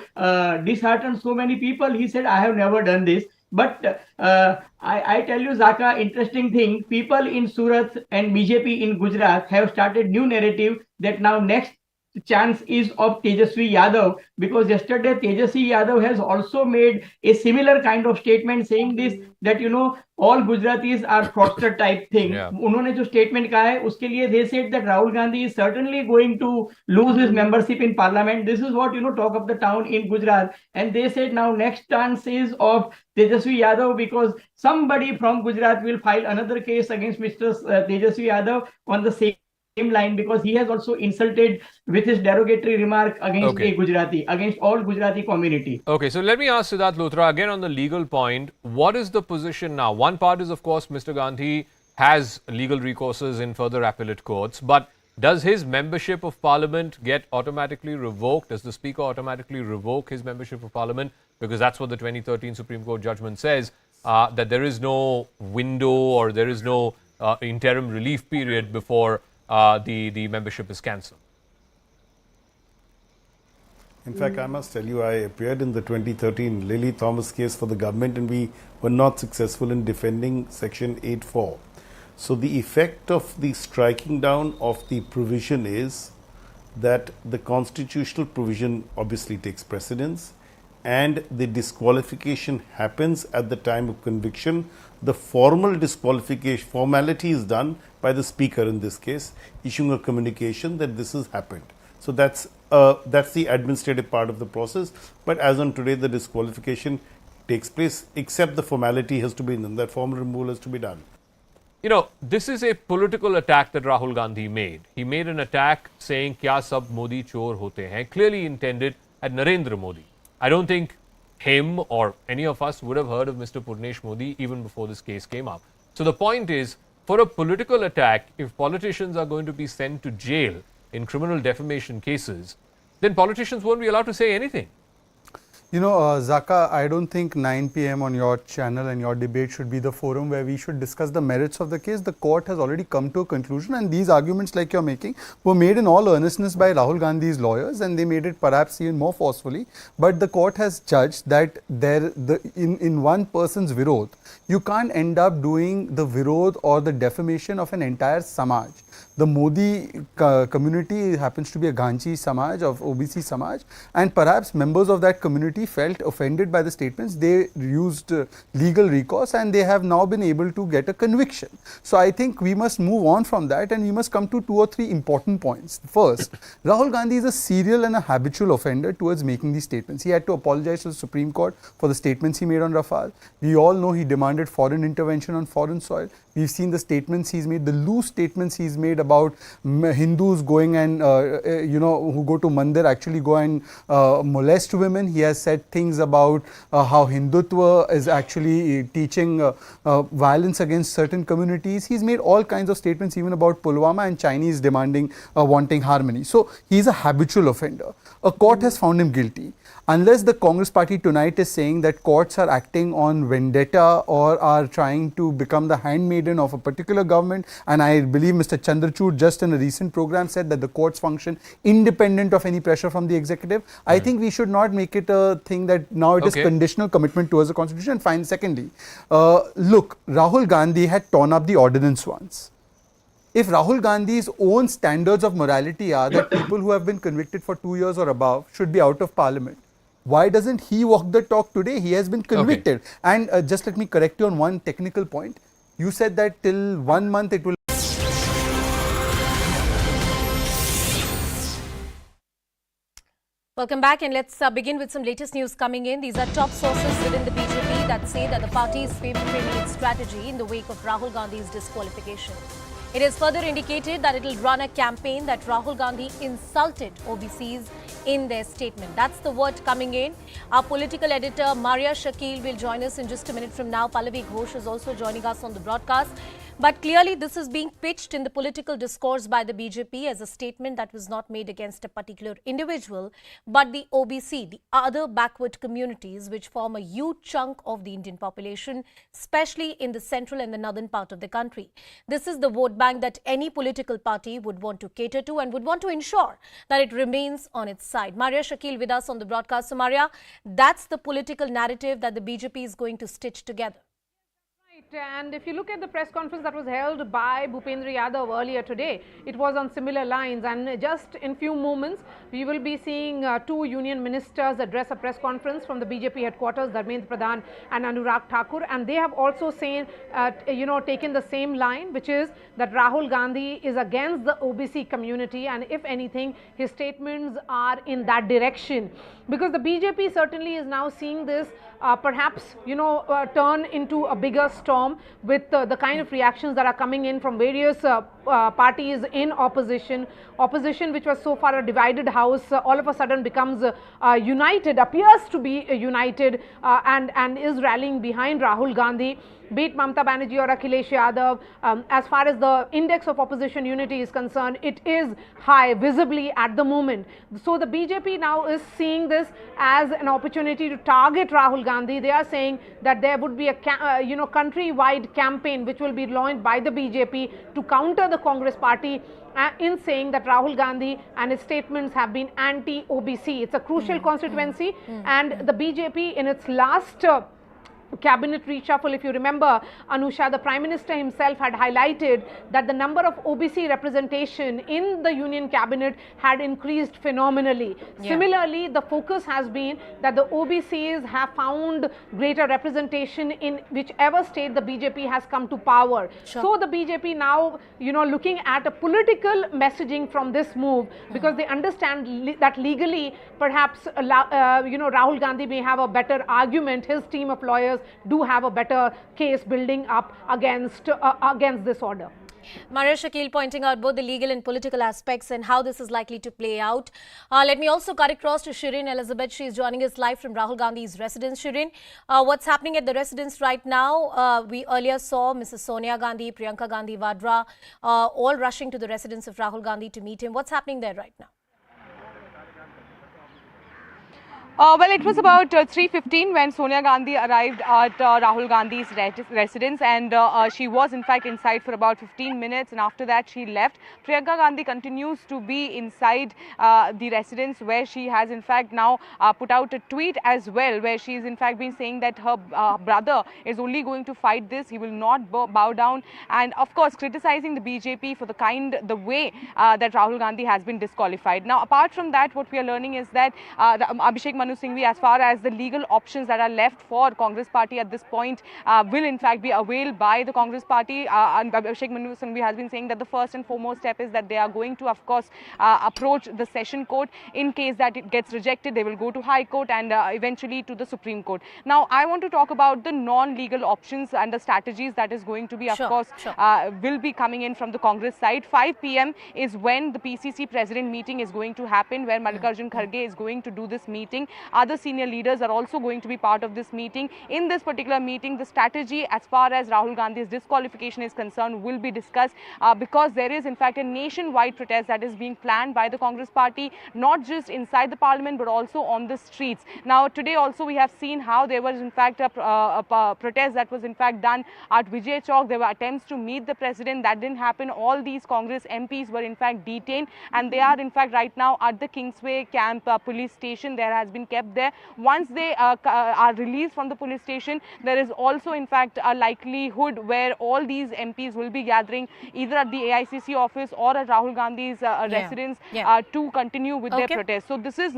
dishearten so many people? He said, I have never done this. But I tell you, Zaka, interesting thing, people in Surat and BJP in Gujarat have started new narrative that now next chance is of Tejasvi Yadav, because yesterday Tejasvi Yadav has also made a similar kind of statement saying this, that all Gujaratis are fraudster type thing. उन्होंने जो statement कहा है उसके लिए they said that Rahul Gandhi is certainly going to lose his membership in parliament. This is what talk of the town in Gujarat, and they said now next chance is of Tejasvi Yadav, because somebody from Gujarat will file another case against Mr. Tejasvi Yadav on the same line, because he has also insulted with his derogatory remark against a Gujarati, against all Gujarati community.
Okay, so let me ask Siddharth Luthra again on the legal point. What is the position now? One part is, of course, Mr. Gandhi has legal recourses in further appellate courts, but does his membership of parliament get automatically revoked? Does the speaker automatically revoke his membership of parliament? Because that's what the 2013 Supreme Court judgment says, that there is no window or there is no interim relief period before the membership is cancelled.
In fact, I must tell you, I appeared in the 2013 Lily Thomas case for the government and we were not successful in defending Section 8.4. So the effect of the striking down of the provision is that the constitutional provision obviously takes precedence and the disqualification happens at the time of conviction. The formal disqualification formality is done by the speaker in this case, issuing a communication that this has happened. So that's the administrative part of the process. But as on today, the disqualification takes place, except the formality has to be done. That formal removal has to be done.
This is a political attack that Rahul Gandhi made. He made an attack saying, "Kya sab Modi chor hote hain," clearly intended at Narendra Modi. I don't think him or any of us would have heard of Mr. Purnesh Modi even before this case came up. So the point is, for a political attack, if politicians are going to be sent to jail in criminal defamation cases, then politicians won't be allowed to say anything.
Zaka, I don't think 9 p.m. on your channel and your debate should be the forum where we should discuss the merits of the case. The court has already come to a conclusion, and these arguments like you're making were made in all earnestness by Rahul Gandhi's lawyers, and they made it perhaps even more forcefully. But the court has judged that in one person's virod, you can't end up doing the virod or the defamation of an entire samaj. The Modi community happens to be a Ghanchi Samaj, of OBC Samaj, and perhaps members of that community felt offended by the statements. They used legal recourse and they have now been able to get a conviction. So I think we must move on from that and we must come to 2 or 3 important points. First, Rahul Gandhi is a serial and a habitual offender towards making these statements. He had to apologize to the Supreme Court for the statements he made on Rafale. We all know he demanded foreign intervention on foreign soil. We've seen the statements he's made, the loose statements he's made about Hindus going and, who go to Mandir actually go and molest women. He has said things about how Hindutva is actually teaching violence against certain communities. He's made all kinds of statements even about Pulwama and Chinese demanding, wanting harmony. So he's a habitual offender. A court has found him guilty. Unless the Congress party tonight is saying that courts are acting on vendetta or are trying to become the handmaiden of a particular government, and I believe Mr. Chandrachud just in a recent program said that the courts function independent of any pressure from the executive, I think we should not make it a thing that now it is conditional commitment towards the constitution. And fine, secondly, look, Rahul Gandhi had torn up the ordinance once. If Rahul Gandhi's own standards of morality are that people who have been convicted for 2 years or above should be out of parliament, why doesn't he walk the talk today? He has been convicted. And just let me correct you on one technical point. You said that till 1 month it will.
Welcome back, and let's begin with some latest news coming in. These are top sources within the BJP that say that the party is favouring its strategy in the wake of Rahul Gandhi's disqualification. It has further indicated that it will run a campaign that Rahul Gandhi insulted OBCs in their statement. That's the word coming in. Our political editor Maria Shakil will join us in just a minute from now. Pallavi Ghosh is also joining us on the broadcast. But clearly this is being pitched in the political discourse by the BJP as a statement that was not made against a particular individual, but the OBC, the other backward communities which form a huge chunk of the Indian population, especially in the central and the northern part of the country. This is the vote bank that any political party would want to cater to and would want to ensure that it remains on its side. Maria Shakil with us on the broadcast. So Maria, that's the political narrative that the BJP is going to stitch together.
And if you look at the press conference that was held by Bhupendra Yadav earlier today, it was on similar lines, and just in few moments we will be seeing two union ministers address a press conference from the BJP headquarters, Dharmendra Pradhan and Anurag Thakur, and they have also saying, taken the same line, which is that Rahul Gandhi is against the OBC community, and if anything his statements are in that direction, because the BJP certainly is now seeing this perhaps turn into a bigger storm with the kind of reactions that are coming in from various parties in opposition which was so far a divided house, all of a sudden becomes united, appears to be united and is rallying behind Rahul Gandhi, be it Mamata Banerjee or Akhilesh Yadav. As far as the index of opposition unity is concerned, it is high visibly at the moment. So the BJP now is seeing this as an opportunity to target Rahul Gandhi. They are saying that there would be a country-wide campaign which will be launched by the BJP to counter the Congress party in saying that Rahul Gandhi and his statements have been anti-OBC. It's a crucial constituency, and the BJP in its last cabinet reshuffle, if you remember, Anusha, the Prime Minister himself had highlighted that the number of OBC representation in the union cabinet had increased phenomenally. Yeah. Similarly, the focus has been that the OBCs have found greater representation in whichever state the BJP has come to power. Sure. So the BJP now, looking at a political messaging from this move, because they understand that legally, perhaps, Rahul Gandhi may have a better argument. His team of lawyers do have a better case building up against this order.
Maria Shakil pointing out both the legal and political aspects and how this is likely to play out. Let me also cut across to Shirin Elizabeth. She is joining us live from Rahul Gandhi's residence. Shirin, what's happening at the residence right now? We earlier saw Mrs. Sonia Gandhi, Priyanka Gandhi Vadra, all rushing to the residence of Rahul Gandhi to meet him. What's happening there right now?
Well, it was about 3:15 when Sonia Gandhi arrived at Rahul Gandhi's residence, and she was in fact inside for about 15 minutes, and after that she left. Priyanka Gandhi continues to be inside the residence, where she has in fact now put out a tweet as well, where she is in fact been saying that her brother is only going to fight this, he will not bow down, and of course criticizing the BJP for the way that Rahul Gandhi has been disqualified. Now, apart from that, what we are learning is that Abhishek Manu Singhvi, as far as the legal options that are left for Congress party at this point, will in fact be availed by the Congress party. And Abhishek Manu Singhvi has been saying that the first and foremost step is that they are going to, of course, approach the session court. In case that it gets rejected, they will go to High Court and eventually to the Supreme Court. Now, I want to talk about the non-legal options and the strategies that is going to be, of course, will be coming in from the Congress side. 5 p.m. is when the PCC president meeting is going to happen, where Mallikarjun Kharge is going to do this meeting. Other senior leaders are also going to be part of this meeting. In this particular meeting, the strategy as far as Rahul Gandhi's disqualification is concerned will be discussed, because there is in fact a nationwide protest that is being planned by the Congress party, not just inside the parliament but also on the streets. Now, today also we have seen how there was in fact a protest that was in fact done at Vijay Chowk. There were attempts to meet the president. That didn't happen. All these Congress MPs were in fact detained, and they are in fact right now at the Kingsway Camp police station. There has been kept there. Once they are released from the police station, there is also in fact a likelihood where all these MPs will be gathering either at the AICC office or at Rahul Gandhi's residence to continue with their protest. So this is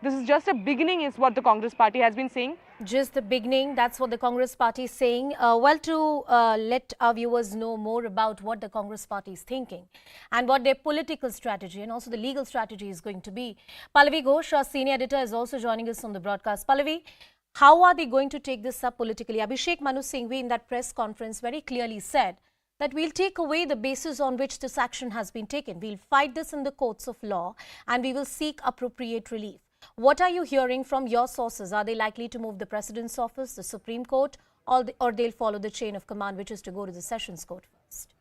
this is just a beginning, is what the Congress party has been saying.
Just the beginning, that's what the Congress party is saying. Well, to let our viewers know more about what the Congress party is thinking and what their political strategy and also the legal strategy is going to be, Pallavi Ghosh, our senior editor, is also joining us on the broadcast. Pallavi, how are they going to take this up politically? Abhishek Manu Singhvi in that press conference very clearly said that we'll take away the basis on which this action has been taken. We'll fight this in the courts of law and we will seek appropriate relief. What are you hearing from your sources? Are they likely to move the President's office, the Supreme Court, or they'll follow the chain of command, which is to go to the Sessions Court first?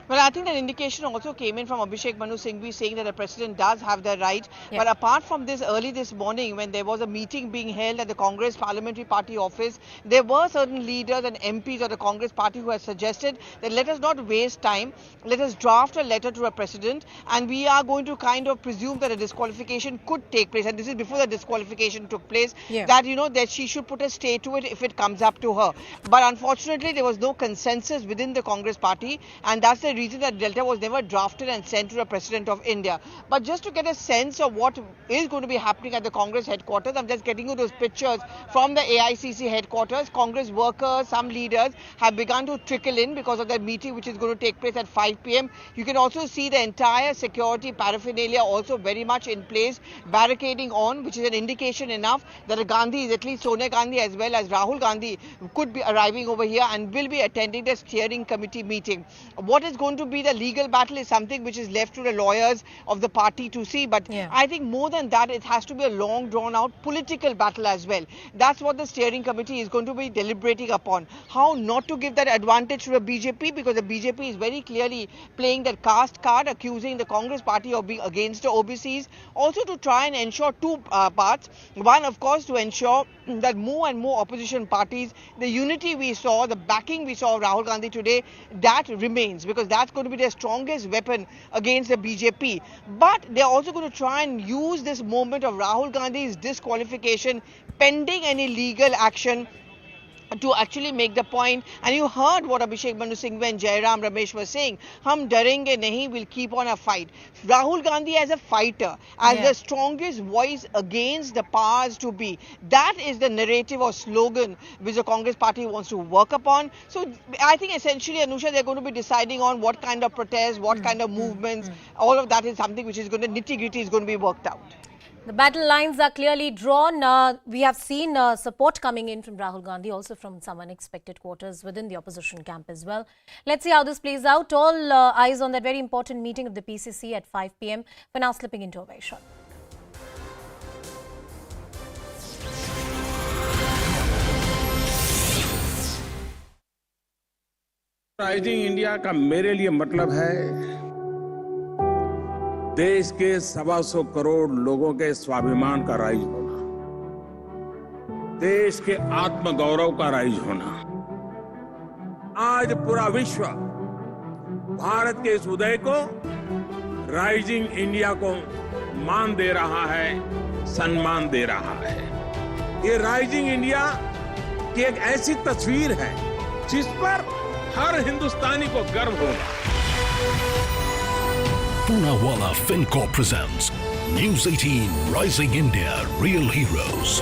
Well, I think that indication also came in from Abhishek Manu Singhvi saying that the president does have the right. But apart from this, early this morning, when there was a meeting being held at the Congress Parliamentary Party office, there were certain leaders and MPs of the Congress Party who had suggested that let us not waste time, let us draft a letter to a president, and we are going to kind of presume that a disqualification could take place. And this is before the disqualification took place, that, you know, that she should put a stay to it if it comes up to her. But unfortunately, there was no consensus within the Congress Party, and that's the reason that Delta was never drafted and sent to the President of India. But just to get a sense of what is going to be happening at the Congress headquarters, I'm just getting you those pictures from the AICC headquarters. Congress workers, some leaders have begun to trickle in because of that meeting which is going to take place at 5 p.m. You can also see the entire security paraphernalia also very much in place, barricading on, which is an indication enough that the Gandhis, at least Sonia Gandhi as well as Rahul Gandhi, could be arriving over here and will be attending the steering committee meeting. What is going to be the legal battle is something which is left to the lawyers of the party to see, but I think more than that, it has to be a long drawn out political battle as well. That's what the steering committee is going to be deliberating upon. How not to give that advantage to the BJP, because the BJP is very clearly playing that caste card, accusing the Congress party of being against the OBCs. Also to try and ensure two parts. One, of course, to ensure that more and more opposition parties, the unity we saw, the backing we saw of Rahul Gandhi today, that remains, because that's going to be their strongest weapon against the BJP. But they're also going to try and use this moment of Rahul Gandhi's disqualification pending any legal action to actually make the point. And you heard what Abhishek Manu Singhvi and Jairam Ramesh were saying. Hum darenge nahi, will keep on a fight. Rahul Gandhi as a fighter, as the strongest voice against the powers to be. That is the narrative or slogan which the Congress party wants to work upon. So I think essentially, Anusha, they're going to be deciding on what kind of protests, what kind of movements. All of that is something which is going to, nitty-gritty is going to be worked out.
The battle lines are clearly drawn. We have seen support coming in from Rahul Gandhi, also from some unexpected quarters within the opposition camp as well. Let's see how this plays out. All eyes on that very important meeting of the PCC at 5 p.m. For now, slipping into a very short.
Rising India का मेरे लिए मतलब है देश के 125 करोड़ लोगों के स्वाभिमान का राइज होना, देश के आत्मगौरव का राइज होना। आज पूरा विश्व भारत के इस उदय को, राइजिंग इंडिया को मान दे रहा है, सम्मान दे रहा है। ये राइजिंग इंडिया की एक ऐसी तस्वीर है जिस पर हर हिंदुस्तानी को गर्व होगा।
Poonawalla FinCorp presents News 18 Rising India Real Heroes.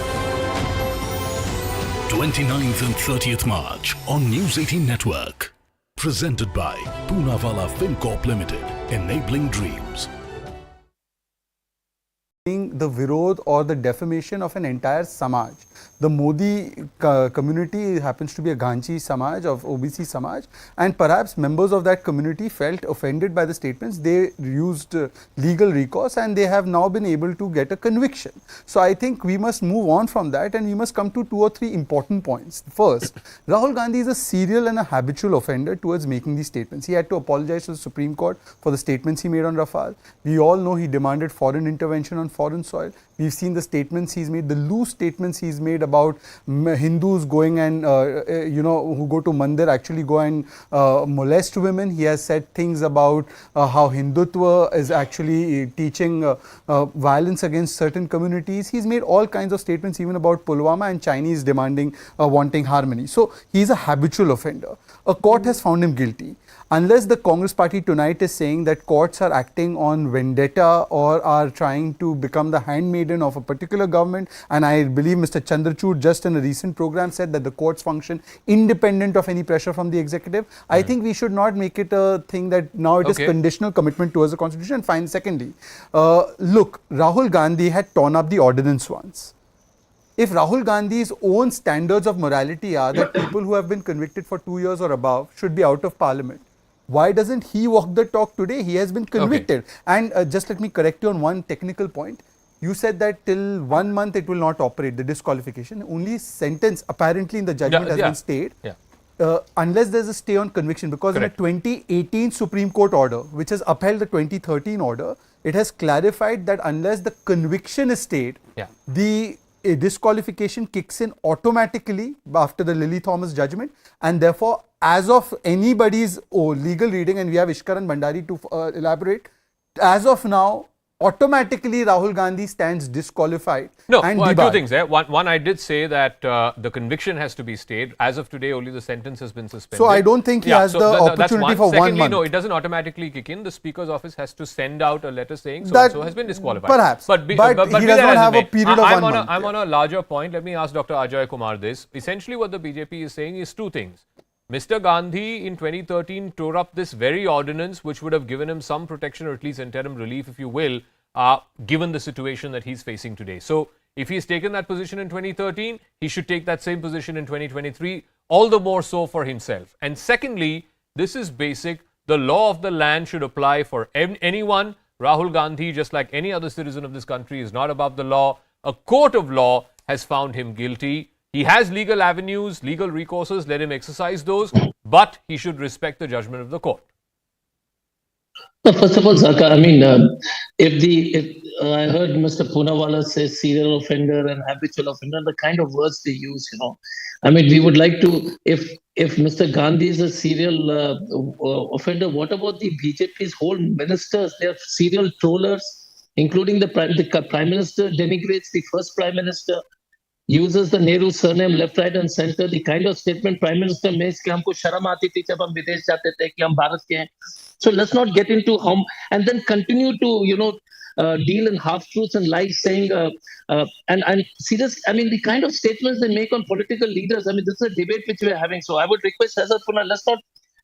29th and 30th March on News 18 Network. Presented by Poonawalla FinCorp Limited, enabling dreams.
The virod or the defamation of an entire samaj. The Modi community happens to be a Ghanchi Samaj of OBC Samaj, and perhaps members of that community felt offended by the statements. They used legal recourse and they have now been able to get a conviction. So I think we must move on from that and we must come to 2 or 3 important points. First, Rahul Gandhi is a serial and a habitual offender towards making these statements. He had to apologize to the Supreme Court for the statements he made on Rafale. We all know he demanded foreign intervention on foreign soil. We've seen the statements he's made, the loose statements he's made about Hindus going and, who go to Mandir actually go and molest women. He has said things about how Hindutva is actually teaching violence against certain communities. He's made all kinds of statements even about Pulwama and Chinese demanding, wanting harmony. So he's a habitual offender. A court has found him guilty. Unless the Congress party tonight is saying that courts are acting on vendetta or are trying to become the handmaiden of a particular government, and I believe Mr. Chandrachud just in a recent program said that the courts function independent of any pressure from the executive, I think we should not make it a thing that now it is conditional commitment towards the constitution. And fine, secondly, look, Rahul Gandhi had torn up the ordinance once. If Rahul Gandhi's own standards of morality are that people who have been convicted for 2 years or above should be out of parliament, why doesn't he walk the talk today? He has been convicted. And just let me correct you on one technical point. You said that till 1 month it will not operate, the disqualification. Only sentence apparently in the judgment has been stayed. unless there's a stay on conviction, because
Correct.
in a 2018 Supreme Court order, which has upheld the 2013 order, it has clarified that unless the conviction is stayed, the disqualification kicks in automatically after the Lily Thomas judgment, and therefore, as of anybody's legal reading, and we have Ishkaran Bhandari to elaborate, as of now, automatically Rahul Gandhi stands disqualified.
No,
and
two
debarred.
things there. One, I did say that the conviction has to be stayed. As of today, only the sentence has been suspended.
So I don't think he has the opportunity for 1
Secondly,
month.
no, it doesn't automatically kick in. The Speaker's office has to send out a letter saying
That-
so has been disqualified.
perhaps. But
be
he
that
does
as
not
it
have a
may,
period of 1 month.
I'm on a larger point. Let me ask Dr. Ajay Kumar this. Essentially, what the BJP is saying is two things. Mr. Gandhi in 2013 tore up this very ordinance which would have given him some protection or at least interim relief, if you will, given the situation that he's facing today. So, if he's taken that position in 2013, he should take that same position in 2023, all the more so for himself. And secondly, this is basic. The law of the land should apply for anyone. Rahul Gandhi, just like any other citizen of this country, is not above the law. A court of law has found him guilty. He has legal avenues, legal recourses. Let him exercise those, but he should respect the judgment of the court.
No, first of all, Zaka, I mean, if I heard Mr. Poonawalla say serial offender and habitual offender, the kind of words they use, I mean, we would like to, if Mr. Gandhi is a serial offender, what about the BJP's whole ministers? They are serial trollers, including the Prime Minister denigrates the first Prime Minister, uses the Nehru surname left, right and center. The kind of statement Prime Minister makes कि हमको शर्म आती थी जब हम विदेश जाते थे कि हम भारत के हैं. So let's not get into how and then continue to deal in half truths and lies, saying and serious. I mean, the kind of statements they make on political leaders. I mean, this is a debate which we are having. So I would request Hazrat Puna, let's not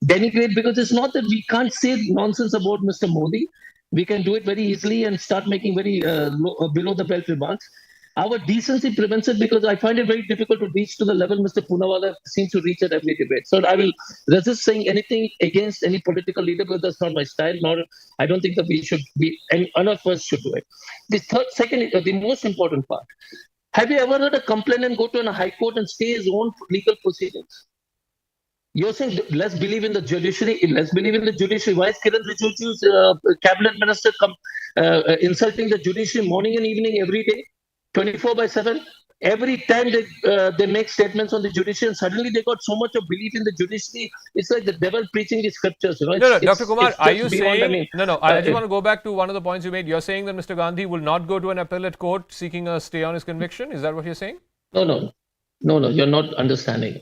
denigrate, because it's not that we can't say nonsense about Mr. Modi. We can do it very easily and start making very below the belt remarks. Our decency prevents it, because I find it very difficult to reach to the level Mr. Poonawalla seems to reach at every debate. So I will resist saying anything against any political leader, because that's not my style. Nor I don't think that we should be, and none of us should do it. The most important part. Have you ever heard a complainant go to a high court and stay his own legal proceedings? You're saying let's believe in the judiciary. Let's believe in the judiciary. Why is Kiran Rijiju's cabinet minister insulting the judiciary morning and evening every day? 24/7. Every time they make statements on the judiciary, and suddenly they got so much of belief in the judiciary. It's like the devil preaching the scriptures.
No, Dr. Kumar, are you saying? I just want to go back to one of the points you made. You're saying that Mr. Gandhi will not go to an appellate court seeking a stay on his conviction. Is that what you're saying?
No. You're not understanding.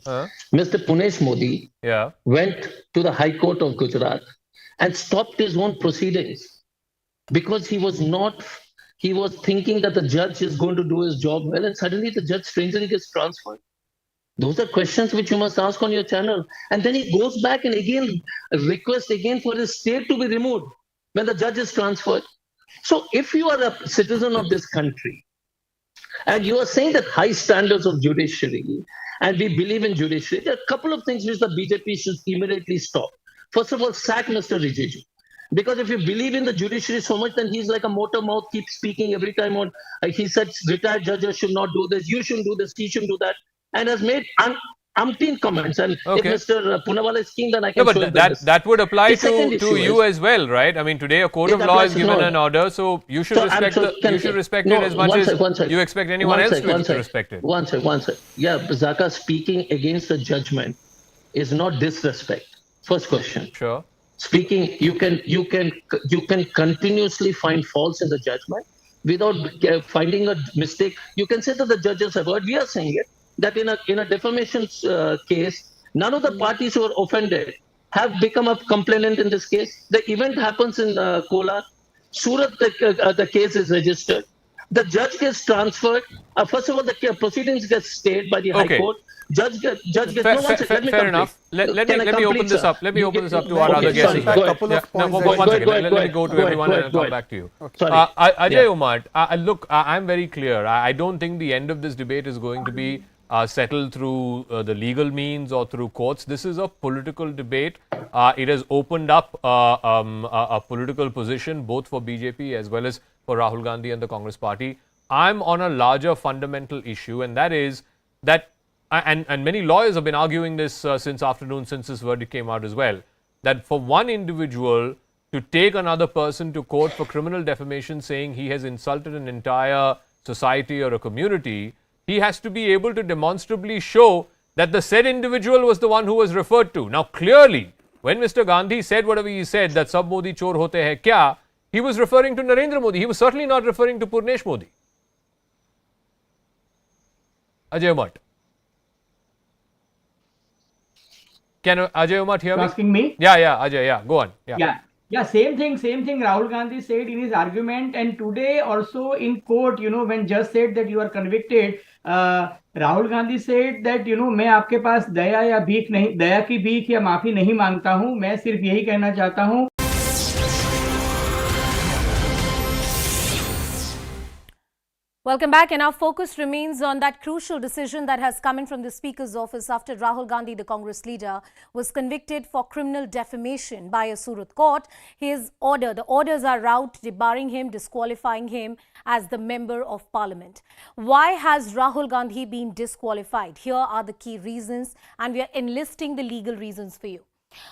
Mr. Punesh Modi went to the High Court of Gujarat and stopped his own proceedings because he was thinking that the judge is going to do his job well, and suddenly the judge strangely gets transferred. Those are questions which you must ask on your channel. And then he goes back and again requests again for his stay to be removed when the judge is transferred. So if you are a citizen of this country and you are saying that high standards of judiciary and we believe in judiciary, there are a couple of things which the BJP should immediately stop. First of all, sack Mr. Rijiju. Because if you believe in the judiciary so much, then he's like a motor mouth, keeps speaking every time on. He said retired judges should not do this, you shouldn't do this, he shouldn't do that, and has made umpteen comments. And if Mr. Poonawalla is keen, then I can show you
that would apply to you as well, right? I mean, today a court of law has given an order, so you should respect it as much as you expect anyone else to respect it.
One sec. Yeah, Zaka, speaking against the judgment is not disrespect. First question.
Sure.
Speaking, you can continuously find faults in the judgment without finding a mistake. You can say that the judges have heard. We are saying it that in a defamation case, none of the parties who are offended have become a complainant in this case. The event happens in Kolar. Surat, the case is registered. The judge gets transferred. First of all, the proceedings get stayed by the High Court. Judge gets
fair enough. Let me open this up. Let me open this up to our other guests. One second. Let me go to everyone and come back to you. Ajay Umar, look, I'm very clear. I don't think the end of this debate is going to be settled through the legal means or through courts. This is a political debate. It has opened up a political position both for BJP as well as for Rahul Gandhi and the Congress party. I'm on a larger fundamental issue, and that is that and many lawyers have been arguing this since afternoon, since this verdict came out as well, that for one individual to take another person to court for criminal defamation saying he has insulted an entire society or a community, he has to be able to demonstrably show that the said individual was the one who was referred to. Now, clearly, when Mr. Gandhi said whatever he said, that sab Modi chor hote hai kya, he was referring to Narendra Modi. He was certainly not referring to Purnesh Modi. Ajay Umat. Can Ajay Umat hear me?
Asking me?
Yeah, Ajay, yeah, go on.
Yeah, same thing Rahul Gandhi said in his argument, and today also in court, when judge said that you are convicted, Rahul Gandhi said that, मैं आपके पास दया या भीख नहीं, दया की भीख या माफी नहीं मांगता हूं, मैं सिर्फ यही कहना चाहता हूं.
Welcome back, and our focus remains on that crucial decision that has come in from the Speaker's office after Rahul Gandhi, the Congress leader, was convicted for criminal defamation by a Surat court. The orders are out, debarring him, disqualifying him as the Member of Parliament. Why has Rahul Gandhi been disqualified? Here are the key reasons, and we are enlisting the legal reasons for you.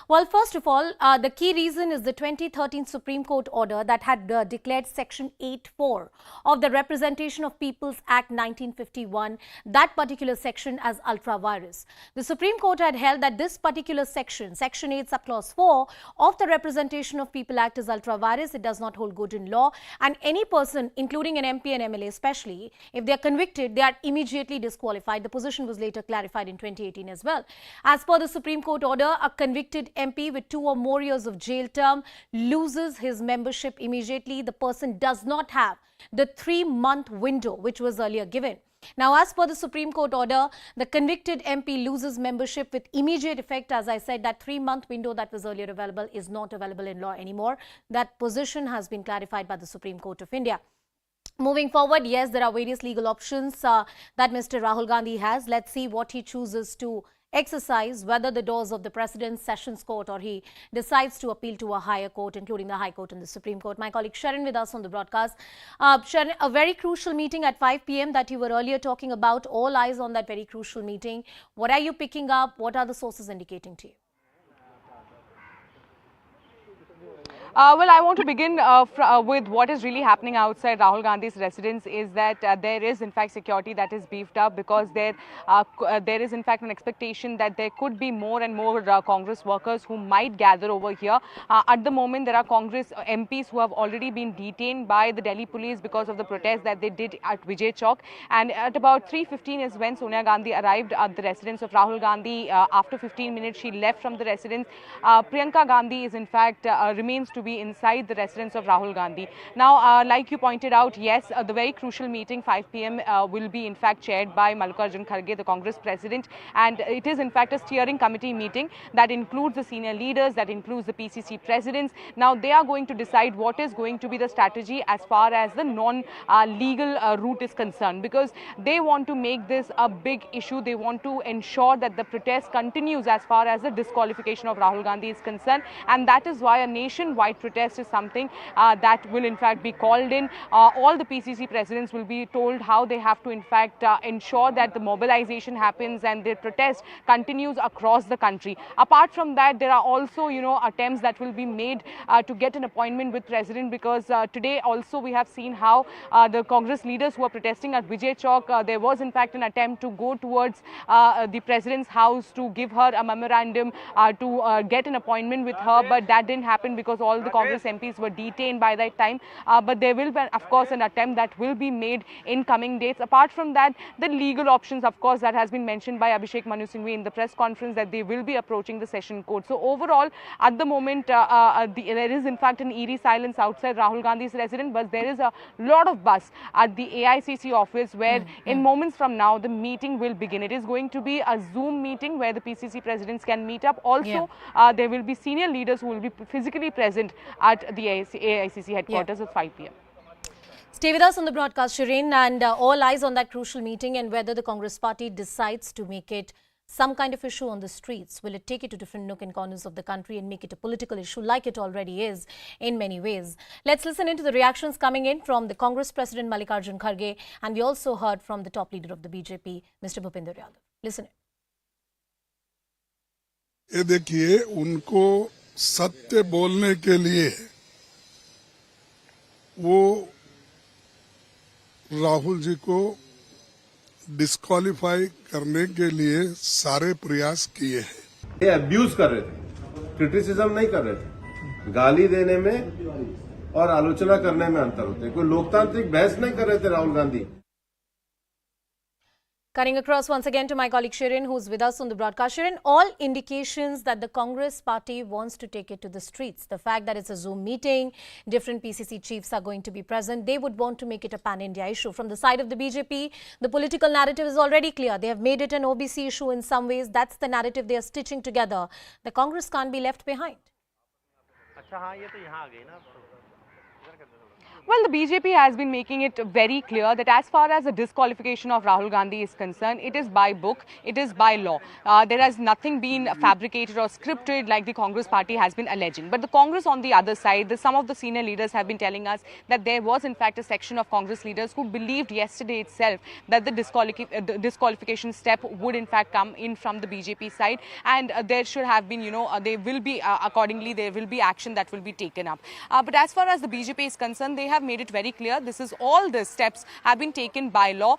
Well, first of all, the key reason is the 2013 Supreme Court order that had declared Section 8(4) of the Representation of Peoples Act 1951, that particular section, as ultra-virus. The Supreme Court had held that this particular section, Section 8 subclause 4 of the Representation of People Act, is ultra-virus. It does not hold good in law, and any person, including an MP and MLA especially, if they are convicted, they are immediately disqualified. The position was later clarified in 2018 as well. As per the Supreme Court order, a convicted MP with 2 or more years of jail term loses his membership immediately. The person does not have the 3-month window which was earlier given. Now, as per the Supreme Court order, the convicted MP loses membership with immediate effect. As I said, that 3-month window that was earlier available is not available in law anymore. That position has been clarified by the Supreme Court of India. Moving forward, yes, there are various legal options that Mr. Rahul Gandhi has. Let's see what he chooses to exercise, whether the doors of the Precedents Sessions Court, or he decides to appeal to a higher court, including the High Court and the Supreme Court. My colleague Sharon with us on the broadcast. Sharon, a very crucial meeting at 5 p.m. that you were earlier talking about. All eyes on that very crucial meeting. What are you picking up? What are the sources indicating to you?
Well, I want to begin with what is really happening outside Rahul Gandhi's residence is that there is in fact security that is beefed up, because there is in fact an expectation that there could be more and more Congress workers who might gather over here. At the moment, there are Congress MPs who have already been detained by the Delhi police because of the protest that they did at Vijay Chowk. And at about 3:15 is when Sonia Gandhi arrived at the residence of Rahul Gandhi. After 15 minutes, she left from the residence. Priyanka Gandhi is in fact remains to be inside the residence of Rahul Gandhi. Now, like you pointed out, yes, the very crucial meeting 5 p.m. Will be in fact chaired by Mallikarjun Kharge, the Congress president, and it is in fact a steering committee meeting that includes the senior leaders, that includes the PCC presidents. Now, they are going to decide what is going to be the strategy as far as the non-legal route is concerned, because they want to make this a big issue. They want to ensure that the protest continues as far as the disqualification of Rahul Gandhi is concerned, and that is why a nationwide protest is something that will in fact be called in. All the PCC presidents will be told how they have to in fact ensure that the mobilization happens and the protest continues across the country. Apart from that, there are also attempts that will be made to get an appointment with president, because today also we have seen how the Congress leaders who are protesting at Vijay Chowk, there was in fact an attempt to go towards the president's house to give her a memorandum to get an appointment with her, but that didn't happen because all the Congress MPs were detained by that time. But there will be, of course, an attempt that will be made in coming days. Apart from that, the legal options, of course, that has been mentioned by Abhishek Manu Singhvi in the press conference, that they will be approaching the session court. So overall, at the moment, there is in fact an eerie silence outside Rahul Gandhi's residence, but there is a lot of buzz at the AICC office where in moments from now, the meeting will begin. It is going to be a Zoom meeting where the PCC presidents can meet up. Also, there will be senior leaders who will be physically present at the AICC headquarters at 5 p.m.
Stay with us on the broadcast, Shireen, and all eyes on that crucial meeting and whether the Congress party decides to make it some kind of issue on the streets. Will it take it to different nook and corners of the country and make it a political issue like it already is in many ways? Let's listen into the reactions coming in from the Congress President Mallikarjun Kharge, and we also heard from the top leader of the BJP, Mr. Bhupinder Yadav. Listen.
ये देखिए, उनको सत्य बोलने के लिए वो राहुल जी को disqualify करने के लिए सारे प्रयास किए हैं।
ये अब्यूज कर रहे थे, क्रिटिसिज्म नहीं कर रहे थे। गाली देने में और आलोचना करने में अंतर होते हैं। कोई लोकतांत्रिक बहस नहीं कर रहे थे Rahul Gandhi.
Cutting across once again to my colleague Shirin, who's with us on the broadcast. Shirin, all indications that the Congress party wants to take it to the streets. The fact that it's a Zoom meeting, different PCC chiefs are going to be present. They would want to make it a pan-India issue. From the side of the BJP, the political narrative is already clear. They have made it an OBC issue in some ways. That's the narrative they are stitching together. The Congress can't be left behind.
Well, the BJP has been making it very clear that as far as the disqualification of Rahul Gandhi is concerned, it is by book, it is by law. There has nothing been fabricated or scripted like the Congress party has been alleging. But the Congress on the other side, some of the senior leaders have been telling us that there was in fact a section of Congress leaders who believed yesterday itself that the disqualification step would in fact come in from the BJP side, and there should have been, there will be accordingly there will be action that will be taken up. But as far as the BJP is concerned, they have made it very clear. This is all the steps have been taken by law.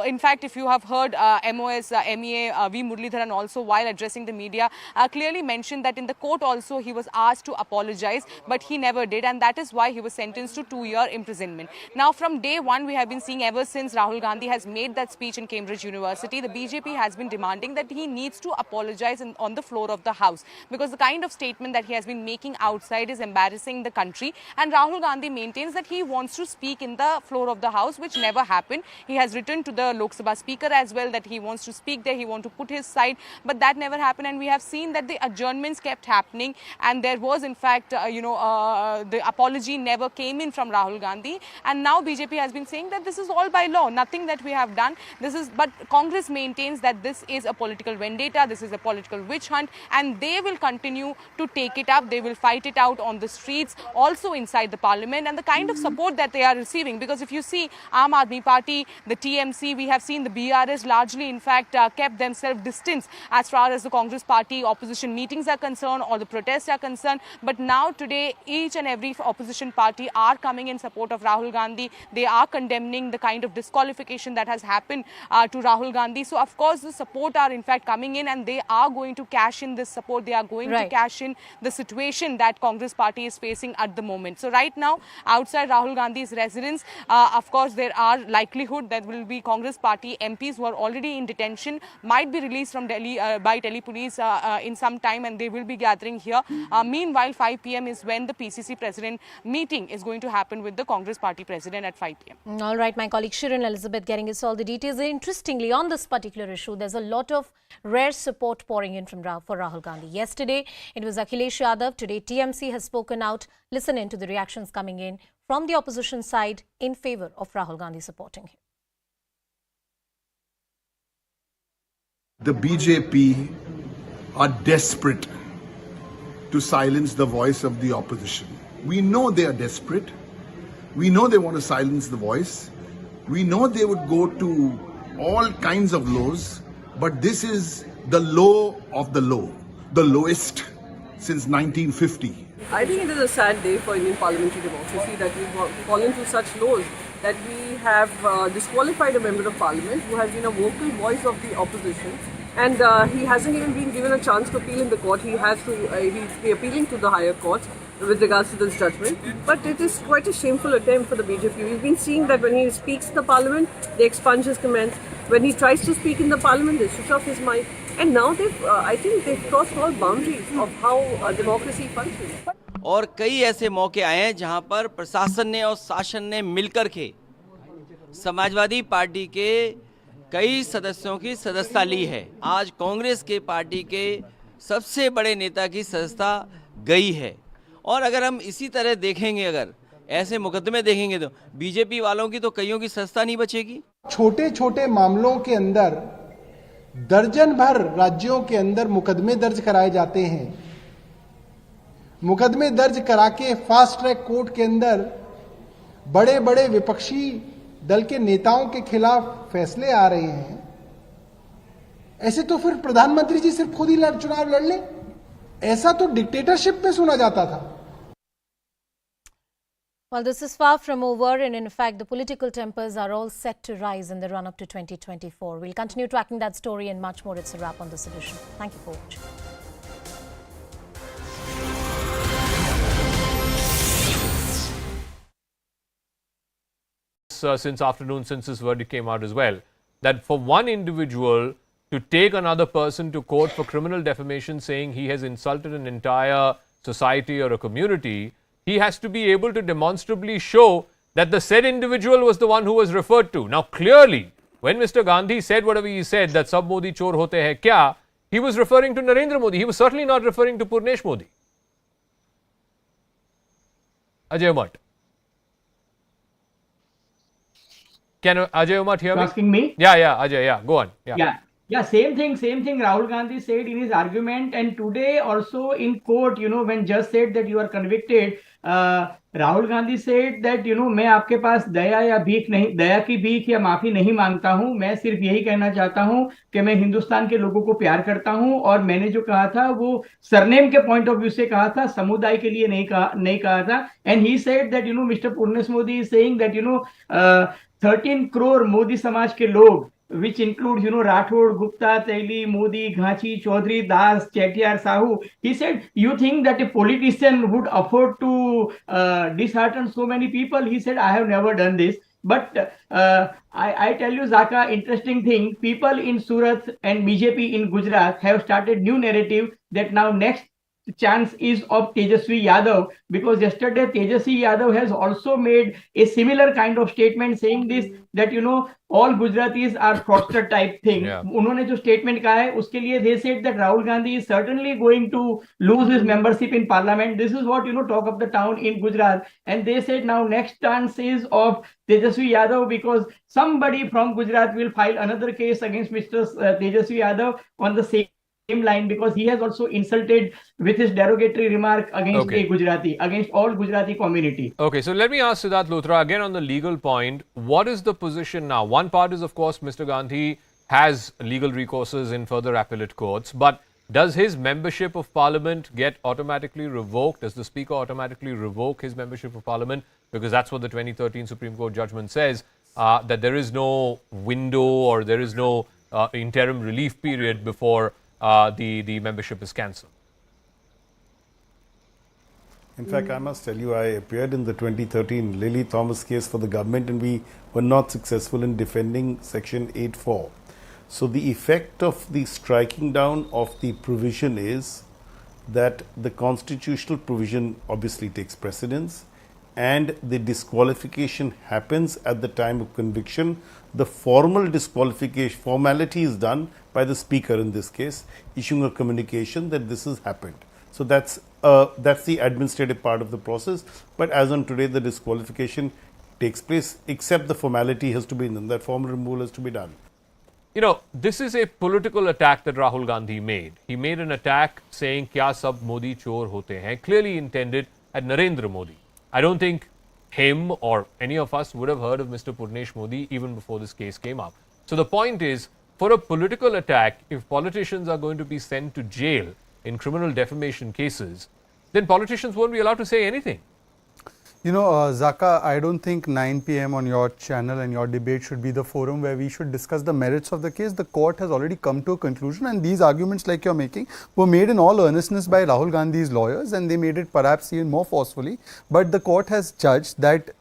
In fact, if you have heard MOS MEA V Muralidharan also while addressing the media clearly mentioned that in the court also he was asked to apologize, but he never did, and that is why he was sentenced to 2-year imprisonment. Now from day one we have been seeing, ever since Rahul Gandhi has made that speech in Cambridge University, the BJP has been demanding that he needs to apologize on the floor of the House, because the kind of statement that he has been making outside is embarrassing the country, and Rahul Gandhi maintains that he wants to speak in the floor of the House, which never happened. He has written to the Lok Sabha speaker as well that he wants to speak there, he wants to put his side, but that never happened, and we have seen that the adjournments kept happening, and there was in fact the apology never came in from Rahul Gandhi, and now BJP has been saying that this is all by law, nothing that we have done. But Congress maintains that this is a political vendetta, this is a political witch hunt, and they will continue to take it up. They will fight it out on the streets, also inside the parliament, and the kind of support that they are receiving, because if you see Aam Aadmi Party, the TMC, we have seen the BRS largely in fact kept themselves distant as far as the Congress party opposition meetings are concerned or the protests are concerned. But now today each and every opposition party are coming in support of Rahul Gandhi. They are condemning the kind of disqualification that has happened to Rahul Gandhi. So of course the support are in fact coming in, and they are going to cash in this support. They are going to cash in the situation that Congress party is facing at the moment. So right now outside Rahul Gandhi's residence, of course there are likelihood that will be Congress party MPs who are already in detention might be released from Delhi by Delhi police in some time, and they will be gathering here. Meanwhile 5 p.m. is when the PCC president meeting is going to happen with the Congress party president at 5 p.m.
All right, my colleague Shirin Elizabeth getting us all the details. Interestingly, on this particular issue, there's a lot of rare support pouring in for Rahul Gandhi. Yesterday, it was Akhilesh Yadav. Today, TMC has spoken out. Listen in to the reactions coming in from the opposition side in favor of Rahul Gandhi supporting him.
The BJP are desperate to silence the voice of the opposition. We know they are desperate. We know they want to silence the voice. We know they would go to all kinds of lows, but this is the low of the low, the lowest since 1950.
I think it is a sad day for Indian parliamentary democracy that we've fallen to such lows that we have disqualified a member of parliament who has been a vocal voice of the opposition, and he hasn't even been given a chance to appeal in the court. He has to he's appealing to the higher courts with regards to this judgment. But it is quite a shameful attempt for the BJP. We've been seeing that when he speaks in the parliament, they expunge his comments. When he tries to speak in the parliament, they switch off his mic. And now I think they've crossed all boundaries of how democracy functions.
और कई ऐसे मौके आए हैं जहां पर प्रशासन ने और शासन ने मिलकर के समाजवादी पार्टी के कई सदस्यों की सदस्यता ली है। आज कांग्रेस के पार्टी के सबसे बड़े नेता की सदस्यता गई है, और अगर हम इसी तरह देखेंगे, अगर ऐसे मुकदमे देखेंगे, तो बीजेपी वालों की तो कईयों की सदस्यता नहीं बचेगी।
छोटे छोटे मामलों के अंदर दर्जन भर राज्यों के अंदर मुकदमे दर्ज कराए जाते हैं। मुकदमे दर्ज करा के फास्ट ट्रैक कोर्ट के अंदर बड़े बड़े विपक्षी दल के नेताओं के खिलाफ फैसले आ रहे हैं।
ऐसे तो फिर प्रधानमंत्री जी सिर्फ खुद ही चुनाव लड़ ले। ऐसा तो डिक्टेटरशिप में सुना जाता था।
Well, this is far from over, and in fact, the political tempers are all set to rise in the run-up to 2024. We'll continue tracking that story and much more. It's a wrap on this edition. Thank you for watching.
Since afternoon, since this verdict came out as well, that for one individual to take another person to court for criminal defamation, saying he has insulted an entire society or a community, he has to be able to demonstrably show that the said individual was the one who was referred to. Now, clearly, when Mr. Gandhi said whatever he said, that sab Modi chor hote hai kya, he was referring to Narendra Modi. He was certainly not referring to Purnesh Modi. Ajay Umat. Can Ajay Umat hear me?
Asking me?
Yeah, Ajay, go on.
Yeah, same thing Rahul Gandhi said in his argument, and today also in court, when judge said that you are convicted, Rahul Gandhi said that, मैं आपके पास दया या भीख नहीं, दया की भीख या माफी नहीं मांगता हूं, मैं सिर्फ यही कहना चाहता हूं कि मैं हिंदुस्तान के लोगों को प्यार करता हूं, और मैंने जो कहा था वो सरनेम के पॉइंट ऑफ व्यू से कहा था, समुदाय के लिए नहीं कहा था. And he said that mister Purnesh Modi is saying that 13 crore Modi समाज के लोग, which includes, Rathod, Gupta, Taili, Modi, Ghachi, Chaudhary, Das, Chettiar, Sahu. He said, you think that a politician would afford to dishearten so many people? He said, I have never done this. But I tell you, Zaka, interesting thing, people in Surat and BJP in Gujarat have started new narrative that now next chance is of Tejasvi Yadav, because yesterday Tejasvi Yadav has also made a similar kind of statement saying this, that all Gujaratis are fraudster type thing. उन्होंने जो statement कहा है उसके लिए they said that Rahul Gandhi is certainly going to lose his membership in parliament. This is what talk of the town in Gujarat, and they said now next chance is of Tejasvi Yadav, because somebody from Gujarat will file another case against Mr. Tejasvi Yadav on the same line, because he has also insulted with his derogatory remark against a Gujarati, against all Gujarati community.
Okay, so let me ask Siddharth Luthra again on the legal point. What is the position now? One part is, of course, Mr. Gandhi has legal recourses in further appellate courts, but does his membership of parliament get automatically revoked? Does the speaker automatically revoke his membership of parliament? Because that's what the 2013 Supreme Court judgment says, that there is no window or there is no interim relief period before the membership is cancelled.
In fact, I must tell you, I appeared in the 2013 Lily Thomas case for the government, and we were not successful in defending Section 8(4). So the effect of the striking down of the provision is that the constitutional provision obviously takes precedence, and the disqualification happens at the time of conviction. The formal disqualification formality is done by the speaker in this case, issuing a communication that this has happened. So that's the administrative part of the process. But as on today, the disqualification takes place, except the formality has to be done. That formal removal has to be done.
This is a political attack that Rahul Gandhi made. He made an attack saying, "Kya sab Modi chor hote hain," clearly intended at Narendra Modi. I don't think him or any of us would have heard of Mr. Purnesh Modi even before this case came up. So the point is, for a political attack, if politicians are going to be sent to jail in criminal defamation cases, then politicians won't be allowed to say anything.
Zaka, I don't think 9 p.m. on your channel and your debate should be the forum where we should discuss the merits of the case. The court has already come to a conclusion, and these arguments like you're making were made in all earnestness by Rahul Gandhi's lawyers, and they made it perhaps even more forcefully. But the court has judged that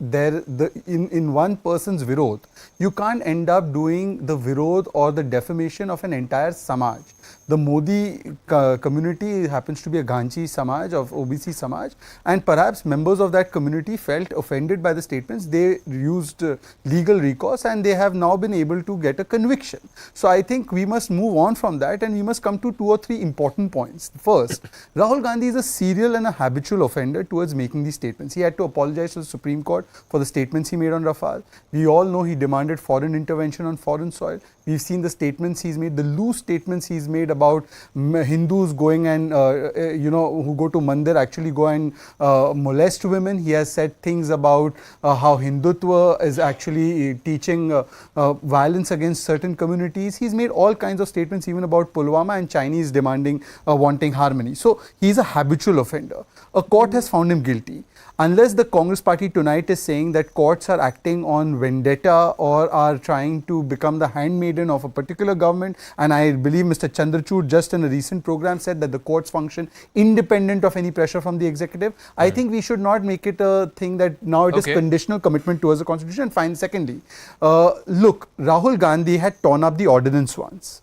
in one person's virod, you can't end up doing the virod or the defamation of an entire samaj. The Modi community happens to be a Ghanchi Samaj, of OBC Samaj, and perhaps members of that community felt offended by the statements. They used legal recourse, and they have now been able to get a conviction. So I think we must move on from that, and we must come to 2 or 3 important points. First, Rahul Gandhi is a serial and a habitual offender towards making these statements. He had to apologize to the Supreme Court for the statements he made on Rafale. We all know he demanded foreign intervention on foreign soil. We've seen the statements he's made, the loose statements he's made about Hindus going and, who go to Mandir actually go and molest women. He has said things about how Hindutva is actually teaching violence against certain communities. He's made all kinds of statements even about Pulwama and Chinese demanding, wanting harmony. So he's a habitual offender. A court has found him guilty. Unless the Congress party tonight is saying that courts are acting on vendetta or are trying to become the handmaiden of a particular government, and I believe Mr. Chandrachud just in a recent program said that the courts function independent of any pressure from the executive, I think we should not make it a thing that now it is conditional commitment towards the constitution. And fine, secondly, look, Rahul Gandhi had torn up the ordinance once.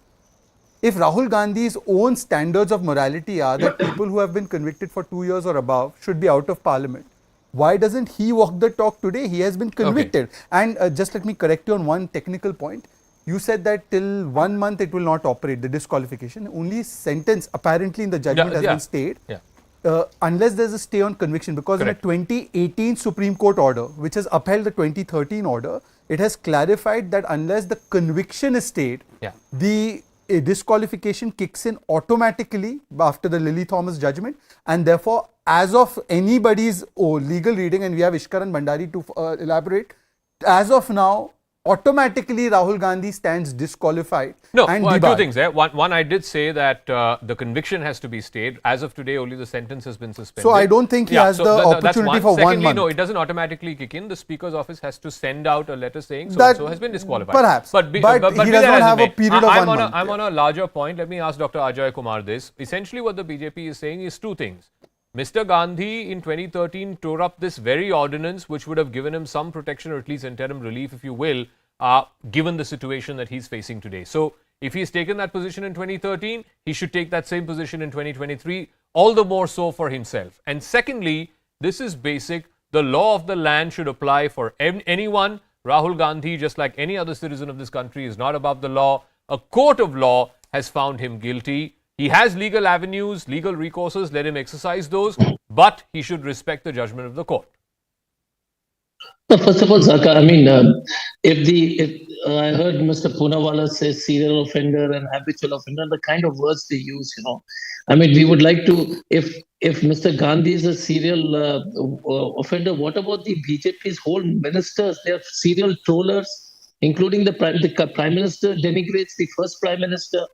If Rahul Gandhi's own standards of morality are that people who have been convicted for 2 years or above should be out of parliament, why doesn't he walk the talk today? He has been convicted. And just let me correct you on one technical point. You said that till 1 month it will not operate, the disqualification. Only sentence apparently in the judgment has been stayed. Unless there is a stay on conviction, because in a 2018 Supreme Court order, which has upheld the 2013 order, it has clarified that unless the conviction is stayed, the disqualification kicks in automatically after the Lily Thomas judgment, and therefore as of anybody's legal reading, and we have Ishkaran Bhandari to elaborate, as of now automatically Rahul Gandhi stands disqualified.
No,
and
two things there. One, I did say that the conviction has to be stayed. As of today, only the sentence has been suspended.
So I don't think he has the opportunity for 1 month.
No, it doesn't automatically kick in. The Speaker's office has to send out a letter saying so has been disqualified.
Perhaps, but he does not have a period of 1 month.
I'm on a larger point. Let me ask Dr. Ajay Kumar this. Essentially, what the BJP is saying is two things. Mr. Gandhi in 2013 tore up this very ordinance which would have given him some protection or at least interim relief, if you will, given the situation that he's facing today. So if he's taken that position in 2013, he should take that same position in 2023, all the more so for himself. And secondly, this is basic. The law of the land should apply for anyone. Rahul Gandhi, just like any other citizen of this country, is not above the law. A court of law has found him guilty. He has legal avenues, legal recourses, let him exercise those, but he should respect the judgment of the court.
No, first of all, Zaka, I mean, if I heard Mr. Poonawala say serial offender and habitual offender, the kind of words they use, I mean, we would like to, if Mr. Gandhi is a serial offender, what about the BJP's whole ministers? They are serial trollers, including the Prime Minister denigrates the first Prime Minister,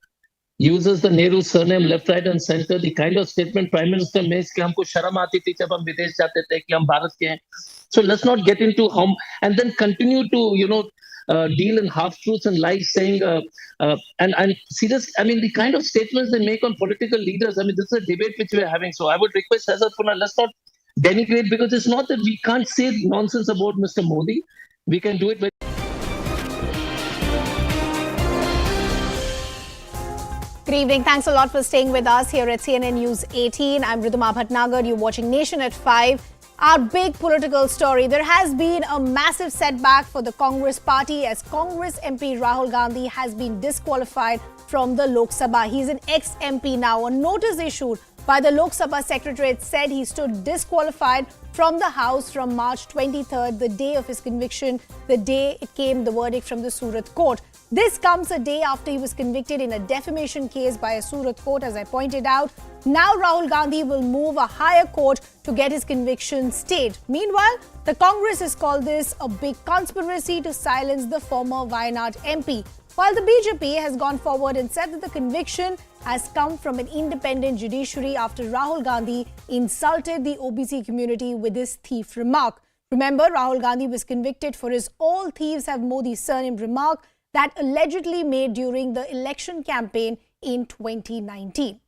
uses the Nehru surname left, right and center. The kind of statement Prime Minister makes कि हमको शर्म आती थी जब हम विदेश जाते थे कि हम भारत के हैं. So let's not get into how and then continue to deal in half truths and lies, saying and serious. I mean the kind of statements they make on political leaders. I mean this is a debate which we are having. So I would request Azhar Puna, let's not denigrate, because it's not that we can't say nonsense about Mr. Modi. We can do it very.
Good evening. Thanks a lot for staying with us here at CNN News 18. I'm Ridhima Bhatnagar. You're watching Nation at 5. Our big political story. There has been a massive setback for the Congress party as Congress MP Rahul Gandhi has been disqualified from the Lok Sabha. He's an ex-MP now. A notice issued by the Lok Sabha Secretariat said he stood disqualified from the House from March 23rd, the day of his conviction, the day it came the verdict from the Surat court. This comes a day after he was convicted in a defamation case by a Surat court, as I pointed out. Now Rahul Gandhi will move a higher court to get his conviction stayed. Meanwhile, the Congress has called this a big conspiracy to silence the former Wayanad MP, while the BJP has gone forward and said that the conviction has come from an independent judiciary after Rahul Gandhi insulted the OBC community with his thief remark. Remember, Rahul Gandhi was convicted for his "all thieves have Modi" surname remark that allegedly made during the election campaign in 2019.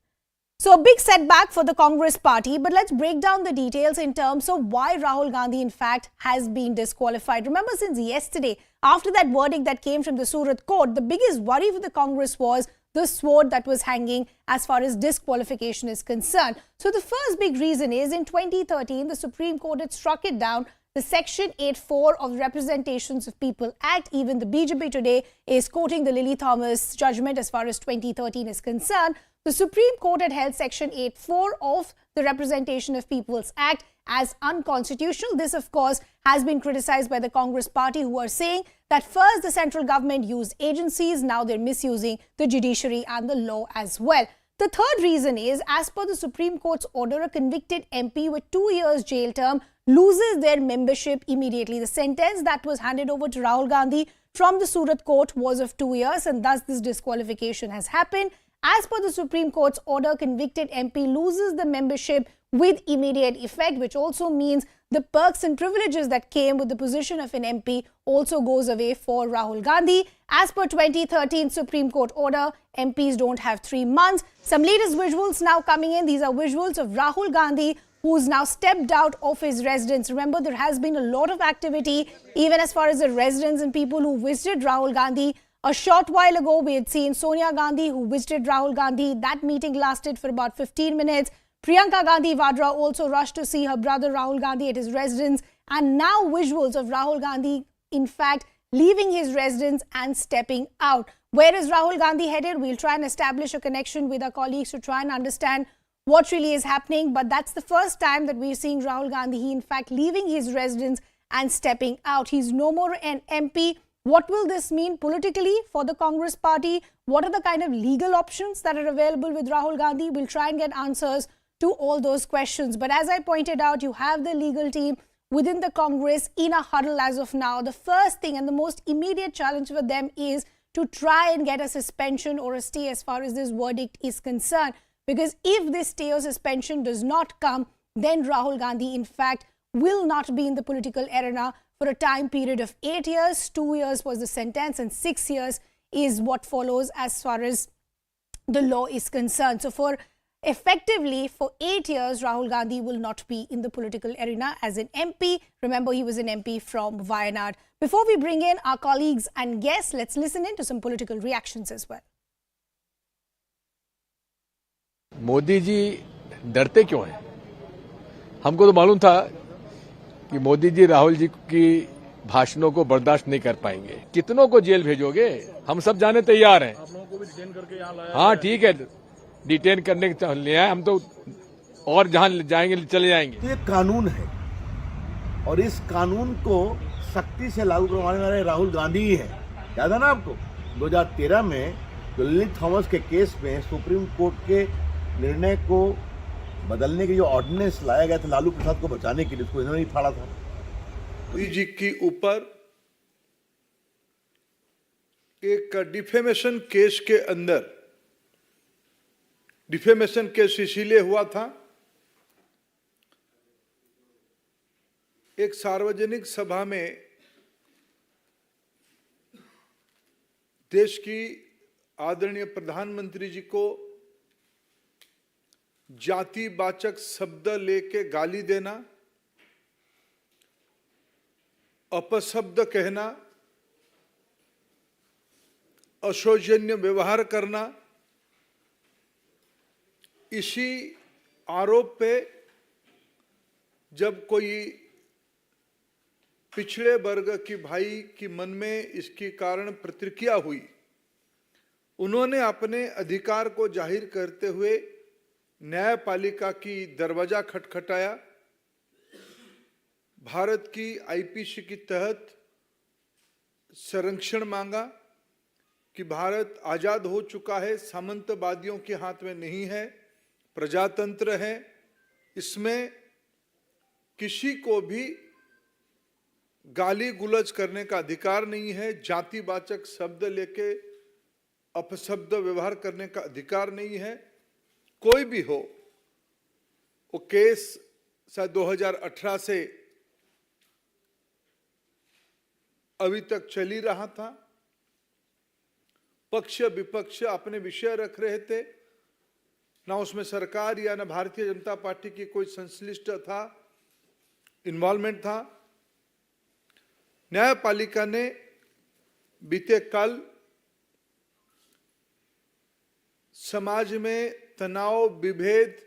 So a big setback for the Congress party, but let's break down the details in terms of why Rahul Gandhi in fact has been disqualified. Remember, since yesterday, after that verdict that came from the Surat court, the biggest worry for the Congress was the sword that was hanging as far as disqualification is concerned. So the first big reason is in 2013, the Supreme Court had struck it down
the Section 8(4) of the Representations of People Act. Even the BJP today is quoting the Lily Thomas judgment as far as 2013 is concerned. The Supreme Court had held Section 8(4) of the Representation of People's Act as unconstitutional. This, of course, has been criticized by the Congress party, who are saying that first the central government used agencies, now they're misusing the judiciary and the law as well. The third reason is, as per the Supreme Court's order, a convicted MP with 2 years jail term loses their membership immediately. The sentence that was handed over to Rahul Gandhi from the Surat court was of 2 years, and thus this disqualification has happened. As per the Supreme Court's order, convicted MP loses the membership with immediate effect, which also means the perks and privileges that came with the position of an MP also goes away for Rahul Gandhi. As per 2013 Supreme Court order, MPs don't have 3 months. Some latest visuals now coming in. These are visuals of Rahul Gandhi, who's now stepped out of his residence. Remember, there has been a lot of activity, even as far as the residents and people who visited Rahul Gandhi. A short while ago, we had seen Sonia Gandhi, who visited Rahul Gandhi. That meeting lasted for about 15 minutes. Priyanka Gandhi Vadra also rushed to see her brother Rahul Gandhi at his residence. And now visuals of Rahul Gandhi, in fact, leaving his residence and stepping out. Where is Rahul Gandhi headed? We'll try and establish a connection with our colleagues to try and understand what really is happening. But that's the first time that we're seeing Rahul Gandhi, he in fact leaving his residence and stepping out. He's no more an MP. What will this mean politically for the Congress party? What are the kind of legal options that are available with Rahul Gandhi? We'll try and get answers to all those questions. But as I pointed out, you have the legal team within the Congress in a huddle as of now. The first thing and the most immediate challenge for them is to try and get a suspension or a stay as far as this verdict is concerned. Because if this stay or suspension does not come, then Rahul Gandhi, in fact, will not be in the political arena for a time period of 8 years. 2 years was the sentence and 6 years is what follows as far as the law is concerned. So for 8 years, Rahul Gandhi will not be in the political arena as an MP. Remember, he was an MP from Wayanad. Before we bring in our colleagues and guests, let's listen in to some political reactions as well.
Modi ji डरते क्यों हैं? हमको तो मालूम था कि मोदी जी राहुल जी की भाषणों को बर्दाश्त नहीं कर पाएंगे. कितनों को जेल भेजोगे? हम सब जाने तैयार हैं. आप लोगों को भी डिटेन करके यहाँ लाया. हाँ, ठीक है, डिटेन करने के लिए आए. हम तो और जहाँ जाएंगे चले जाएंगे.
तो ये कानून है और इस कानून को सख्ती से लागू करवाने वाले राहुल गांधी ही है. याद है ना आपको 2013 में जो लिली थॉमस के केस में सुप्रीम कोर्ट के निर्णय को बदलने के जो ऑर्डिनेंस लाया गया था लालू प्रसाद को बचाने के लिए, उसको इन्होंने ही फाड़ा था.
जी के ऊपर एक डिफेमेशन केस के अंदर, डिफेमेशन केस इसीलिए हुआ था, एक सार्वजनिक सभा में देश की आदरणीय प्रधानमंत्री जी को जातिवाचक शब्द लेके गाली देना, अपशब्द कहना, अशोचनीय व्यवहार करना, इसी आरोप पे जब कोई पिछड़े वर्ग की भाई की मन में इसके कारण प्रतिक्रिया हुई, उन्होंने अपने अधिकार को जाहिर करते हुए न्यायपालिका की दरवाजा खटखटाया. भारत की आईपीसी के तहत संरक्षण मांगा कि भारत आजाद हो चुका है, सामंतवादियों के हाथ में नहीं है, प्रजातंत्र है, इसमें किसी को भी गाली गुलज करने का अधिकार नहीं है, जातिवाचक शब्द लेके अपशब्द व्यवहार करने का अधिकार नहीं है. कोई भी हो, वो केस शायद 2018 से अभी तक चल ही रहा था. पक्ष विपक्ष अपने विषय रख रहे थे, ना उसमें सरकार या ना भारतीय जनता पार्टी की कोई संश्लिष्ट था, इन्वॉल्वमेंट था. न्यायपालिका ने बीते कल समाज में तनाव विभेद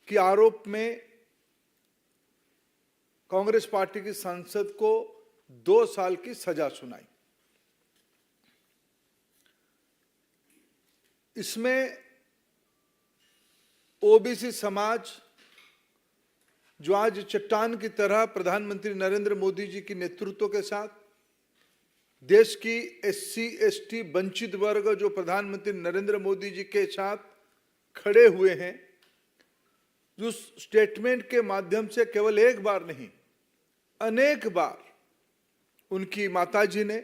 के आरोप में कांग्रेस पार्टी की सांसद को 2 साल की सजा सुनाई। इसमें ओबीसी समाज, जो आज चट्टान की तरह प्रधानमंत्री नरेंद्र मोदी जी के नेतृत्व के साथ, देश की एससी एसटी वंचित वर्ग जो प्रधानमंत्री नरेंद्र मोदी जी के साथ खड़े हुए हैं, जो स्टेटमेंट के माध्यम से केवल एक बार नहीं अनेक बार उनकी माताजी ने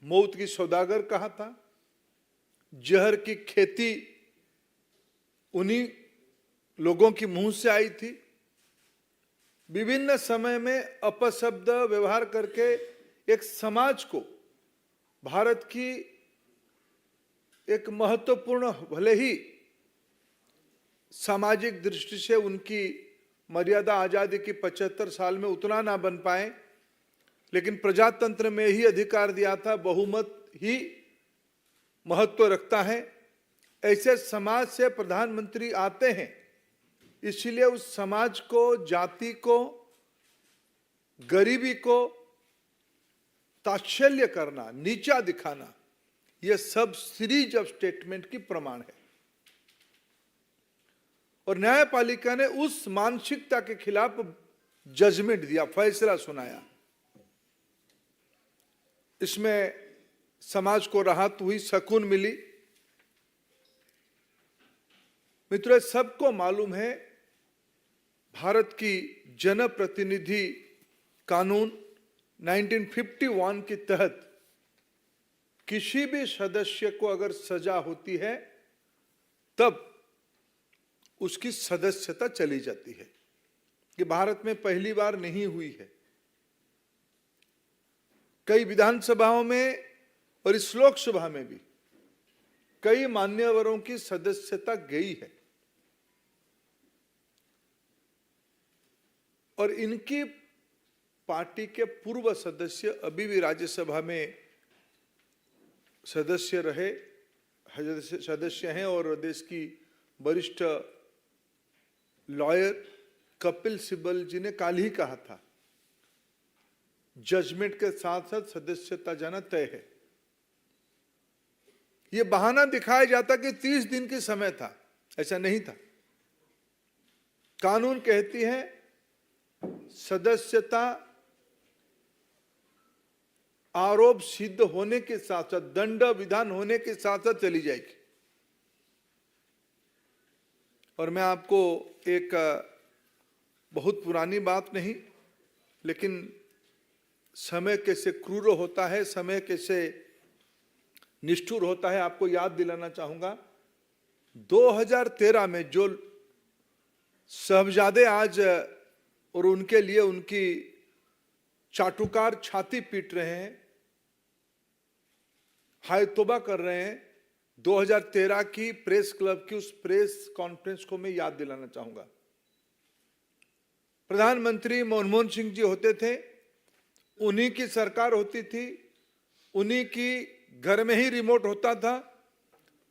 मौत की सौदागर कहा था, जहर की खेती उन्हीं लोगों की मुंह से आई थी, विभिन्न समय में अपशब्द व्यवहार करके एक समाज को, भारत की एक महत्वपूर्ण, भले ही सामाजिक दृष्टि से उनकी मर्यादा आजादी की 75 साल में उतना ना बन पाए, लेकिन प्रजातंत्र में ही अधिकार दिया था, बहुमत ही महत्व रखता है। ऐसे समाज से प्रधानमंत्री आते हैं, इसलिए उस समाज को, जाति को, गरीबी को ताच्छल्य करना, नीचा दिखाना, यह सब सीरीज ऑफ स्टेटमेंट की प्रमाण है। और न्यायपालिका ने उस मानसिकता के खिलाफ जजमेंट दिया, फैसला सुनाया। इसमें समाज को राहत हुई, सुकून मिली। मित्रों, सबको मालूम है भारत की जनप्रतिनिधि कानून 1951 के तहत किसी भी सदस्य को अगर सजा होती है तब उसकी सदस्यता चली जाती है। ये भारत में पहली बार नहीं हुई है। कई विधानसभाओं में और इस लोकसभा में भी कई मान्यवरों की सदस्यता गई है और इनकी पार्टी के पूर्व सदस्य अभी भी राज्यसभा में सदस्य रहे, सदस्य हैं। और देश की वरिष्ठ लॉयर कपिल सिब्बल जी ने कल ही कहा था, जजमेंट के साथ साथ सदस्यता जाना तय है। यह बहाना दिखाया जाता कि 30 दिन की समय था, ऐसा नहीं था। कानून कहती है सदस्यता आरोप सिद्ध होने के साथ साथ, दंड विधान होने के साथ साथ चली जाएगी। और मैं आपको एक बहुत पुरानी बात नहीं, लेकिन समय कैसे क्रूर होता है, समय कैसे निष्ठुर होता है, आपको याद दिलाना चाहूंगा। 2013 में जो साहबजादे आज और उनके लिए उनकी चाटुकार छाती पीट रहे हैं, हाय तौबा कर रहे हैं, 2013 की प्रेस क्लब की उस प्रेस कॉन्फ्रेंस को मैं याद दिलाना चाहूंगा। प्रधानमंत्री मनमोहन सिंह जी होते थे, उन्हीं की सरकार होती थी, उन्हीं की घर में ही रिमोट होता था,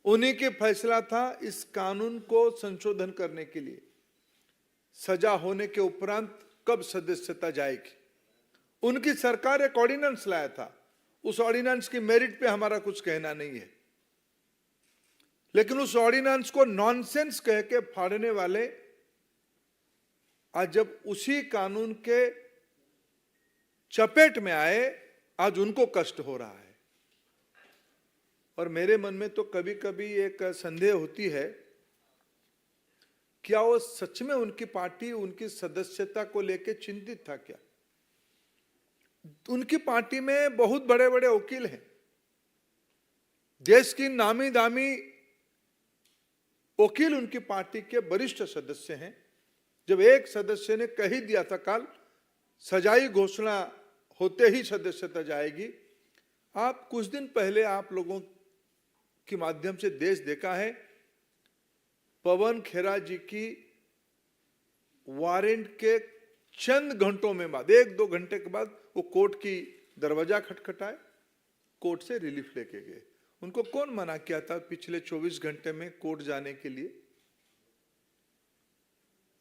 उन्हीं के फैसला था इस कानून को संशोधन करने के लिए सजा होने के उपरांत कब सदस्यता जाएगी। उनकी सरकार एक ऑर्डिनेंस लाया था, उस ऑर्डिनेंस की मेरिट पे हमारा कुछ कहना नहीं है, लेकिन उस ऑर्डिनेंस को नॉनसेंस कह के फाड़ने वाले आज जब उसी कानून के चपेट में आए, आज उनको कष्ट हो रहा है। और मेरे मन में तो कभी कभी एक संदेह होती है, क्या वो सच में उनकी पार्टी उनकी सदस्यता को लेकर चिंतित था क्या? उनकी पार्टी में बहुत बड़े बड़े वकील हैं, देश की नामी दामी वकील उनकी पार्टी के वरिष्ठ सदस्य हैं। जब एक सदस्य ने कह ही दिया था कल सजाई घोषणा होते ही सदस्यता जाएगी। आप कुछ दिन पहले आप लोगों के माध्यम से देश देखा है, पवन खेरा जी की वारंट के चंद घंटों में बाद, 1-2 घंटे के बाद वो कोर्ट की दरवाजा खटखटाए, कोर्ट से रिलीफ लेके गए। उनको कौन मना किया था पिछले 24 घंटे में कोर्ट जाने के लिए?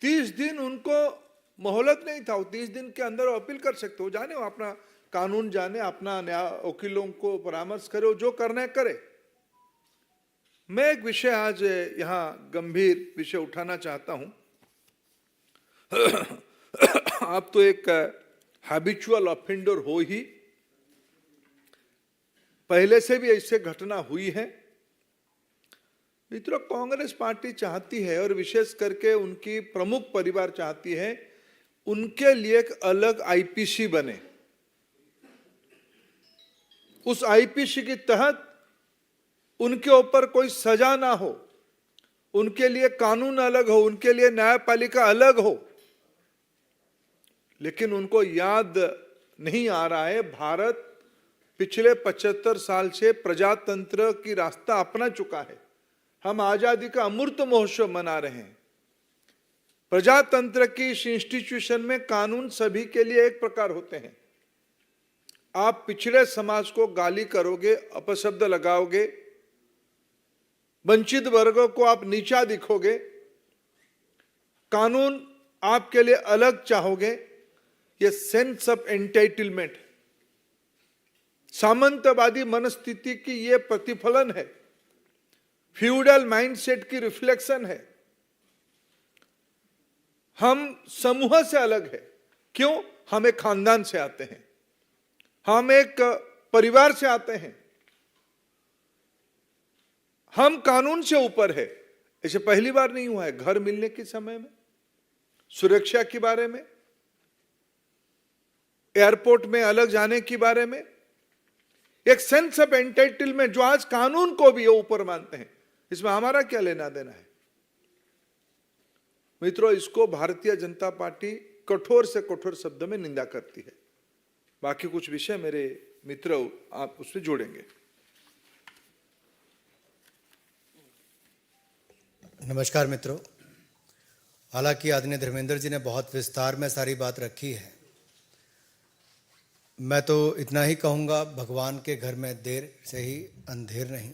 30 दिन उनको मोहलत नहीं था, वो 30 दिन के अंदर अपील कर सकते हो, जाने वो अपना कानून जाने, अपना न्याय वकीलों को परामर्श करे, जो करना है करे। मैं एक विषय आज यहाँ गंभीर विषय उठाना चाहता हूं। आप तो एक हैबिचुअल ऑफेंडर हो ही, पहले से भी ऐसे घटना हुई है। मित्रों, कांग्रेस पार्टी चाहती है और विशेष करके उनकी प्रमुख परिवार चाहती है, उनके लिए एक अलग आईपीसी बने। उस आईपीसी के तहत उनके ऊपर कोई सजा ना हो, उनके लिए कानून अलग हो, उनके लिए न्यायपालिका अलग हो। लेकिन उनको याद नहीं आ रहा है, भारत पिछले 75 साल से प्रजातंत्र की रास्ता अपना चुका है। हम आजादी का अमृत महोत्सव मना रहे हैं। प्रजातंत्र की इस इंस्टीट्यूशन में कानून सभी के लिए एक प्रकार होते हैं। आप पिछड़े समाज को गाली करोगे, अपशब्द लगाओगे, वंचित वर्गों को आप नीचा दिखोगे, कानून आपके लिए अलग चाहोगे, ये सेंस ऑफ एंटाइटलमेंट, सामंतवादी मनस्थिति की ये प्रतिफलन है, फ्यूडल माइंडसेट की रिफ्लेक्शन है। हम समूह से अलग है। क्यों? हम एक खानदान से आते हैं, हम एक परिवार से आते हैं, हम कानून से ऊपर है। ऐसे पहली बार नहीं हुआ है। घर मिलने के समय में, सुरक्षा के बारे में, एयरपोर्ट में अलग जाने के बारे में, एक सेंस ऑफ एंटाइटलमेंट जो आज कानून को भी ऊपर मानते हैं, इसमें हमारा क्या लेना देना है? मित्रों, इसको भारतीय जनता पार्टी कठोर से कठोर शब्द में निंदा करती है। बाकी कुछ विषय मेरे मित्र आप उसमें जोड़ेंगे।
नमस्कार मित्रों, हालांकि आदरणीय धर्मेंद्र जी ने बहुत विस्तार में सारी बात रखी है। मैं तो इतना ही कहूँगा, भगवान के घर में देर से ही अंधेर नहीं।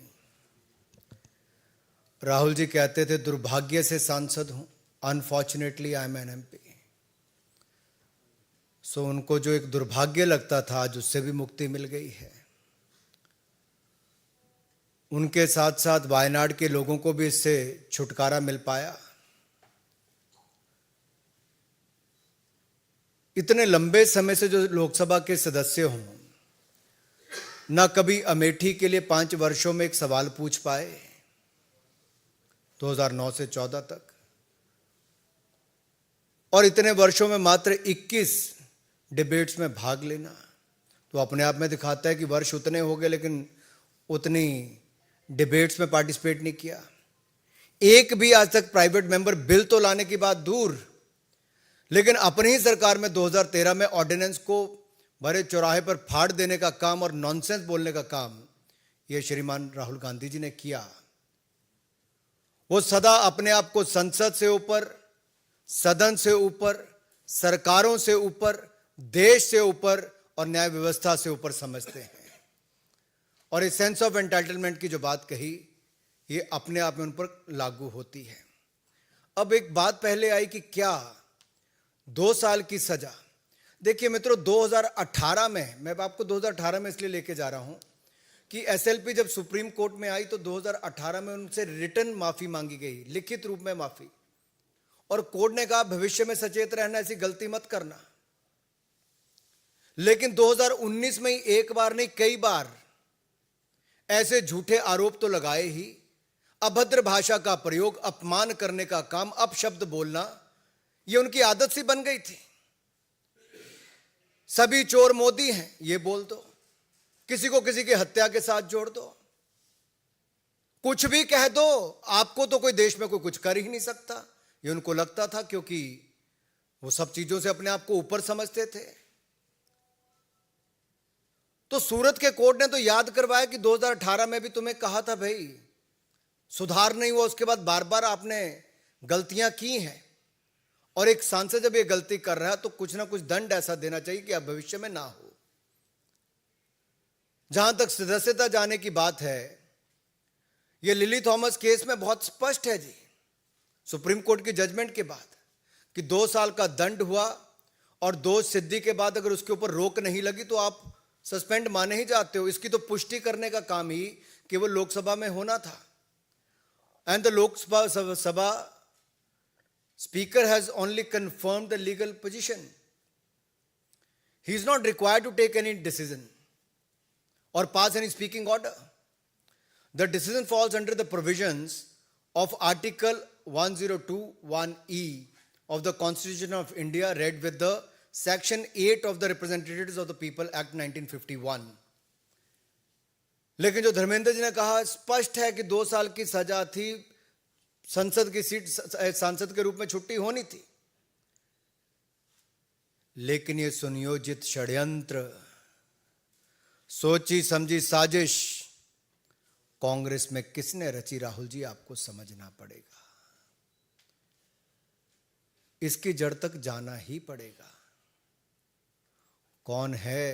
राहुल जी कहते थे दुर्भाग्य से सांसद हूँ, unfortunately I am an MP. So उनको जो एक दुर्भाग्य लगता था, आज उससे भी मुक्ति मिल गई है। उनके साथ साथ वायनाड के लोगों को भी इससे छुटकारा मिल पाया। इतने लंबे समय से जो लोकसभा के सदस्य हों, ना कभी अमेठी के लिए 5 वर्षों में एक सवाल पूछ पाए, 2009 से 14 तक, और इतने वर्षों में मात्र 21 डिबेट्स में भाग लेना, तो अपने आप में दिखाता है कि वर्ष उतने हो गए लेकिन उतनी डिबेट्स में पार्टिसिपेट नहीं किया। एक भी आज तक प्राइवेट मेंबर बिल तो लाने की बात दूर, लेकिन अपनी ही सरकार में 2013 में ऑर्डिनेंस को भरे चौराहे पर फाड़ देने का काम और नॉनसेंस बोलने का काम ये श्रीमान राहुल गांधी जी ने किया। वो सदा अपने आप को संसद से ऊपर, सदन से ऊपर, सरकारों से ऊपर, देश से ऊपर और न्याय व्यवस्था से ऊपर समझते हैं। और इस सेंस ऑफ एंटाइटलमेंट की जो बात कही, ये अपने आप में उन पर लागू होती है। अब एक बात पहले आई कि क्या 2 साल की सजा। देखिए मित्रों, 2018 में, मैं आपको 2018 में इसलिए लेके जा रहा हूं कि एसएलपी जब सुप्रीम कोर्ट में आई तो 2018 में उनसे रिटर्न माफी मांगी गई, लिखित रूप में माफी, और कोर्ट ने कहा भविष्य में सचेत रहना, ऐसी गलती मत करना। लेकिन 2019 में एक बार नहीं, कई बार ऐसे झूठे आरोप तो लगाए ही। अभद्र भाषा का प्रयोग, अपमान करने का काम, अपशब्द बोलना, ये उनकी आदत सी बन गई थी। सभी चोर मोदी हैं ये बोल दो, किसी को किसी की हत्या के साथ जोड़ दो, कुछ भी कह दो, आपको तो कोई देश में कोई कुछ कर ही नहीं सकता, ये उनको लगता था, क्योंकि वो सब चीजों से अपने आप को ऊपर समझते थे। तो सूरत के कोर्ट ने तो याद करवाया कि 2018 में भी तुम्हें कहा था भाई सुधार नहीं हुआ, उसके बाद बार बार आपने गलतियां की हैं, और एक सांसद जब ये गलती कर रहा है तो कुछ ना कुछ दंड ऐसा देना चाहिए कि अब भविष्य में ना हो। जहां तक सदस्यता जाने की बात है, ये लिली थॉमस केस में बहुत स्पष्ट है जी, सुप्रीम कोर्ट की जजमेंट के बाद कि 2 साल का दंड हुआ और दोष सिद्धि के बाद अगर उसके ऊपर रोक नहीं लगी तो आप सस्पेंड माने ही जाते हो। इसकी तो पुष्टि करने का काम ही केवल लोकसभा में होना था। And the Lok Sabha speaker has only confirmed the legal position. He is not required to take any decision or pass any speaking order. The decision falls under the provisions of Article 1021E of the Constitution of India, read with the Section 8 of the Representatives of the People Act 1951. लेकिन जो धर्मेंद्र जी ने कहा, स्पष्ट है कि 2 साल की सजा थी, संसद की सीट सांसद के रूप में छुट्टी होनी थी। लेकिन ये सुनियोजित षड्यंत्र, सोची समझी साजिश कांग्रेस में किसने रची, राहुल जी आपको समझना पड़ेगा। इसकी जड़ तक जाना ही पड़ेगा। कौन है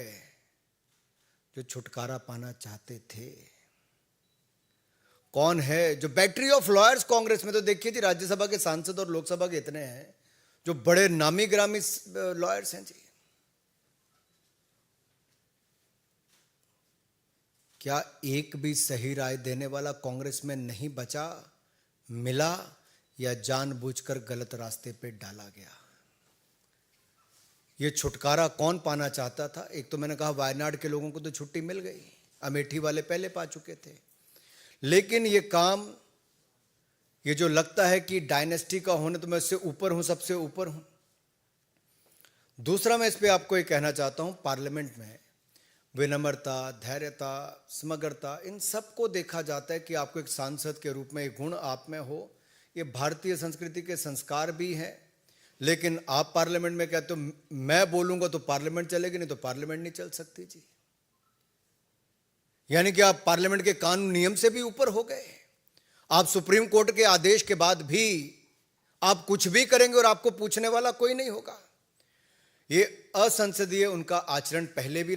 जो छुटकारा पाना चाहते थे? कौन है जो बैटरी ऑफ लॉयर्स कांग्रेस में? तो देखिए जी, राज्यसभा के सांसद और लोकसभा के इतने हैं जो बड़े नामी ग्रामी लॉयर्स हैं जी। क्या एक भी सही राय देने वाला कांग्रेस में नहीं बचा, मिला, या जानबूझकर गलत रास्ते पे डाला गया? ये छुटकारा कौन पाना चाहता था? एक तो मैंने कहा वायनाड के लोगों को तो छुट्टी मिल गई, अमेठी वाले पहले पा चुके थे। लेकिन ये काम, ये जो लगता है कि डायनेस्टी का होने तो मैं इससे ऊपर हूं, सबसे ऊपर हूं। दूसरा, मैं इस पे आपको ये कहना चाहता हूं, पार्लियामेंट में विनम्रता, धैर्यता, समग्रता, इन सबको देखा जाता है कि आपको एक सांसद के रूप में एक गुण आप में हो। ये भारतीय संस्कृति के संस्कार भी हैं। लेकिन आप पार्लियामेंट में कहते हो मैं बोलूंगा तो पार्लियामेंट चलेगी, नहीं तो पार्लियामेंट नहीं चल सकती जी। यानी कि आप पार्लियामेंट के कानून नियम से भी ऊपर हो गए। आप सुप्रीम कोर्ट के आदेश के बाद भी आप कुछ भी करेंगे और आपको पूछने वाला कोई नहीं होगा। ये असंसदीय उनका आचरण पहले भी